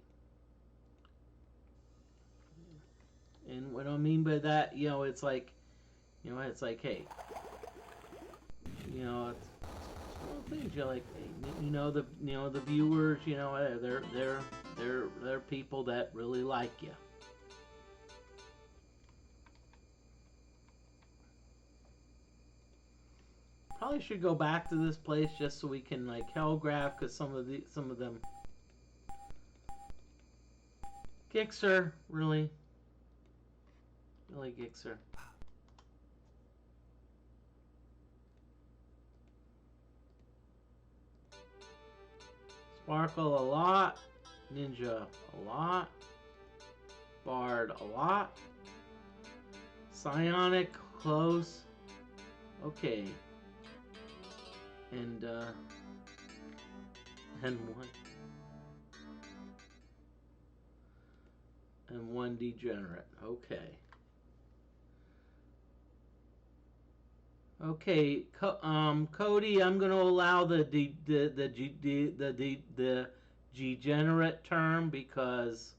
And what I mean by that, it's like, it's like, hey, it's little things. You're like, hey, the viewers, they're people that really like you. Probably should go back to this place just so we can like hellgraph, because some of them. Gixer, really Gixer. Sparkle a lot, Ninja a lot, Bard a lot, Psionic close, okay, and one degenerate, okay. Okay, Cody, I'm going to allow the degenerate term, because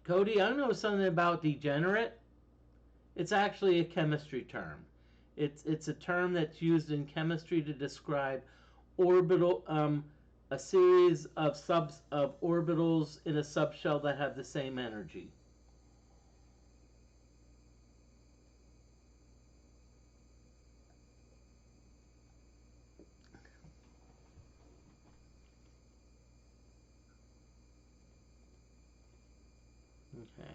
Cody, I know something about degenerate. It's actually a chemistry term. It's a term that's used in chemistry to describe orbital a series of orbitals in a subshell that have the same energy. Okay.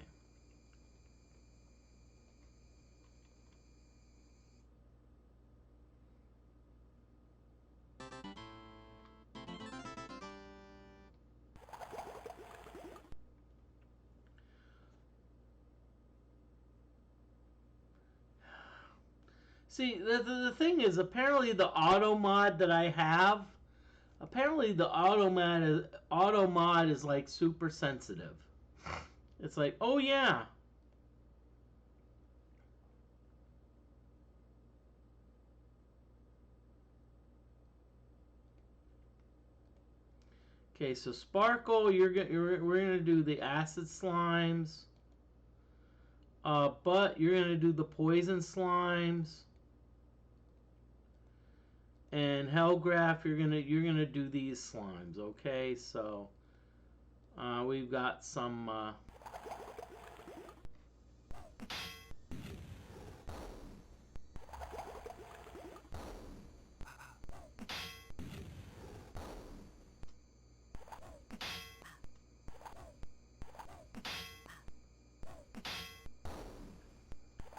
See, the thing is, apparently the auto mod that I have, apparently the auto mod is like super sensitive. It's like, oh yeah. Okay, so Sparkle, we're gonna do the acid slimes, but you're gonna do the poison slimes, and Hellgraph, you're gonna do these slimes. Okay, so we've got some.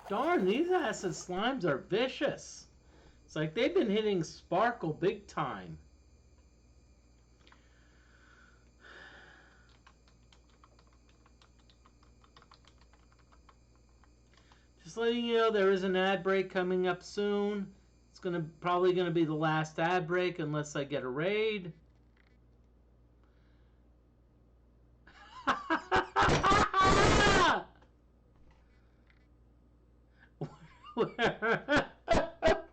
Darn, these acid slimes are vicious. It's like they've been hitting Sparkle big time. Just letting you know, there is an ad break coming up soon. It's probably gonna be the last ad break unless I get a raid.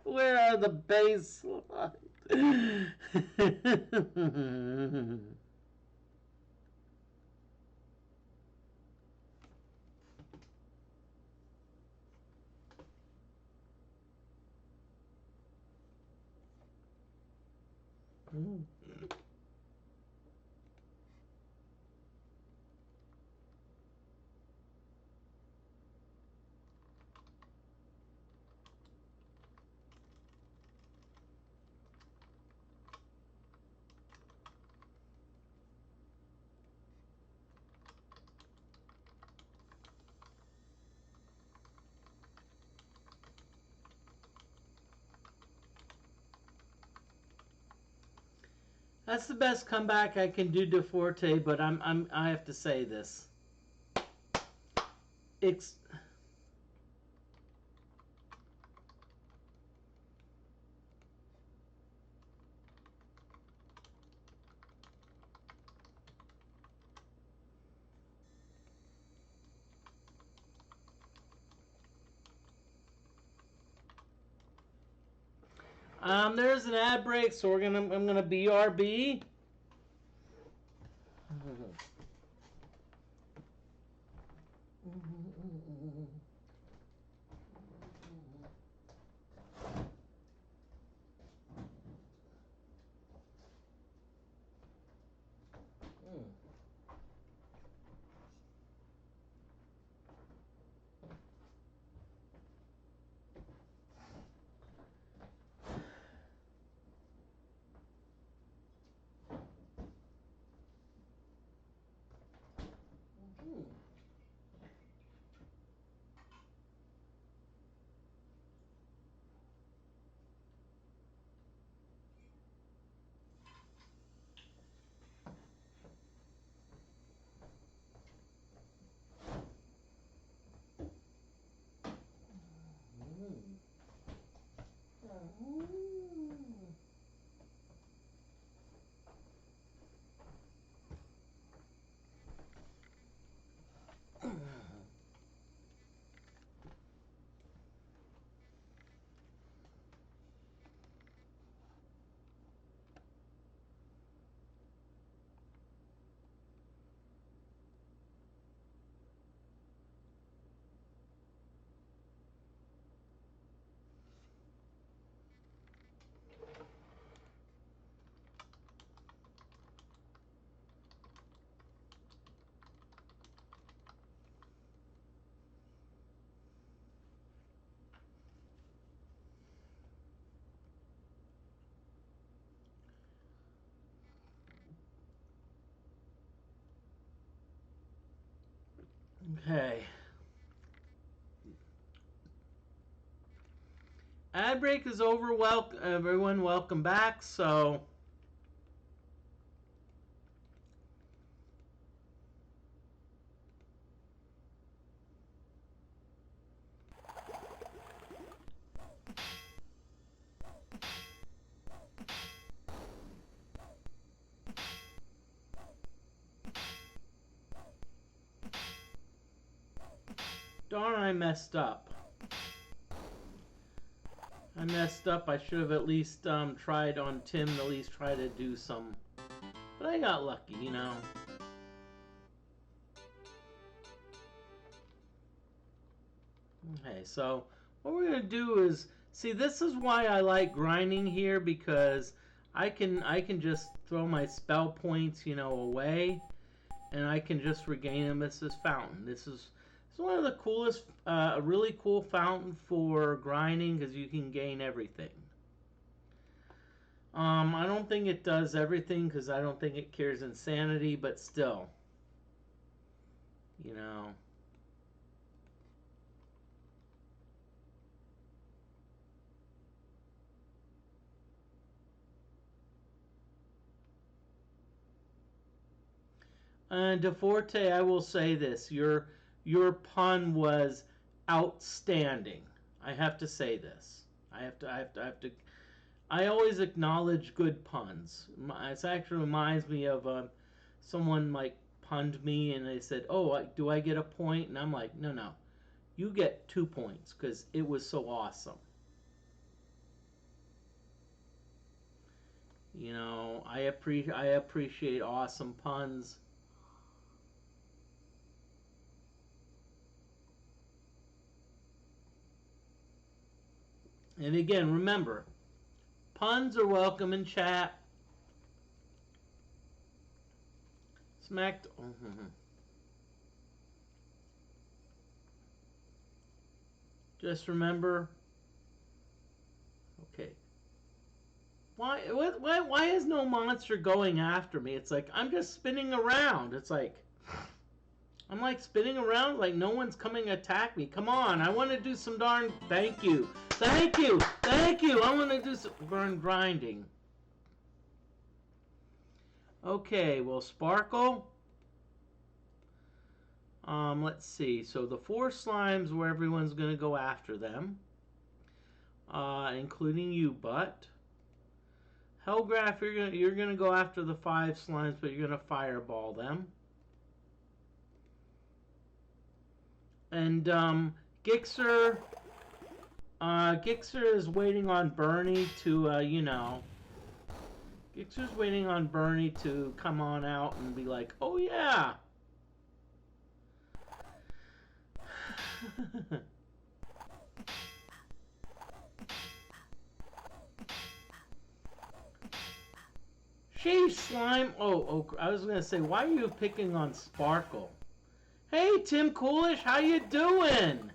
Where are the baselines? That's the best comeback I can do DFortae, but I have to say this. It's there's an ad break, so I'm gonna BRB. Okay. Ad break is over. Everyone, welcome back. So, darn, I messed up. I should have at least tried on Tim to at least try to do some. But I got lucky, you know. Okay, so what we're gonna do is see. This is why I like grinding here, because I can just throw my spell points, you know, away, and I can just regain them. This is fountain. This is one of the coolest, a really cool fountain for grinding because you can gain everything. I don't think it does everything because I don't think it cures insanity, but still, you know. And DeForte, I will say this: your pun was outstanding. I have to say this. I have to. I always acknowledge good puns. It actually reminds me of someone like punned me, and they said, "Oh, do I get a point?" And I'm like, "No, no, you get 2 points because it was so awesome." You know, I appreciate awesome puns. And again, remember, puns are welcome in chat. Smacked. Just remember. Okay. Why is no monster going after me? It's like I'm just spinning around. It's like I'm like spinning around like no one's coming to attack me. Come on, I want to do some darn. Thank you. Thank you. Thank you. I want to do some darn grinding. Okay, well, Sparkle. Let's see. So the 4 slimes where everyone's going to go after them, including you, Butt. Hellgraph, you're gonna go after the 5 slimes, but you're gonna fireball them. And Gixxer, Gixxer is waiting on Bernie to, you know, Gixxer's waiting on Bernie to come on out and be like, oh yeah. Sheesh, slime. Oh, I was gonna say, why are you picking on Sparkle? Hey, Tim Coolish, how you doing?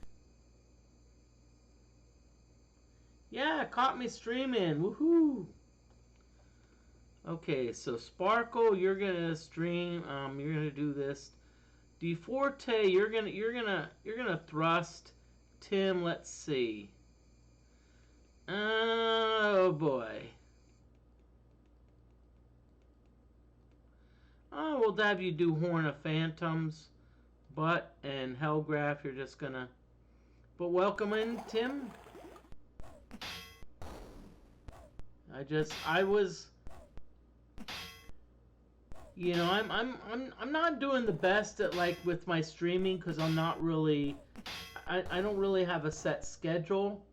Yeah, caught me streaming. Woohoo! Okay, so Sparkle, you're gonna stream. You're gonna do this. DFortae, you're gonna thrust. Tim, let's see. Oh boy. Oh, we'll have you do Horn of Phantoms. Butt and Hellgraph, you're just gonna. But welcome in, Tim. I was. You know, I'm not doing the best at like with my streaming because I'm not really. I don't really have a set schedule.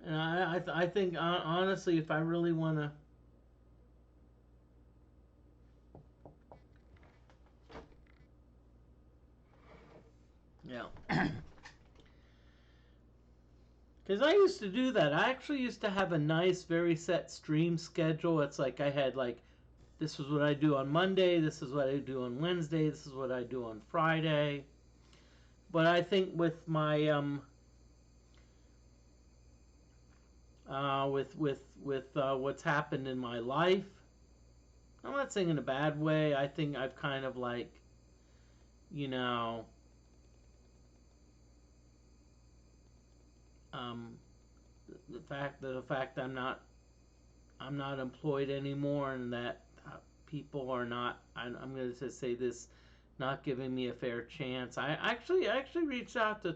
And I think honestly, if I really want to, yeah, because I used to do that. I actually used to have a nice, very set stream schedule. It's like I had like, this is what I do on Monday. This is what I do on Wednesday. This is what I do on Friday. But I think with my with what's happened in my life. I'm not saying in a bad way. I think I've kind of like, you know, the fact that I'm not employed anymore, and that people are not. I'm going to say this, not giving me a fair chance. I actually reached out to.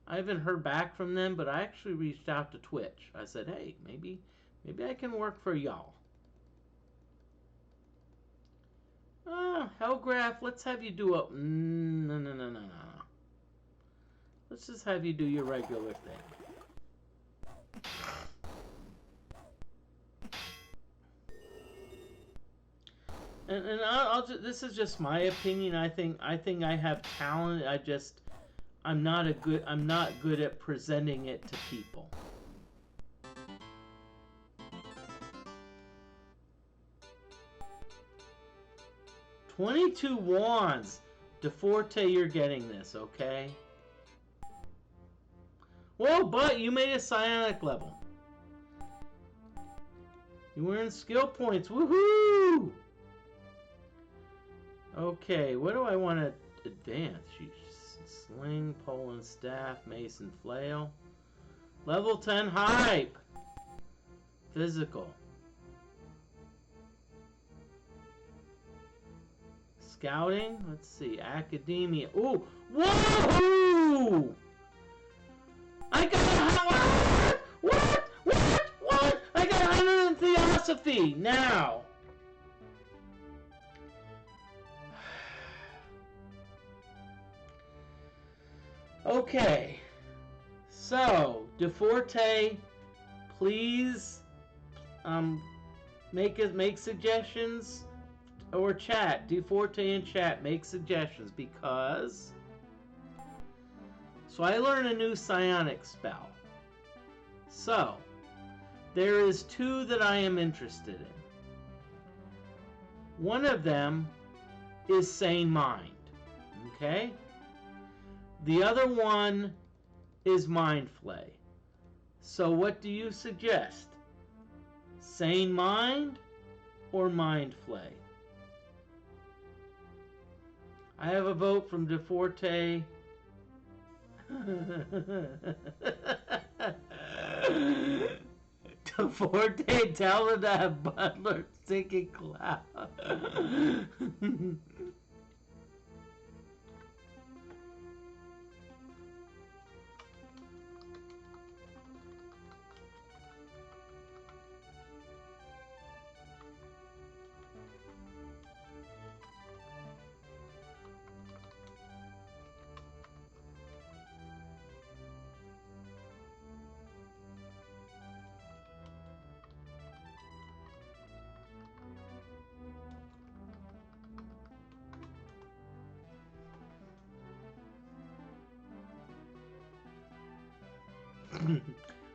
I haven't heard back from them, but I actually reached out to Twitch. I said, hey, maybe I can work for y'all. Hellgraph, let's have you do a... No. Let's just have you do your regular thing. And I'll just, this is just my opinion. I think I have talent. I'm not good at presenting it to people. $22 wands. DFortae, you're getting this, okay? Whoa, but you made a psionic level. You were in skill points. Woohoo! Okay, what do I want to advance? Sling, pole and staff, mace and flail. Level 10 hype. Physical. Scouting. Let's see. Academia. Ooh. Woohoo! I got what? I got 100 in Theosophy now. Okay, so DFortae, please make suggestions, or chat. DFortae in chat, make suggestions, because so I learned a new psionic spell. So there is 2 that I am interested in. One of them is Sane Mind. Okay? The other one is Mind Flay. So what do you suggest? Sane Mind or Mind Flay? I have a vote from DFortae. Forte telling that butler singing cloud.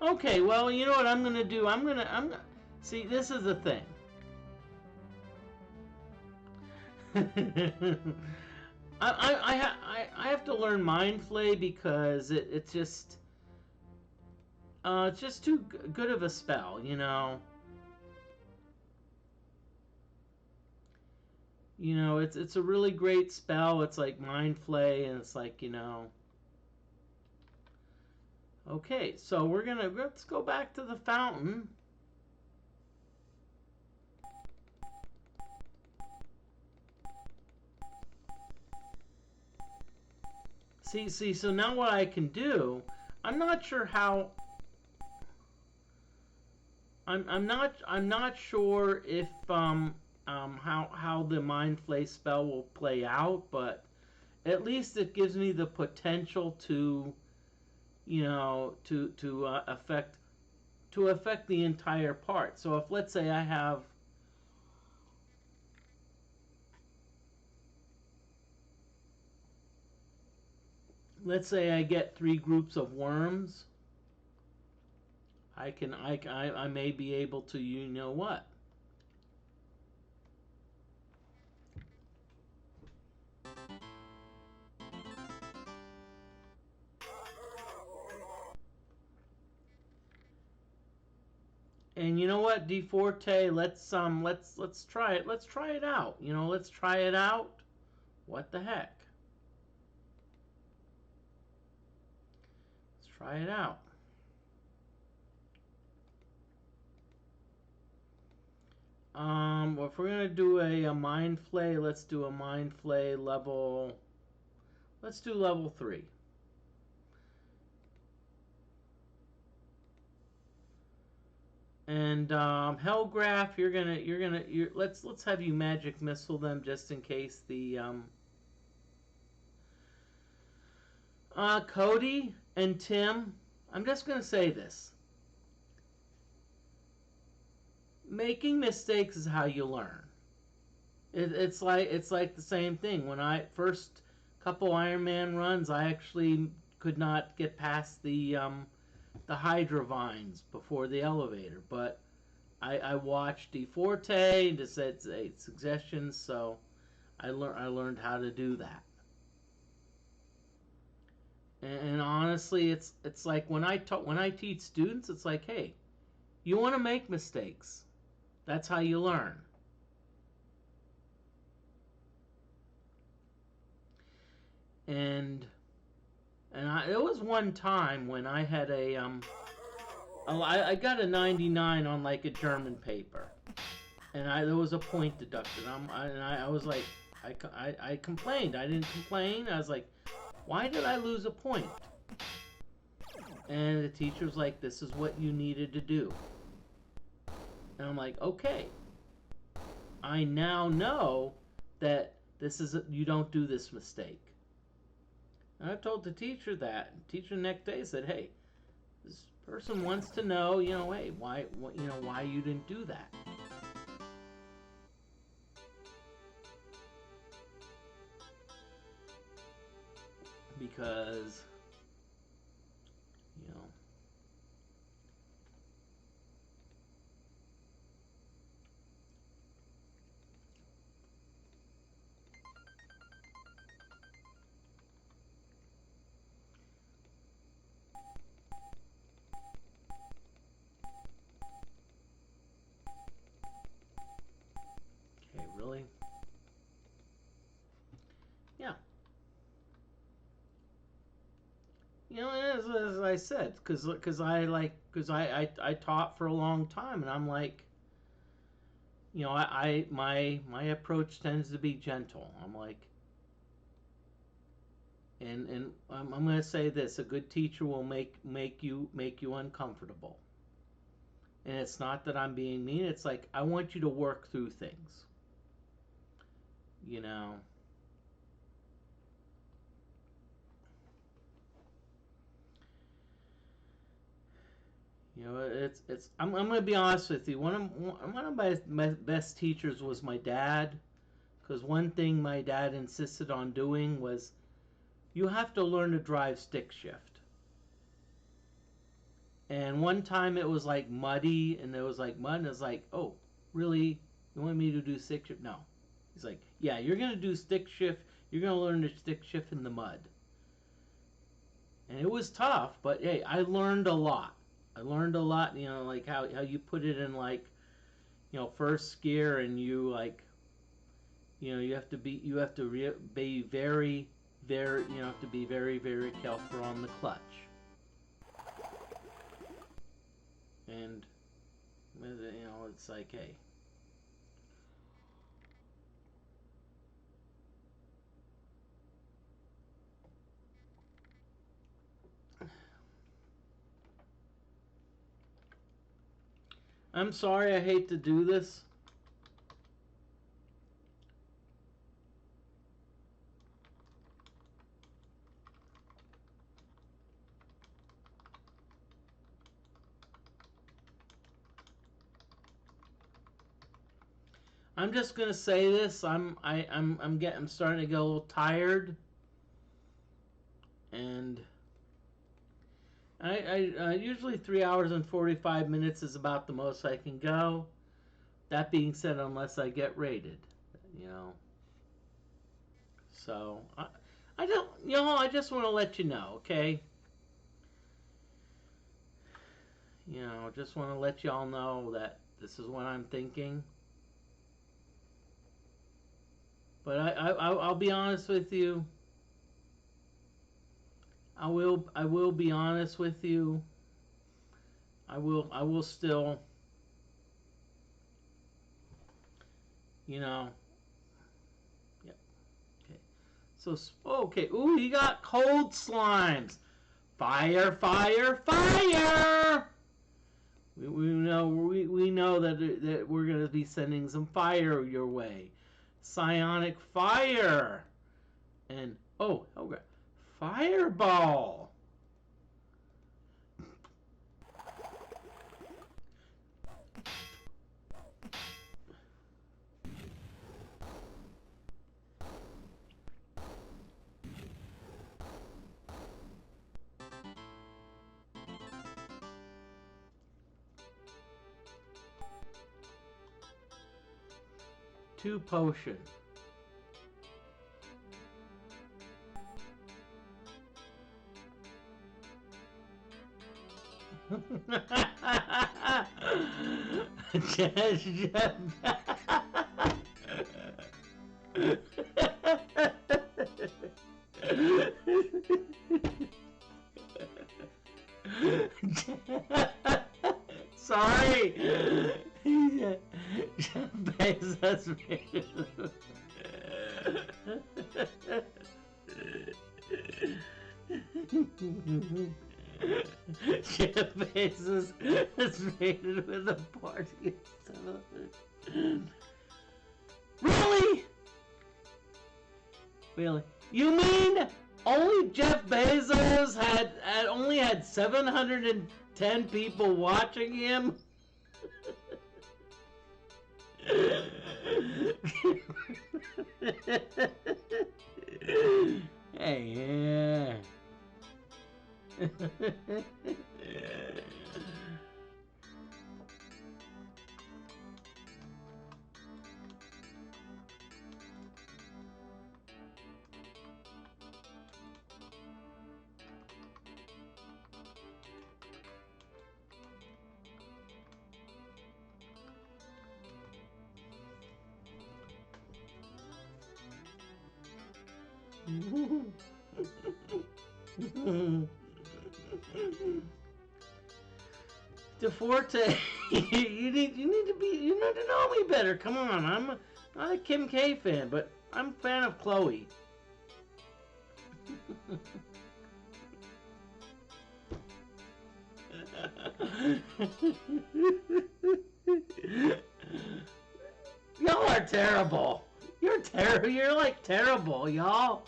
Okay, well, you know what I'm gonna do? I'm gonna see. This is the thing. I have to learn Mind Flay because it's just too good of a spell, you know. It's a really great spell. It's like Mind Flay, and it's like, you know. Okay, so let's go back to the fountain. See, so now what I can do, I'm not sure how. I'm not sure if how the Mind Flay spell will play out, but at least it gives me the potential to, you know, to affect the entire part. So if, let's say, I have, let's say I get 3 groups of worms, I may be able to, you know what? And you know what, DFortae, let's try it. Let's try it out. You know, let's try it out. What the heck? Let's try it out. If we're gonna do a Mind Flay, let's do a Mind Flay level. Let's do level 3. And Hellgraph, let's have you magic missile them just in case the Cody and Tim. I'm just gonna say this: making mistakes is how you learn. It's like the same thing. When I first couple Iron Man runs, I actually could not get past the Hydra vines before the elevator, but I watched DFortae and just said suggestions, so I learned how to do that. And honestly, it's like when I teach students, it's like, hey, you want to make mistakes. That's how you learn. And there was one time when I had I got a 99 on like a German paper, and there was a point deducted. I was like, I complained. I didn't complain. I was like, why did I lose a point? And the teacher was like, this is what you needed to do. And I'm like, okay. I now know that you don't do this mistake. And I told the teacher that. The teacher the next day said, hey, this person wants to know, you know, hey, why you didn't do that. Because, you know, okay, really? Yeah. I said, because I taught for a long time, and I'm like, my approach tends to be gentle. I'm like, and I'm going to say this: a good teacher will make you uncomfortable. And it's not that I'm being mean. It's like I want you to work through things. You know. It's. I'm going to be honest with you. One of my best teachers was my dad, because one thing my dad insisted on doing was you have to learn to drive stick shift. And one time it was like muddy, and there was like mud, and it was like, oh, really? You want me to do stick shift? No. He's like, yeah, you're gonna do stick shift. You're gonna learn to stick shift in the mud. And it was tough, but hey, I learned a lot. I learned a lot. Like how you put it in like, first gear, and you like, you have to be be very you have to be very very careful on the clutch. And it's like, hey. I'm sorry, I hate to do this. I'm just gonna say this. I'm starting to get a little tired, and I usually 3 hours and 45 minutes is about the most I can go. That being said, unless I get rated, you know. So I don't, I just want to let you know, okay? Just want to let y'all know that this is what I'm thinking. But I'll be honest with you. I will be honest with you. I will still, yeah. Okay. So okay. Ooh, he got cold slimes. Fire, fire, fire! We know that we're gonna be sending some fire your way. Psionic fire, and okay, fireball. Two potion. Sorry. Jeff Bezos made Jeff Bezos is rated with a party. Really? Really? You mean only Jeff Bezos had 710 people watching him? Hey, yeah. DeForte, you need to know me better. Come on, I'm not a Kim K fan, but I'm a fan of Chloe. Y'all are terrible. You're terrible. You're like terrible, y'all.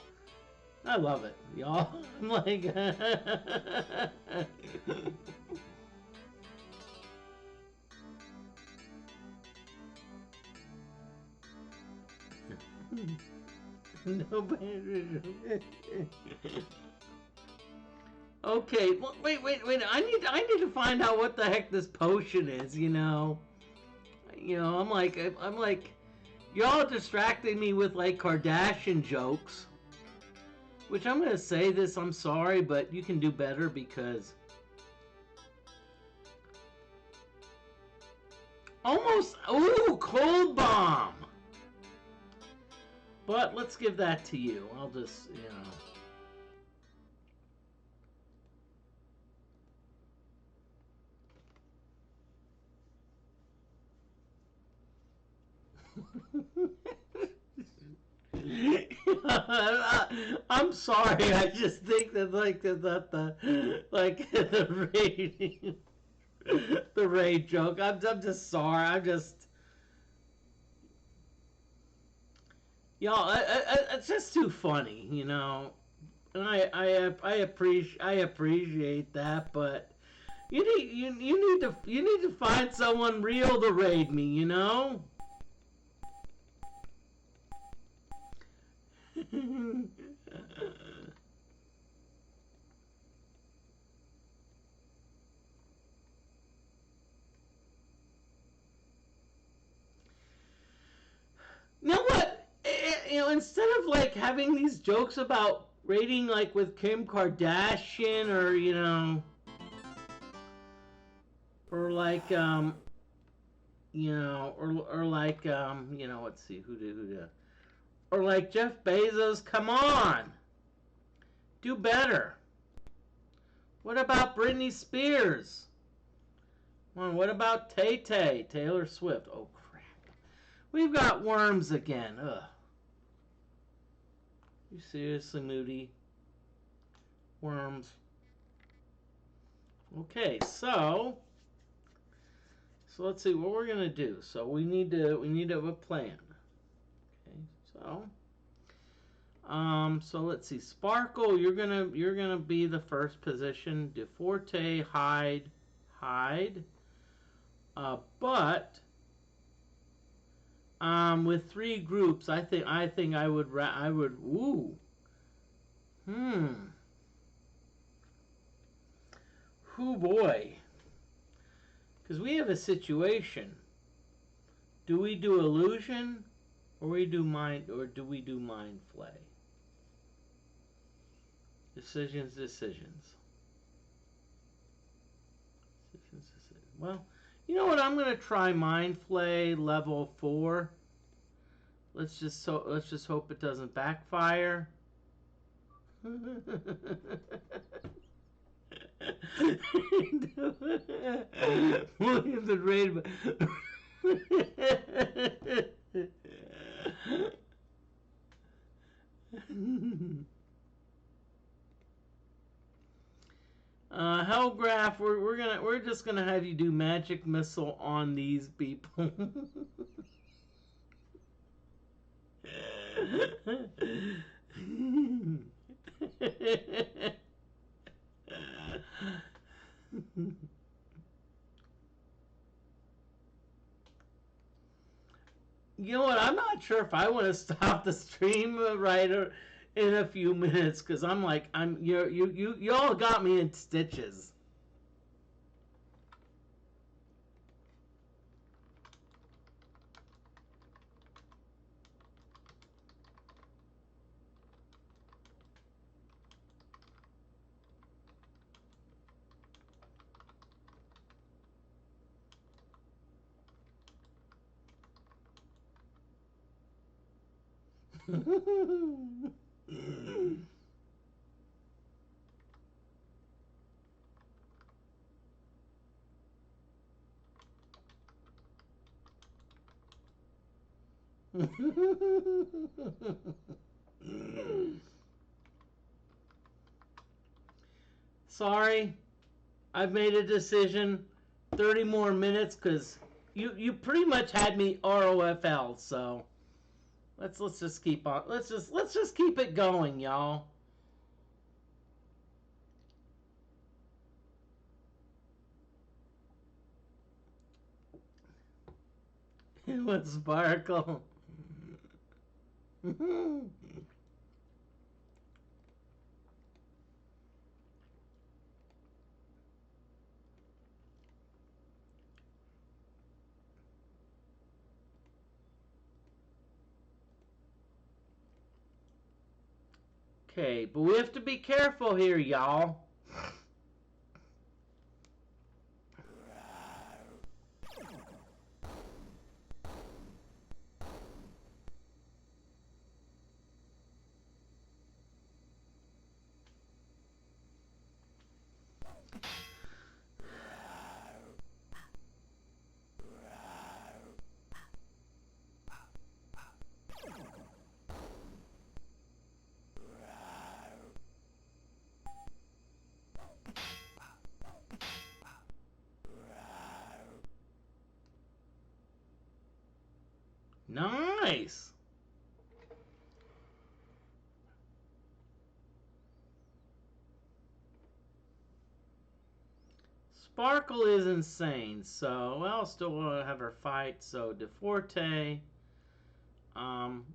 I love it, y'all. I'm like. Nobody. Okay, wait. I need to find out what the heck this potion is. I'm like, y'all distracting me with like Kardashian jokes. Which I'm gonna say this. I'm sorry, but you can do better because almost. Ooh, cold bomb. But let's give that to you. I'll just, I'm sorry. I just think that the raid the raid joke. I'm just sorry. I'm just y'all. It's just too funny, And I appreciate that, but you need to find someone real to raid me, You know what? Instead of like having these jokes about rating like with Kim Kardashian or like or like let's see who do or like Jeff Bezos. Come on, do better. What about Britney Spears? What about Tay Tay, Taylor Swift? Oh crap, we've got worms again. Ugh. You seriously, Moody? Worms. Okay, so let's see what we're gonna do. So we need to have a plan. Okay, so let's see. Sparkle, you're gonna be the first position. DeFortae, hide. But with 3 groups, I think I would. Ooh. Whoo boy. Because we have a situation. Do we do illusion, or do we do mind flay? Decisions. Well, you know what? I'm gonna try mind flay level 4. Let's just hope it doesn't backfire. William the Raid. Hellgraph, we're just gonna have you do magic missile on these people. You know what? I'm not sure if I want to stop the stream in a few minutes because you all got me in stitches. Sorry, I've made a decision. 30 more minutes because you pretty much had me ROFL. So let's just keep on. Let's just keep it going, y'all. With Sparkle. Okay, but we have to be careful here, y'all. Nice. Sparkle is insane, so I'll still want to have her fight. So DeForte,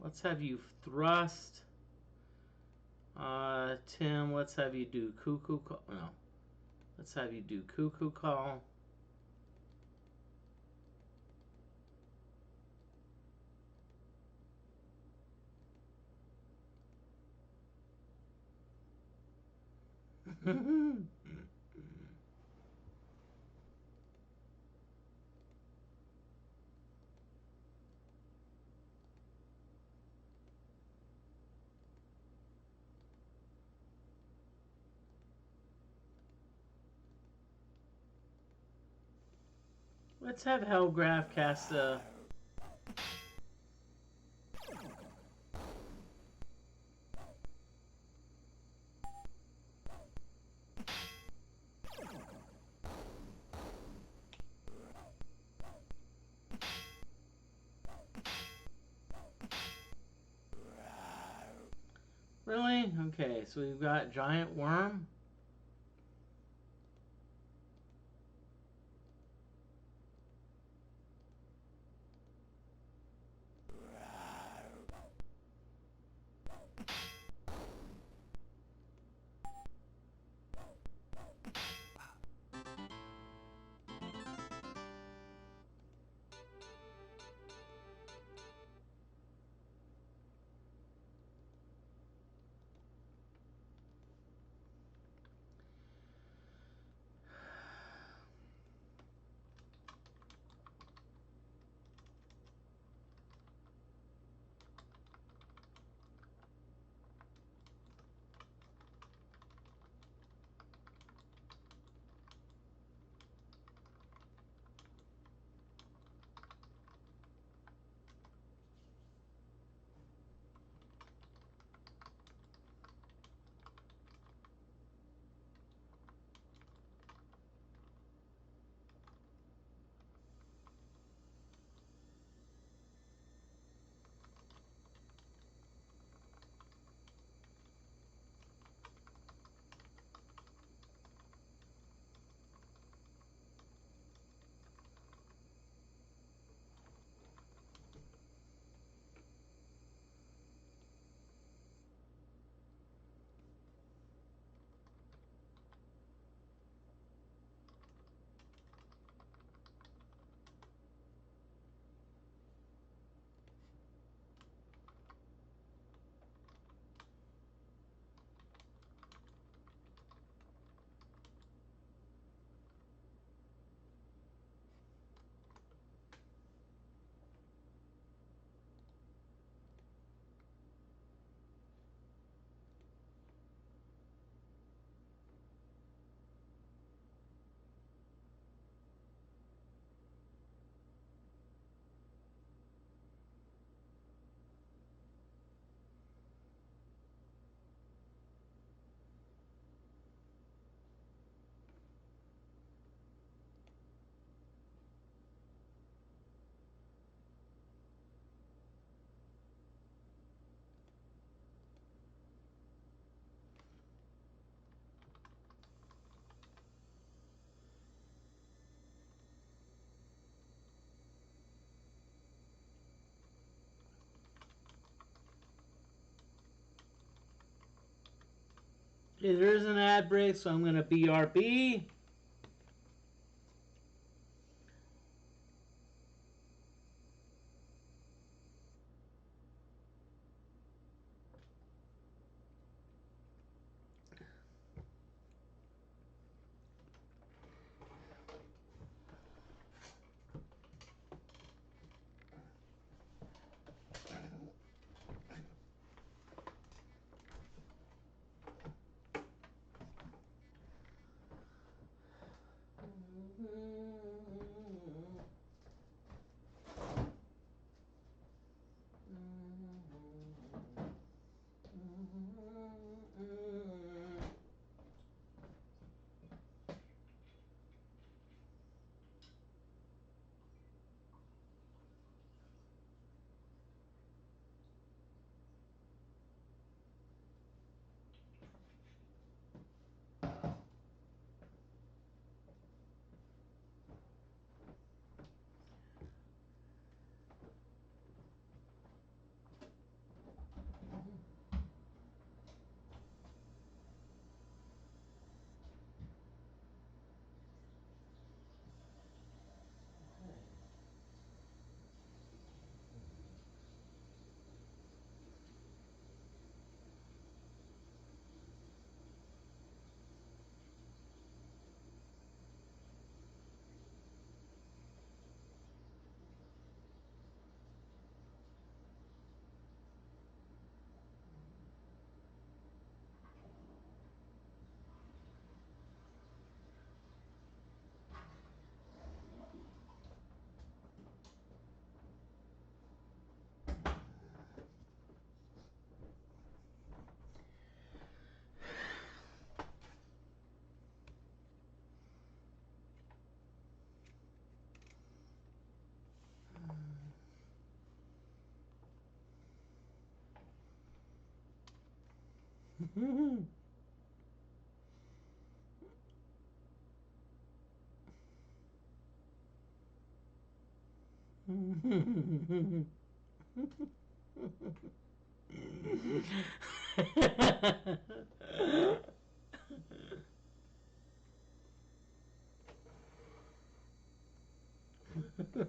let's have you thrust. Tim, let's have you do cuckoo call. No, let's have you do cuckoo call. Let's have Hellgraph cast a. Really? Okay, so we've got Giant Worm. Okay, there is an ad break, so I'm going to BRB.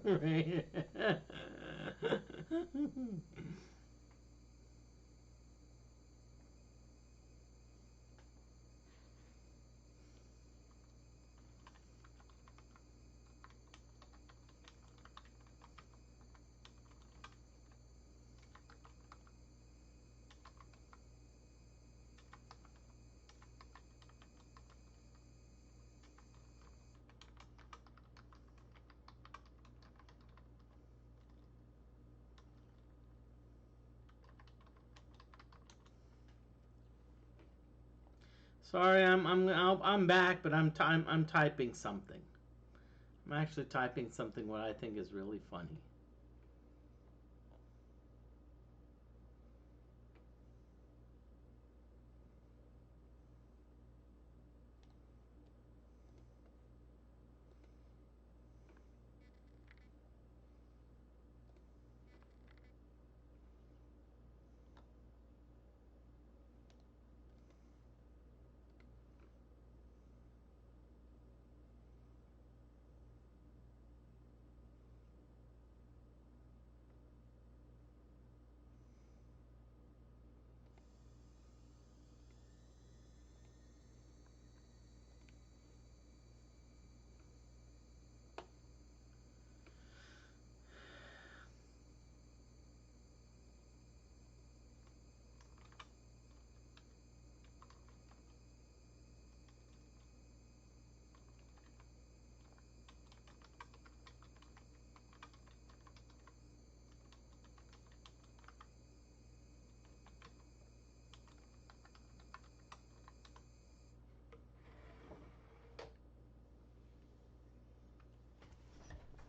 Right. Sorry, I'm back, but I'm typing something. I'm actually typing something what I think is really funny.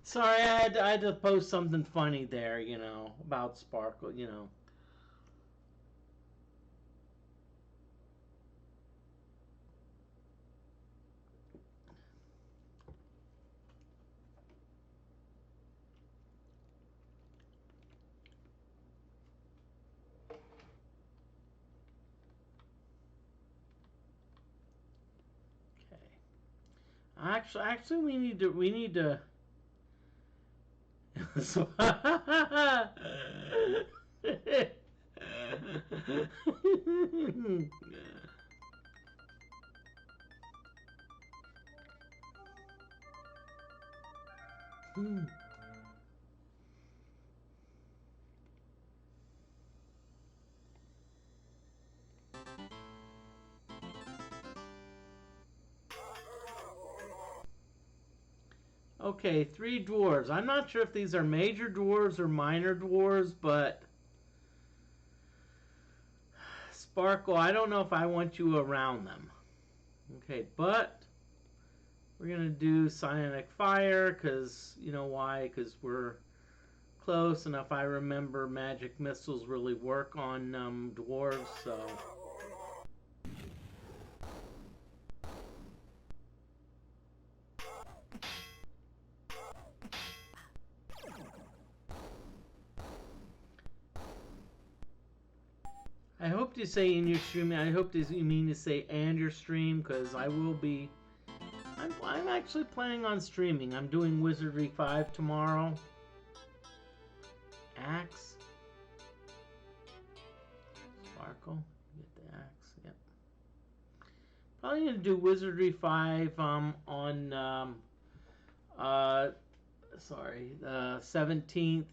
Sorry, I had to post something funny there, about Sparkle. Actually, we need to. So, okay, 3 dwarves. I'm not sure if these are major dwarves or minor dwarves, but Sparkle, I don't know if I want you around them. Okay, but we're gonna do Psionic Fire because you know why? Because we're close, and if I remember, magic missiles really work on dwarves. So. I hope to say in your stream. I hope you mean to say and your stream, because I will be. I'm actually planning on streaming. I'm doing Wizardry 5 tomorrow. Axe. Sparkle. Get the axe. Yep. Probably gonna do Wizardry 5 on sorry, the 17th.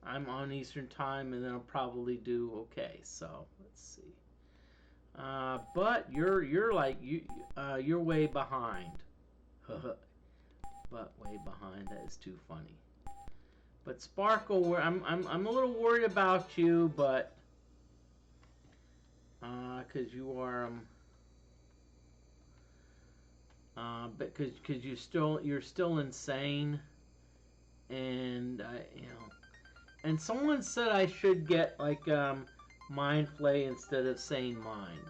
I'm on Eastern Time, and then I'll probably do okay. So let's see. But you're like you're way behind. But way behind. That is too funny. But Sparkle, I'm a little worried about you, but because you are because you're still insane, and you know. And someone said I should get like Mind Flay instead of Sane Mind.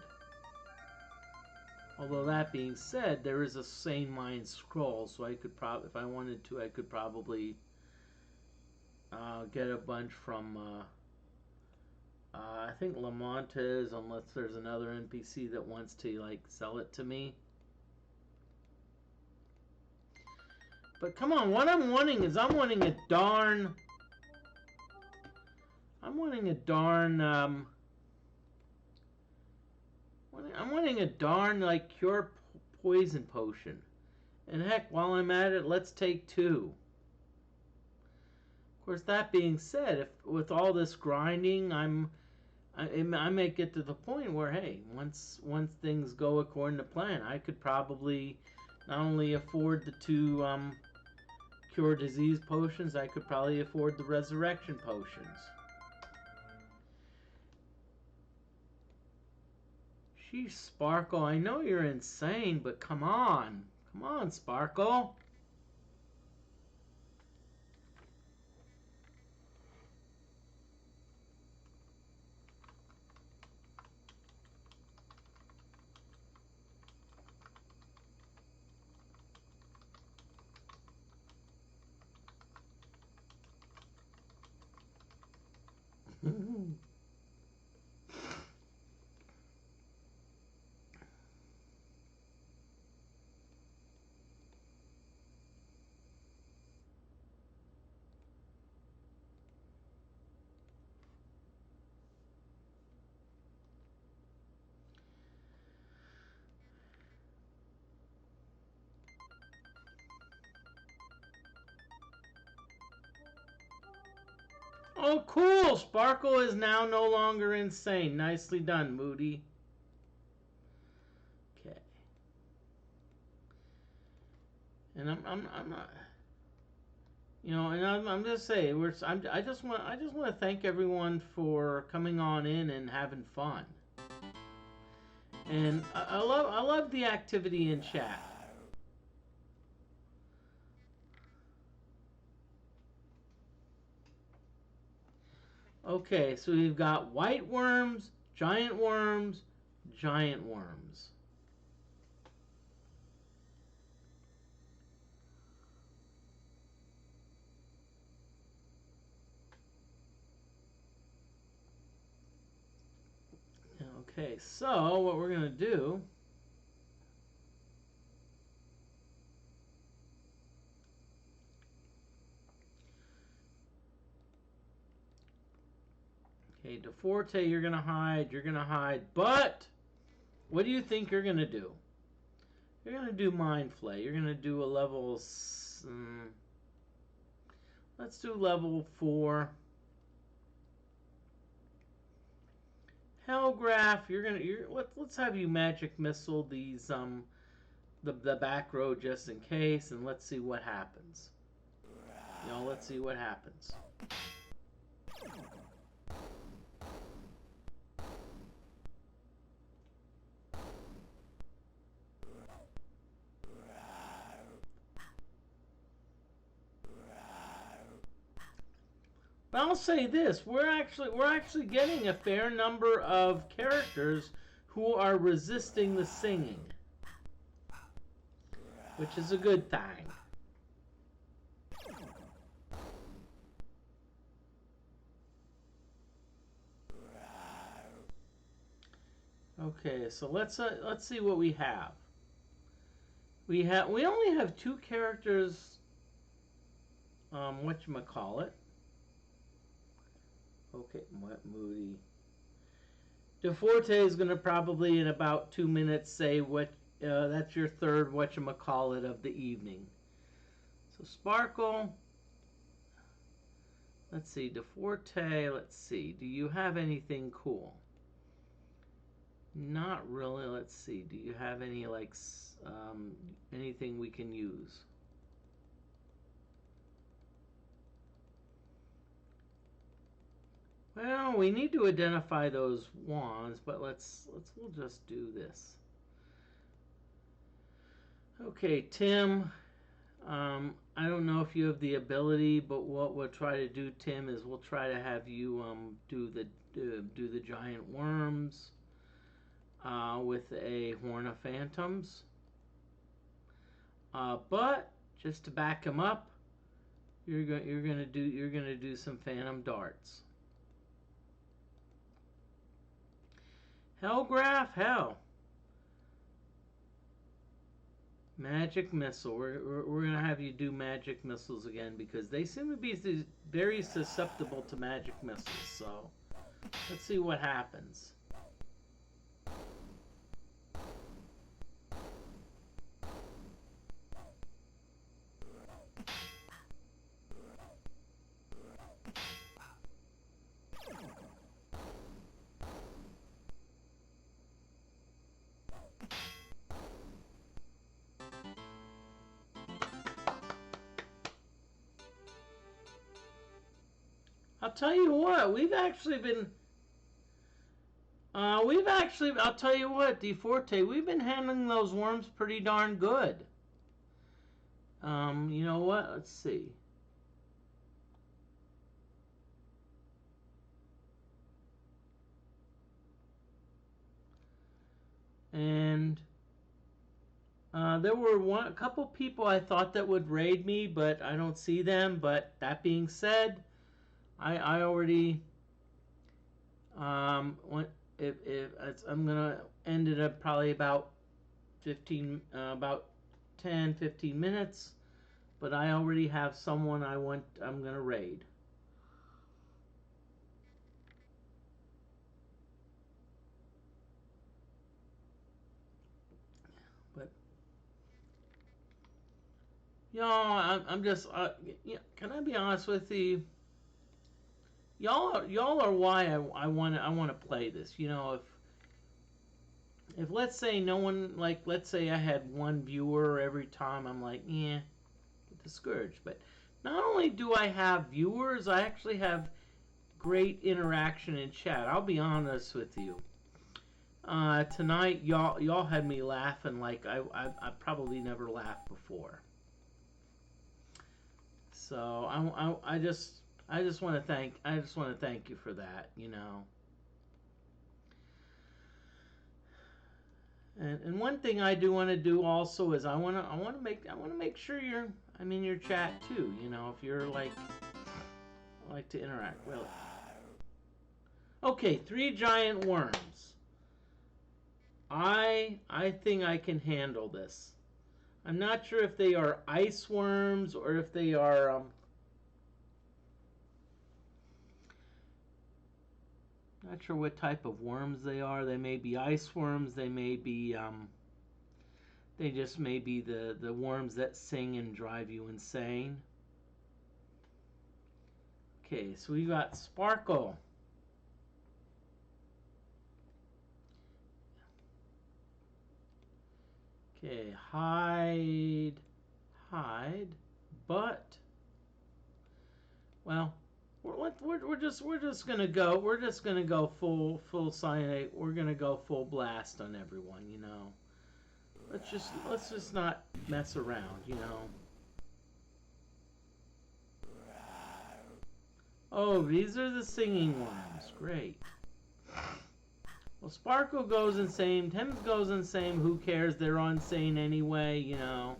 Although that being said, there is a Sane Mind scroll, so I could probably, if I wanted to, I could probably get a bunch from I think Lamontes, unless there's another NPC that wants to like sell it to me. But come on, what I'm wanting is I'm wanting a darn I'm wanting a darn like cure poison potion. And heck, while I'm at it, let's take 2. Of course, that being said, if with all this grinding, I may get to the point where, hey, once things go according to plan, I could probably not only afford the 2 cure disease potions, I could probably afford the resurrection potions. Sheesh, Sparkle, I know you're insane, but come on. Come on, Sparkle. Oh, cool! Sparkle is now no longer insane. Nicely done, Moody. Okay. And I'm not. You know, and I'm just saying, I just want to thank everyone for coming on in and having fun. And I love the activity in chat. Okay, so we've got white worms, giant worms, giant worms. Okay, so what we're going to do Okay, DeForte, you're gonna hide, but what do you think you're gonna do? You're gonna do Mind Flay. You're gonna do a level. Let's do level 4. Hellgraph, let's have you magic missile these the back row just in case, and let's see what happens. Let's see what happens. But I'll say this: we're actually getting a fair number of characters who are resisting the singing, which is a good thing. Okay, so let's see what we have. We only have 2 characters. Whatchamacallit? Okay, Moody. DeForte is going to probably in about 2 minutes say what. That's your third whatchamacallit of the evening. So Sparkle. Let's see, DeForte. Let's see. Do you have anything cool? Not really. Let's see. Do you have any like anything we can use? Well, we need to identify those wands, but we'll just do this. Okay, Tim. I don't know if you have the ability, but what we'll try to do, Tim, is we'll try to have you do the giant worms with a Horn of Phantoms. But just to back him up, you're gonna do some Phantom Darts. Hellgraph, hell. Magic Missile. We're gonna have you do Magic Missiles again because they seem to be very susceptible to Magic Missiles. So let's see what happens. I'll tell you what, I'll tell you what, DFortae, we've been handling those worms pretty darn good. You know what, let's see. And there were a couple people I thought that would raid me, but I don't see them. But that being said, I already went. I'm gonna end it at probably about 10-15 minutes, but I already have someone I'm gonna raid. But I'm just can I be honest with you? Y'all are why I want to play this. If let's say no one, like let's say I had one viewer every time, I'm like discouraged. But not only do I have viewers, I actually have great interaction in chat. I'll be honest with you. Tonight y'all had me laughing like I probably never laughed before. So I just want to thank you for that, And one thing I do want to do also is I want to make sure I'm in your chat too, if you're like to interact. Really. Okay, 3 giant worms. I think I can handle this. I'm not sure if they are ice worms or if they are Not sure what type of worms they are. They may be ice worms. They may be they just may be the worms that sing and drive you insane. Okay, so we got Sparkle. Okay, hide, but well, we're just gonna go full cyanate. We're gonna go full blast on everyone, you know. Let's just not mess around, you know. Oh, these are the singing worms. Great. Well, Sparkle goes insane. Thames goes insane. Who cares? They're insane anyway, you know.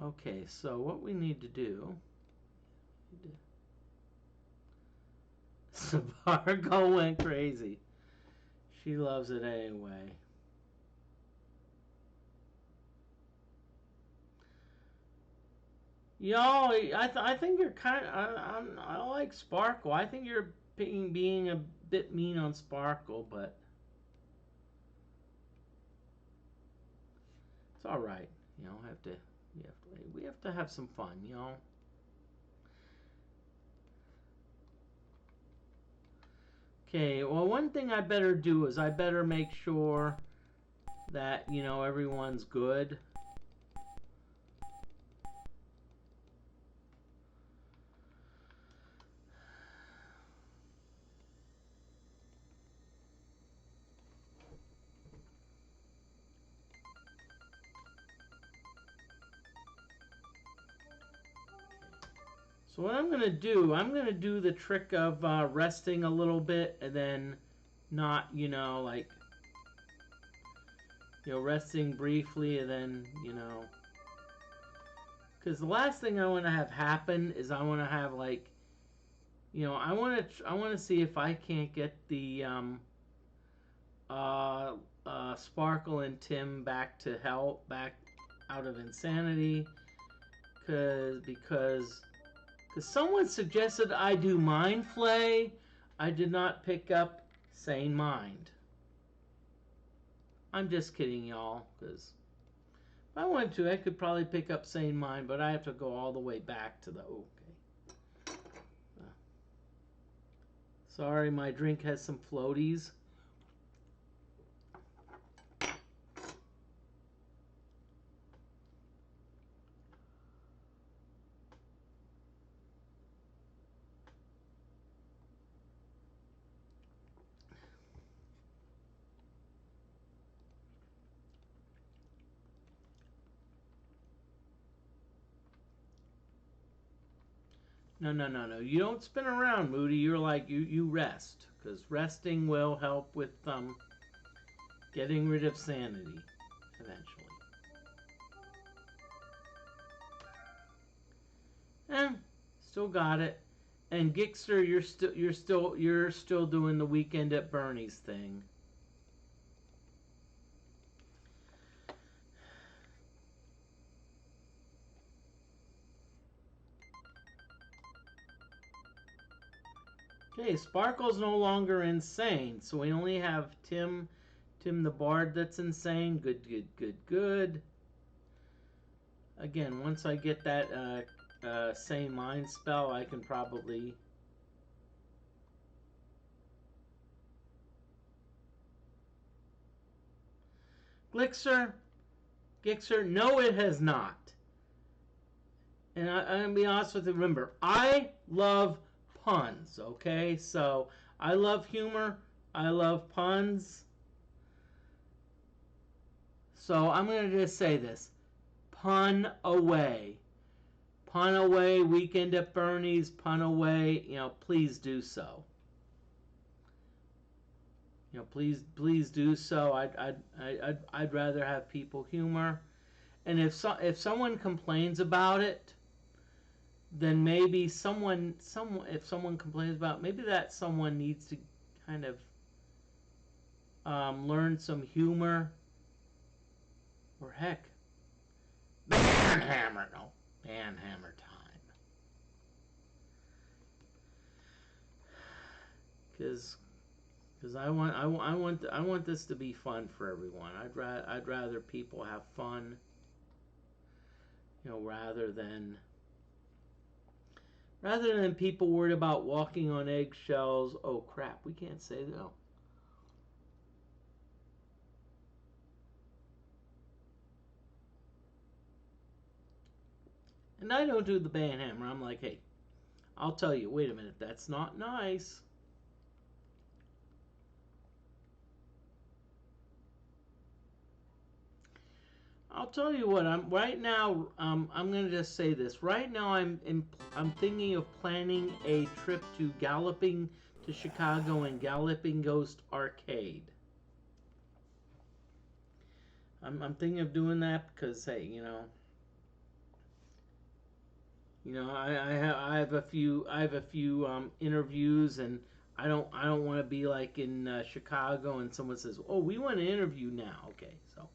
Okay, so what we need to do... Sparkle went crazy. She loves it anyway. Y'all, I think you're kind of... I like Sparkle. I think you're being a bit mean on Sparkle, but... It's alright. You know, we have to have some fun, you know. Okay, well, one thing I better do is I better make sure that, you know, everyone's good. So what I'm going to do the trick of resting a little bit and then not, you know, like, you know, resting briefly and then, you know. Because the last thing I want to have happen is I want to have, like, you know, I want to see if I can't get the Sparkle and Tim back to hell, back out of insanity. Because someone suggested I do Mind Flay. I did not pick up Sane Mind. I'm just kidding, y'all. Because if I wanted to, I could probably pick up Sane Mind, but I have to go all the way back to the... Okay. Sorry, my drink has some floaties. No. You don't spin around, Moody. You're like, you rest. Because resting will help with getting rid of sanity eventually. And still got it. And Gixter, you're still doing the weekend at Bernie's thing. Okay, Sparkle's no longer insane, so we only have Tim the Bard that's insane. Good. Again, once I get that Sane Mind spell, I can probably... Gixer, no it has not. And I'm going to be honest with you, remember, I love puns, okay? So, I love humor, I love puns. So, I'm going to just say this. Pun away. Pun away, weekend at Bernie's, pun away, you know, please do so. You know, please do so. I'd rather have people humor. And if someone complains about it, then maybe if someone complains about it, maybe that someone needs to kind of learn some humor Or heck, Banhammer. No, Banhammer time. Because I want this to be fun for everyone. I'd rather people have fun, you know, rather than people worried about walking on eggshells. Oh crap, we can't say that. And I don't do the Banhammer. I'm like, hey, I'll tell you, wait a minute, that's not nice. I'll tell you what. I'm right now. I'm going to just say this. Right now, I'm thinking of planning a trip to Chicago and Galloping Ghost Arcade. I'm thinking of doing that because, hey, I have a few interviews, and I don't want to be like in Chicago and someone says, oh, we want an interview now. Okay, so.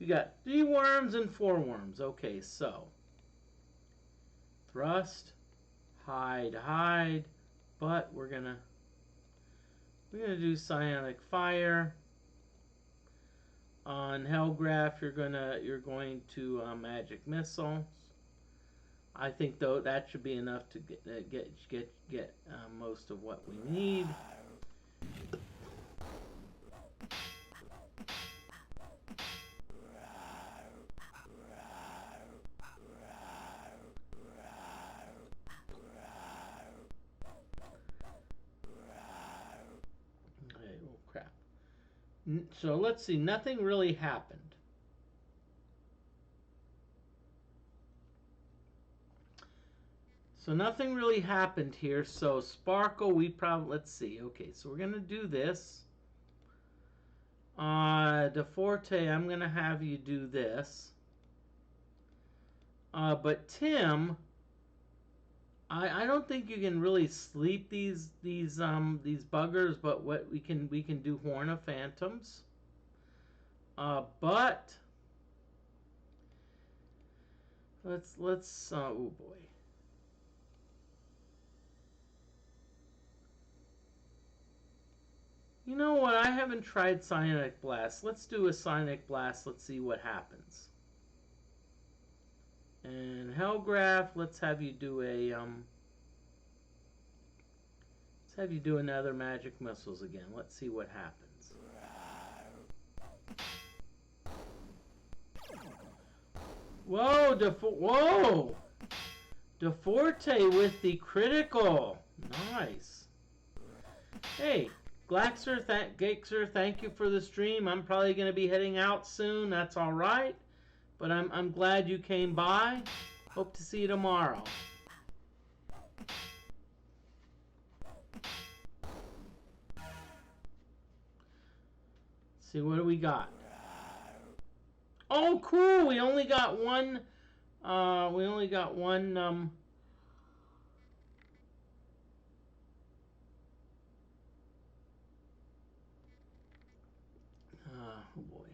You got 3 worms and 4 worms. Okay, so thrust, hide, but we're gonna do psionic fire. On Hellgraph, you're going to magic missiles. I think though that should be enough to get most of what we need. So let's see, nothing really happened. So nothing really happened here. So Sparkle, let's see. Okay, so we're going to do this. DeForte, I'm going to have you do this. But Tim, I don't think you can really sleep these buggers, but what we can do Horn of Phantoms. But let's oh boy. You know what? I haven't tried Psionic Blast. Let's do a Psionic Blast. Let's see what happens. And Hellgraph, let's have you do a let's have you do another magic missiles again. Let's see what happens. Whoa, whoa! DeFortae with the critical. Nice. Hey, Glaxer, Gaxer, thank you for the stream. I'm probably going to be heading out soon. That's all right. But I'm glad you came by. Hope to see you tomorrow. See, what do we got? Oh, cool! We only got one. Oh boy.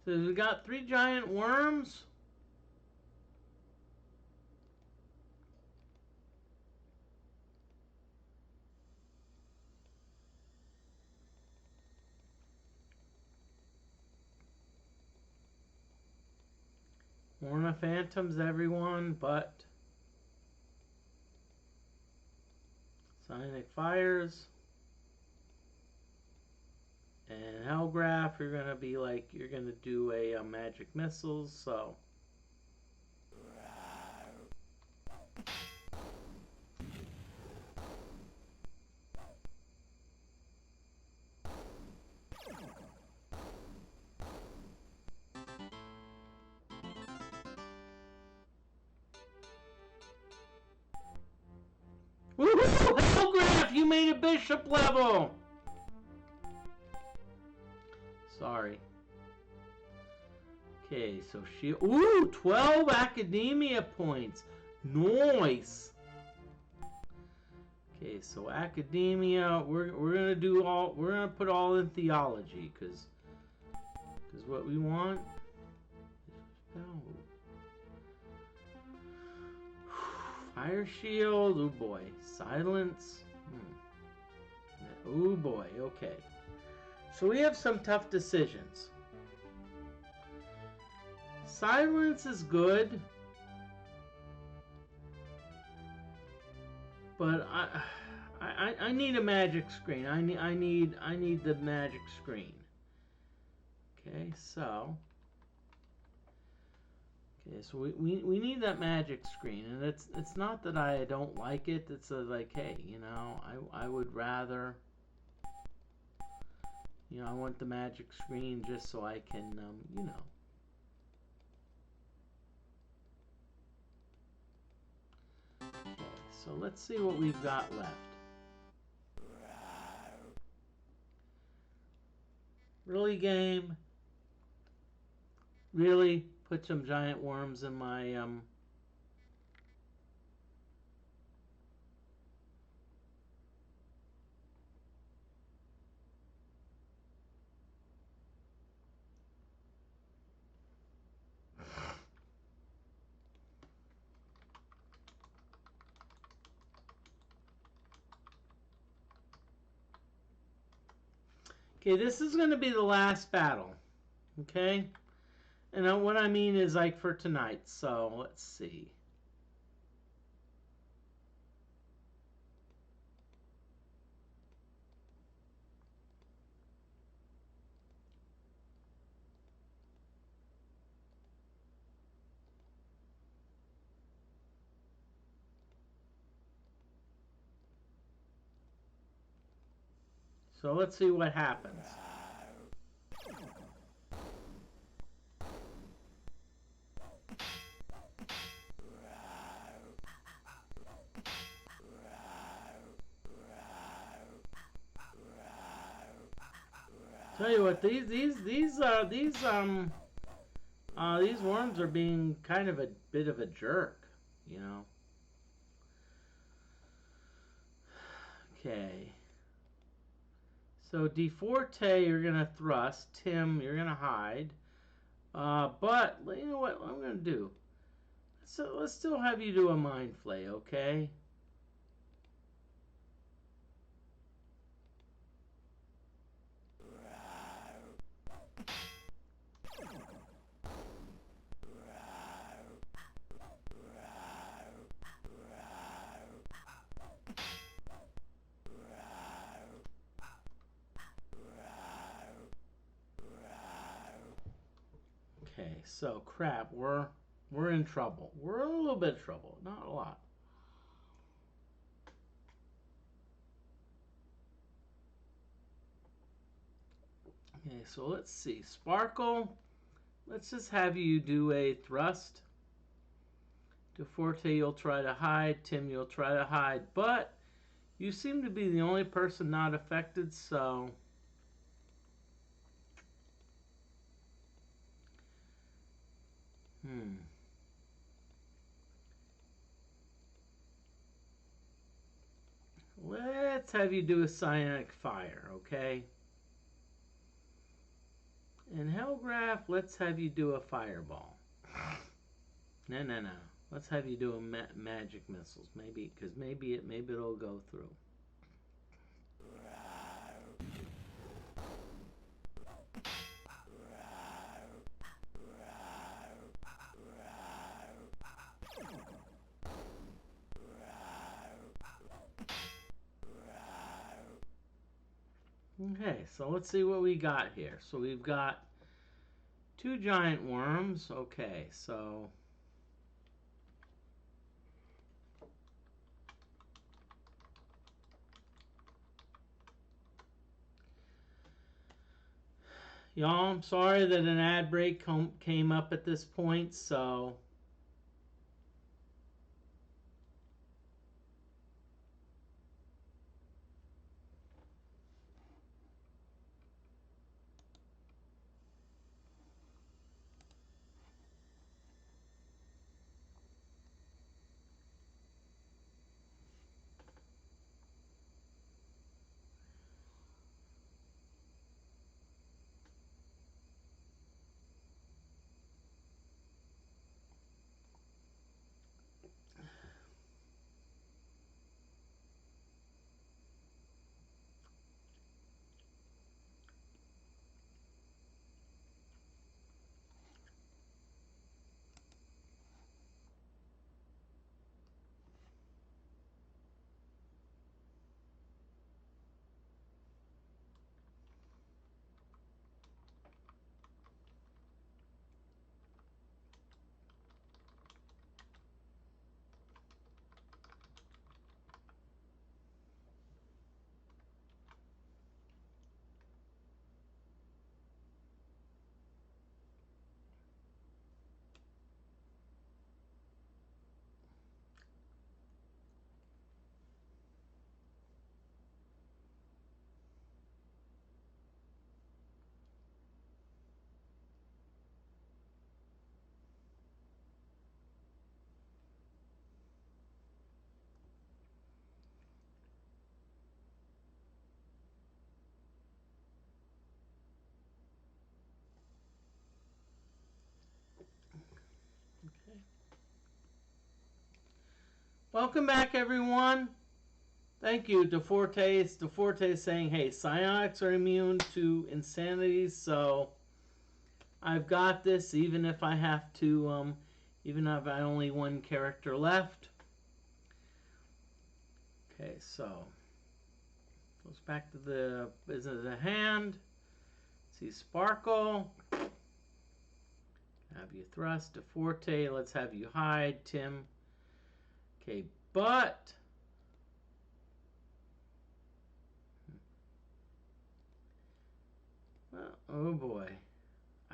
So we got 3 giant worms. Horn of Phantoms, everyone, but Psionic Fires. And Hellgraph, you're gonna be like, you're gonna do a magic missiles, so. Woohoo! Hellgraph, you made a bishop level! Sorry. Okay, so she... Ooh, 12 academia points. Nice. Okay, so academia, we're gonna put all in theology, cause what we want. Oh. Fire shield, oh boy, silence. Oh boy, okay. So we have some tough decisions. Silence is good, but I need a magic screen. I need the magic screen. Okay, so we need that magic screen, and it's not that I don't like it. It's like, hey, you know, I would rather, you know, I want the magic screen just so I can, you know. Okay, so let's see what we've got left. Really, game? Really? Put some giant worms in my, Okay, this is going to be the last battle. Okay? And what I mean is like for tonight. So, let's see. So, let's see what happens. Tell you what, these worms are being kind of a bit of a jerk, you know. Okay. So DFortae, you're gonna thrust. Tim, you're gonna hide. But you know what I'm gonna do? So let's still have you do a mind flay, okay? Okay, so crap, we're in trouble. We're in a little bit of trouble, not a lot. Okay, so let's see. Sparkle, let's just have you do a thrust. DeForte, you'll try to hide. Tim, you'll try to hide. But you seem to be the only person not affected, so... Let's have you do a psionic fire, okay? And Hellgraph, let's have you do a fireball. No. Let's have you do a magic missiles, maybe, because maybe it'll go through. Okay, so let's see what we got here. So we've got 2 giant worms. Okay, so... Y'all, I'm sorry that an ad break came up at this point, so... Welcome back, everyone. Thank you, DeFortae. It's DeFortae saying, hey, psionics are immune to insanity, so I've got this, even if I have to, even if I only one character left. Okay, so goes back to the business at hand. See Sparkle. Have you thrust, DeFortae. Let's have you hide, Tim. Okay, but well, oh boy.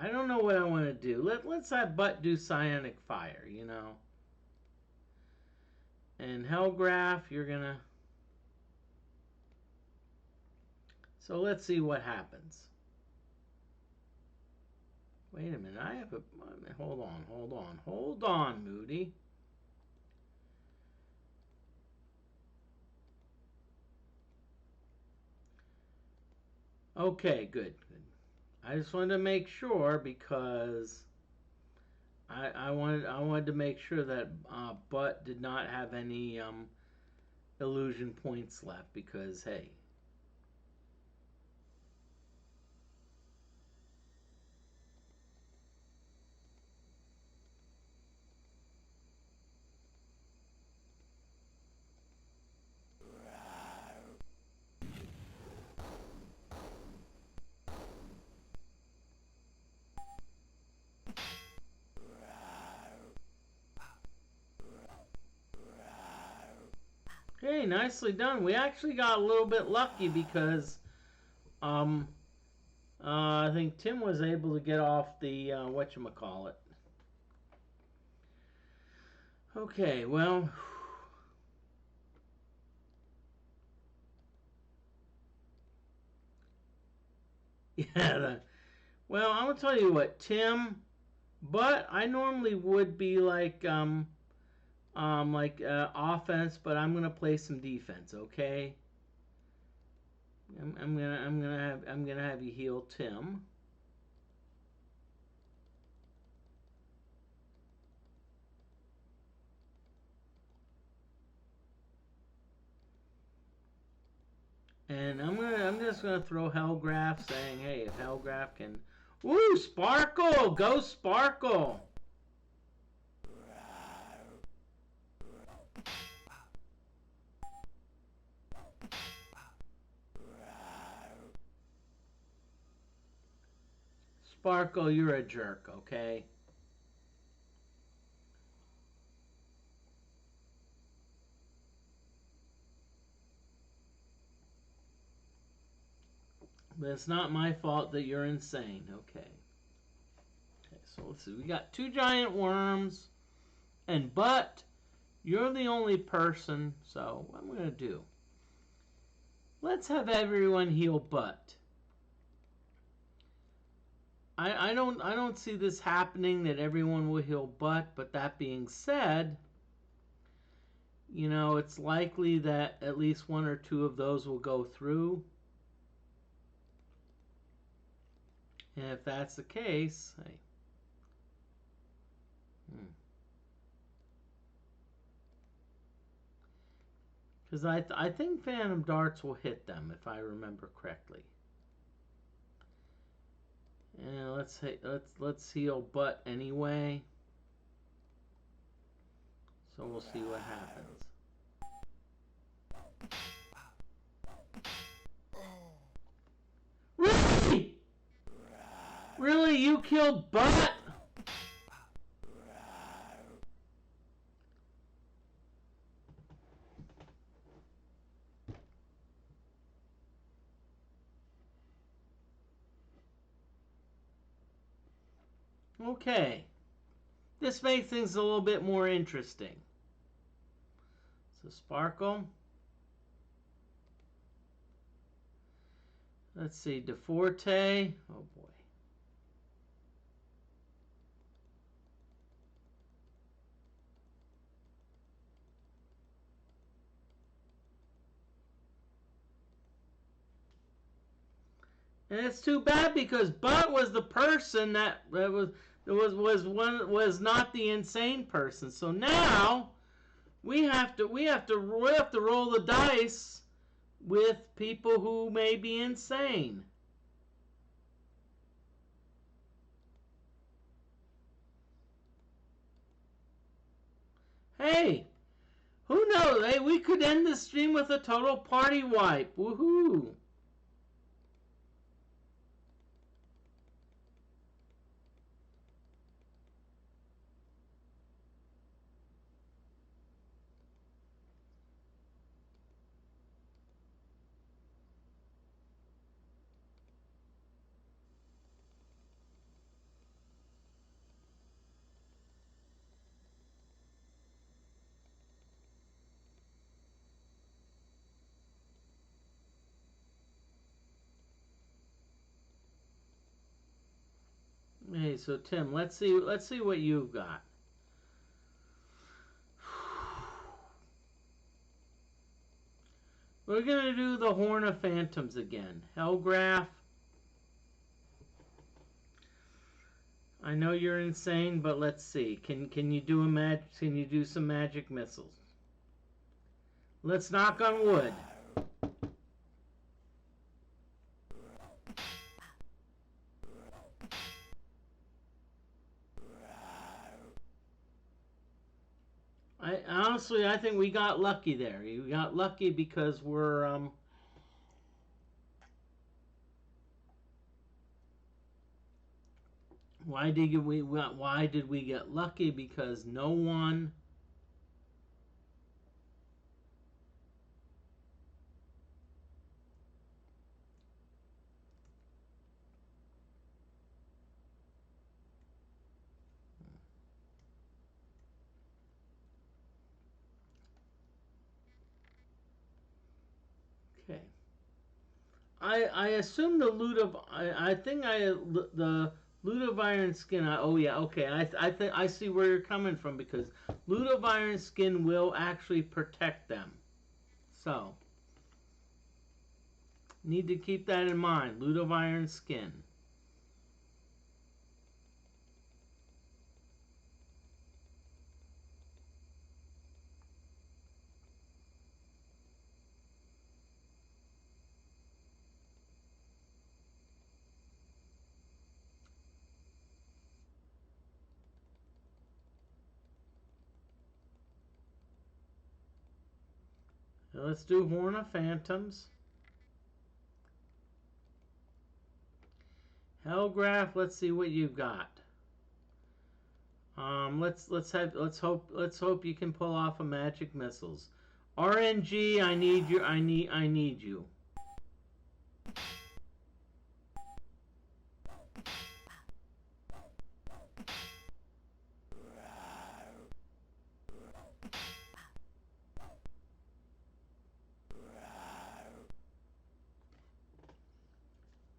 I don't know what I want to do. Let's have Butt do Psionic Fire, you know. And Hellgraph, you're gonna. So let's see what happens. Wait a minute. I have a. Hold on, Moody. Okay, good. I just wanted to make sure because I wanted to make sure that Butt did not have any illusion points left because hey. Okay, nicely done. We actually got a little bit lucky because I think Tim was able to get off the whatchamacallit. Okay, well. Yeah, well, I'm gonna tell you what, Tim, but I normally would be like offense, but I'm gonna play some defense, okay? I'm gonna have you heal Tim. And I'm just gonna throw Hellgraph, saying, hey, if Hellgraph can, woo, Sparkle, go Sparkle. Sparkle, you're a jerk, okay? But it's not my fault that you're insane, okay? Okay, so let's see. We got 2 giant worms, and Butt, you're the only person, so what I'm going to do, let's have everyone heal Butt. I don't see this happening that everyone will heal Butt, but that being said, you know, it's likely that at least 1 or 2 of those will go through. And if that's the case, hey. Because I think Phantom Darts will hit them, if I remember correctly. Yeah, let's heal Butt anyway. So we'll see what happens. Really? Really? You killed Butt? Okay. This makes things a little bit more interesting. So Sparkle. Let's see, DeFortae. Oh boy. And it's too bad because Butt was the person that was not the insane person. So now We have to roll the dice with people who may be insane. Hey, who knows? Hey, we could end the stream with a total party wipe. Woohoo! Hey, so Tim, let's see what you've got. We're gonna do the Horn of Phantoms again. Hellgraph. I know you're insane, but let's see. Can you do Can you do some magic missiles? Let's knock on wood. Honestly, I think we got lucky there. We got lucky because we're why did we get lucky? Because no one Okay. I assume the loot of I think the loot of iron skin. Oh yeah, okay. I think I see where you're coming from because loot of iron skin will actually protect them. So need to keep that in mind. Loot of iron skin. So let's do Horn of Phantoms. Hellgraph, let's see what you've got. Let's hope you can pull off a magic missiles. RNG, I need you.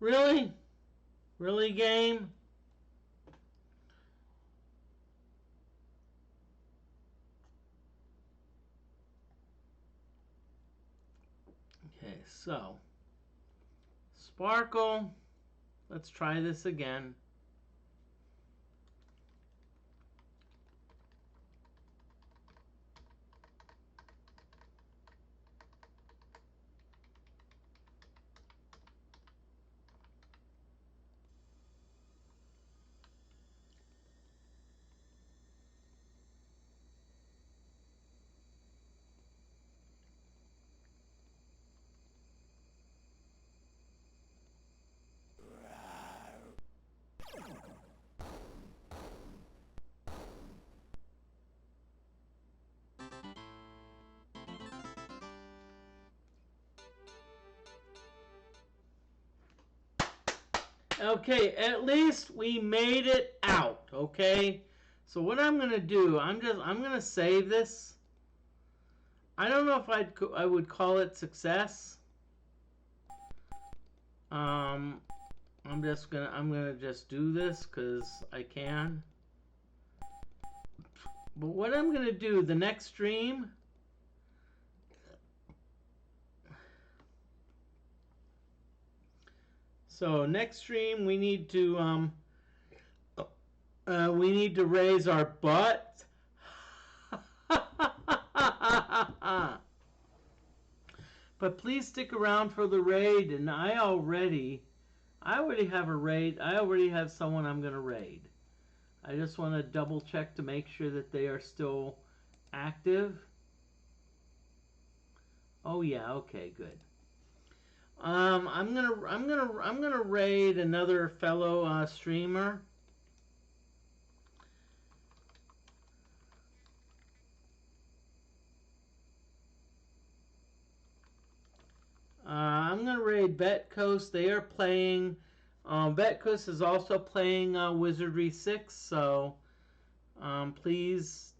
Really? Really, game? Okay, so Sparkle. Let's try this again. Okay, at least we made it out, okay? So what I'm going to do, I'm going to save this. I don't know if I would call it success. I'm going to just do this cuz I can. But what I'm going to do the next stream, so next stream we need to raise our butt. But please stick around for the raid. And I already have a raid. I already have someone I'm gonna raid. I just want to double check to make sure that they are still active. Oh yeah, okay, good. I'm gonna raid another fellow streamer. I'm gonna raid Betcoast. They are playing. Betcoast is also playing Wizardry 6, so please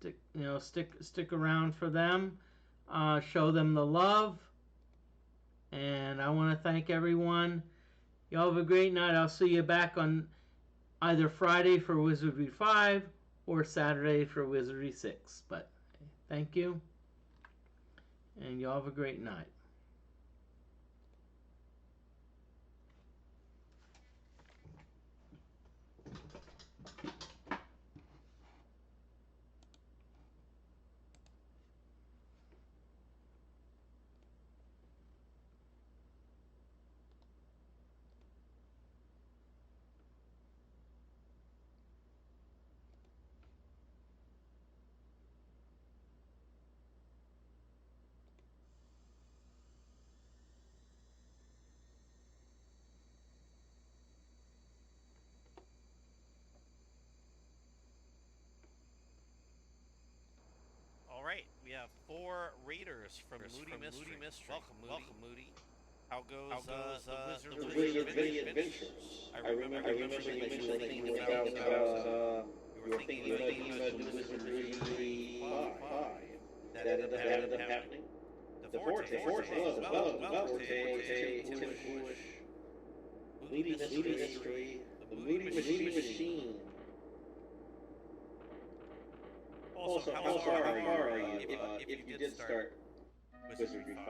stick around for them. Show them the love, and I want to thank everyone. Y'all have a great night. I'll see you back on either Friday for Wizardry 5 or Saturday for Wizardry 6. But thank you, and y'all have a great night. Alright, we have 4 raiders from Moody Mystery. Welcome, Moody. How goes the Wizardry Adventures? I remember you mentioning that you were thinking about the Wizardry 5. That ended up happening. DFortae as well. DFortae, Foolish, Moody Mystery, the Moody Machine. Also, how far are you if you did start Wizardry 5?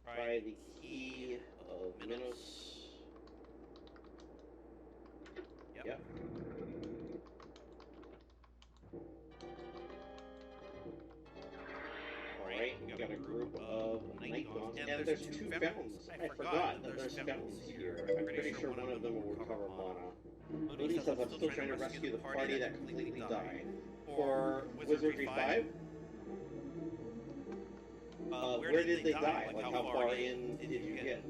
Try the key of Minos. Yep. Alright, we got a group of night dogs. And there's 2 fountains. I forgot that there's fountains here. I'm pretty sure one of them will recover mana. Moody says, I'm still trying to rescue the party that completely died. For Wizardry 5? Where did they die? Like, how far in did you get?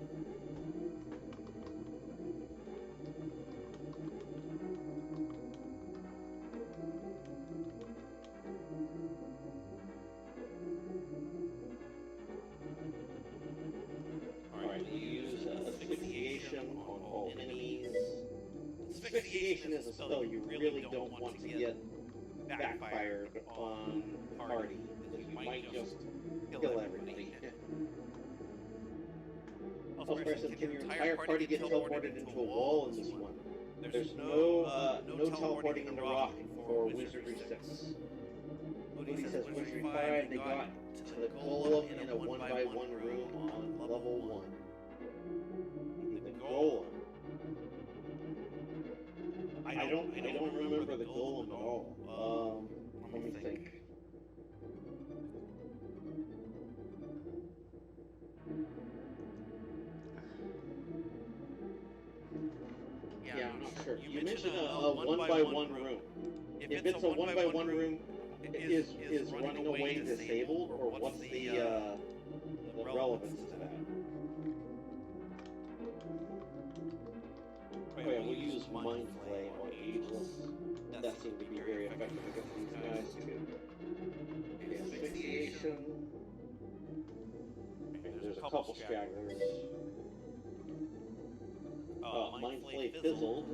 Alright, you use asphyxiation on all enemies. Asphyxiation is a spell you really don't want to get backfired on party, because you might just kill everybody. Also, can your entire party get teleported into a wall in this one? There's no teleporting in the rock for Wizardry 6. Moody says Wizardry 5, they got to the golem in a 1x1 room on level 1. The golem. I don't remember the golem at all. Let me think. Yeah, I'm not sure. You mentioned a 1x1 room. If it's a 1x1 room, is running away disabled, or what's the relevance to that? Oh yeah, we'll use Mind Flay or Ageless. That seemed to be very effective against these guys too. Okay, asphyxiation. Okay, there's a couple stragglers. Mind Flay fizzled.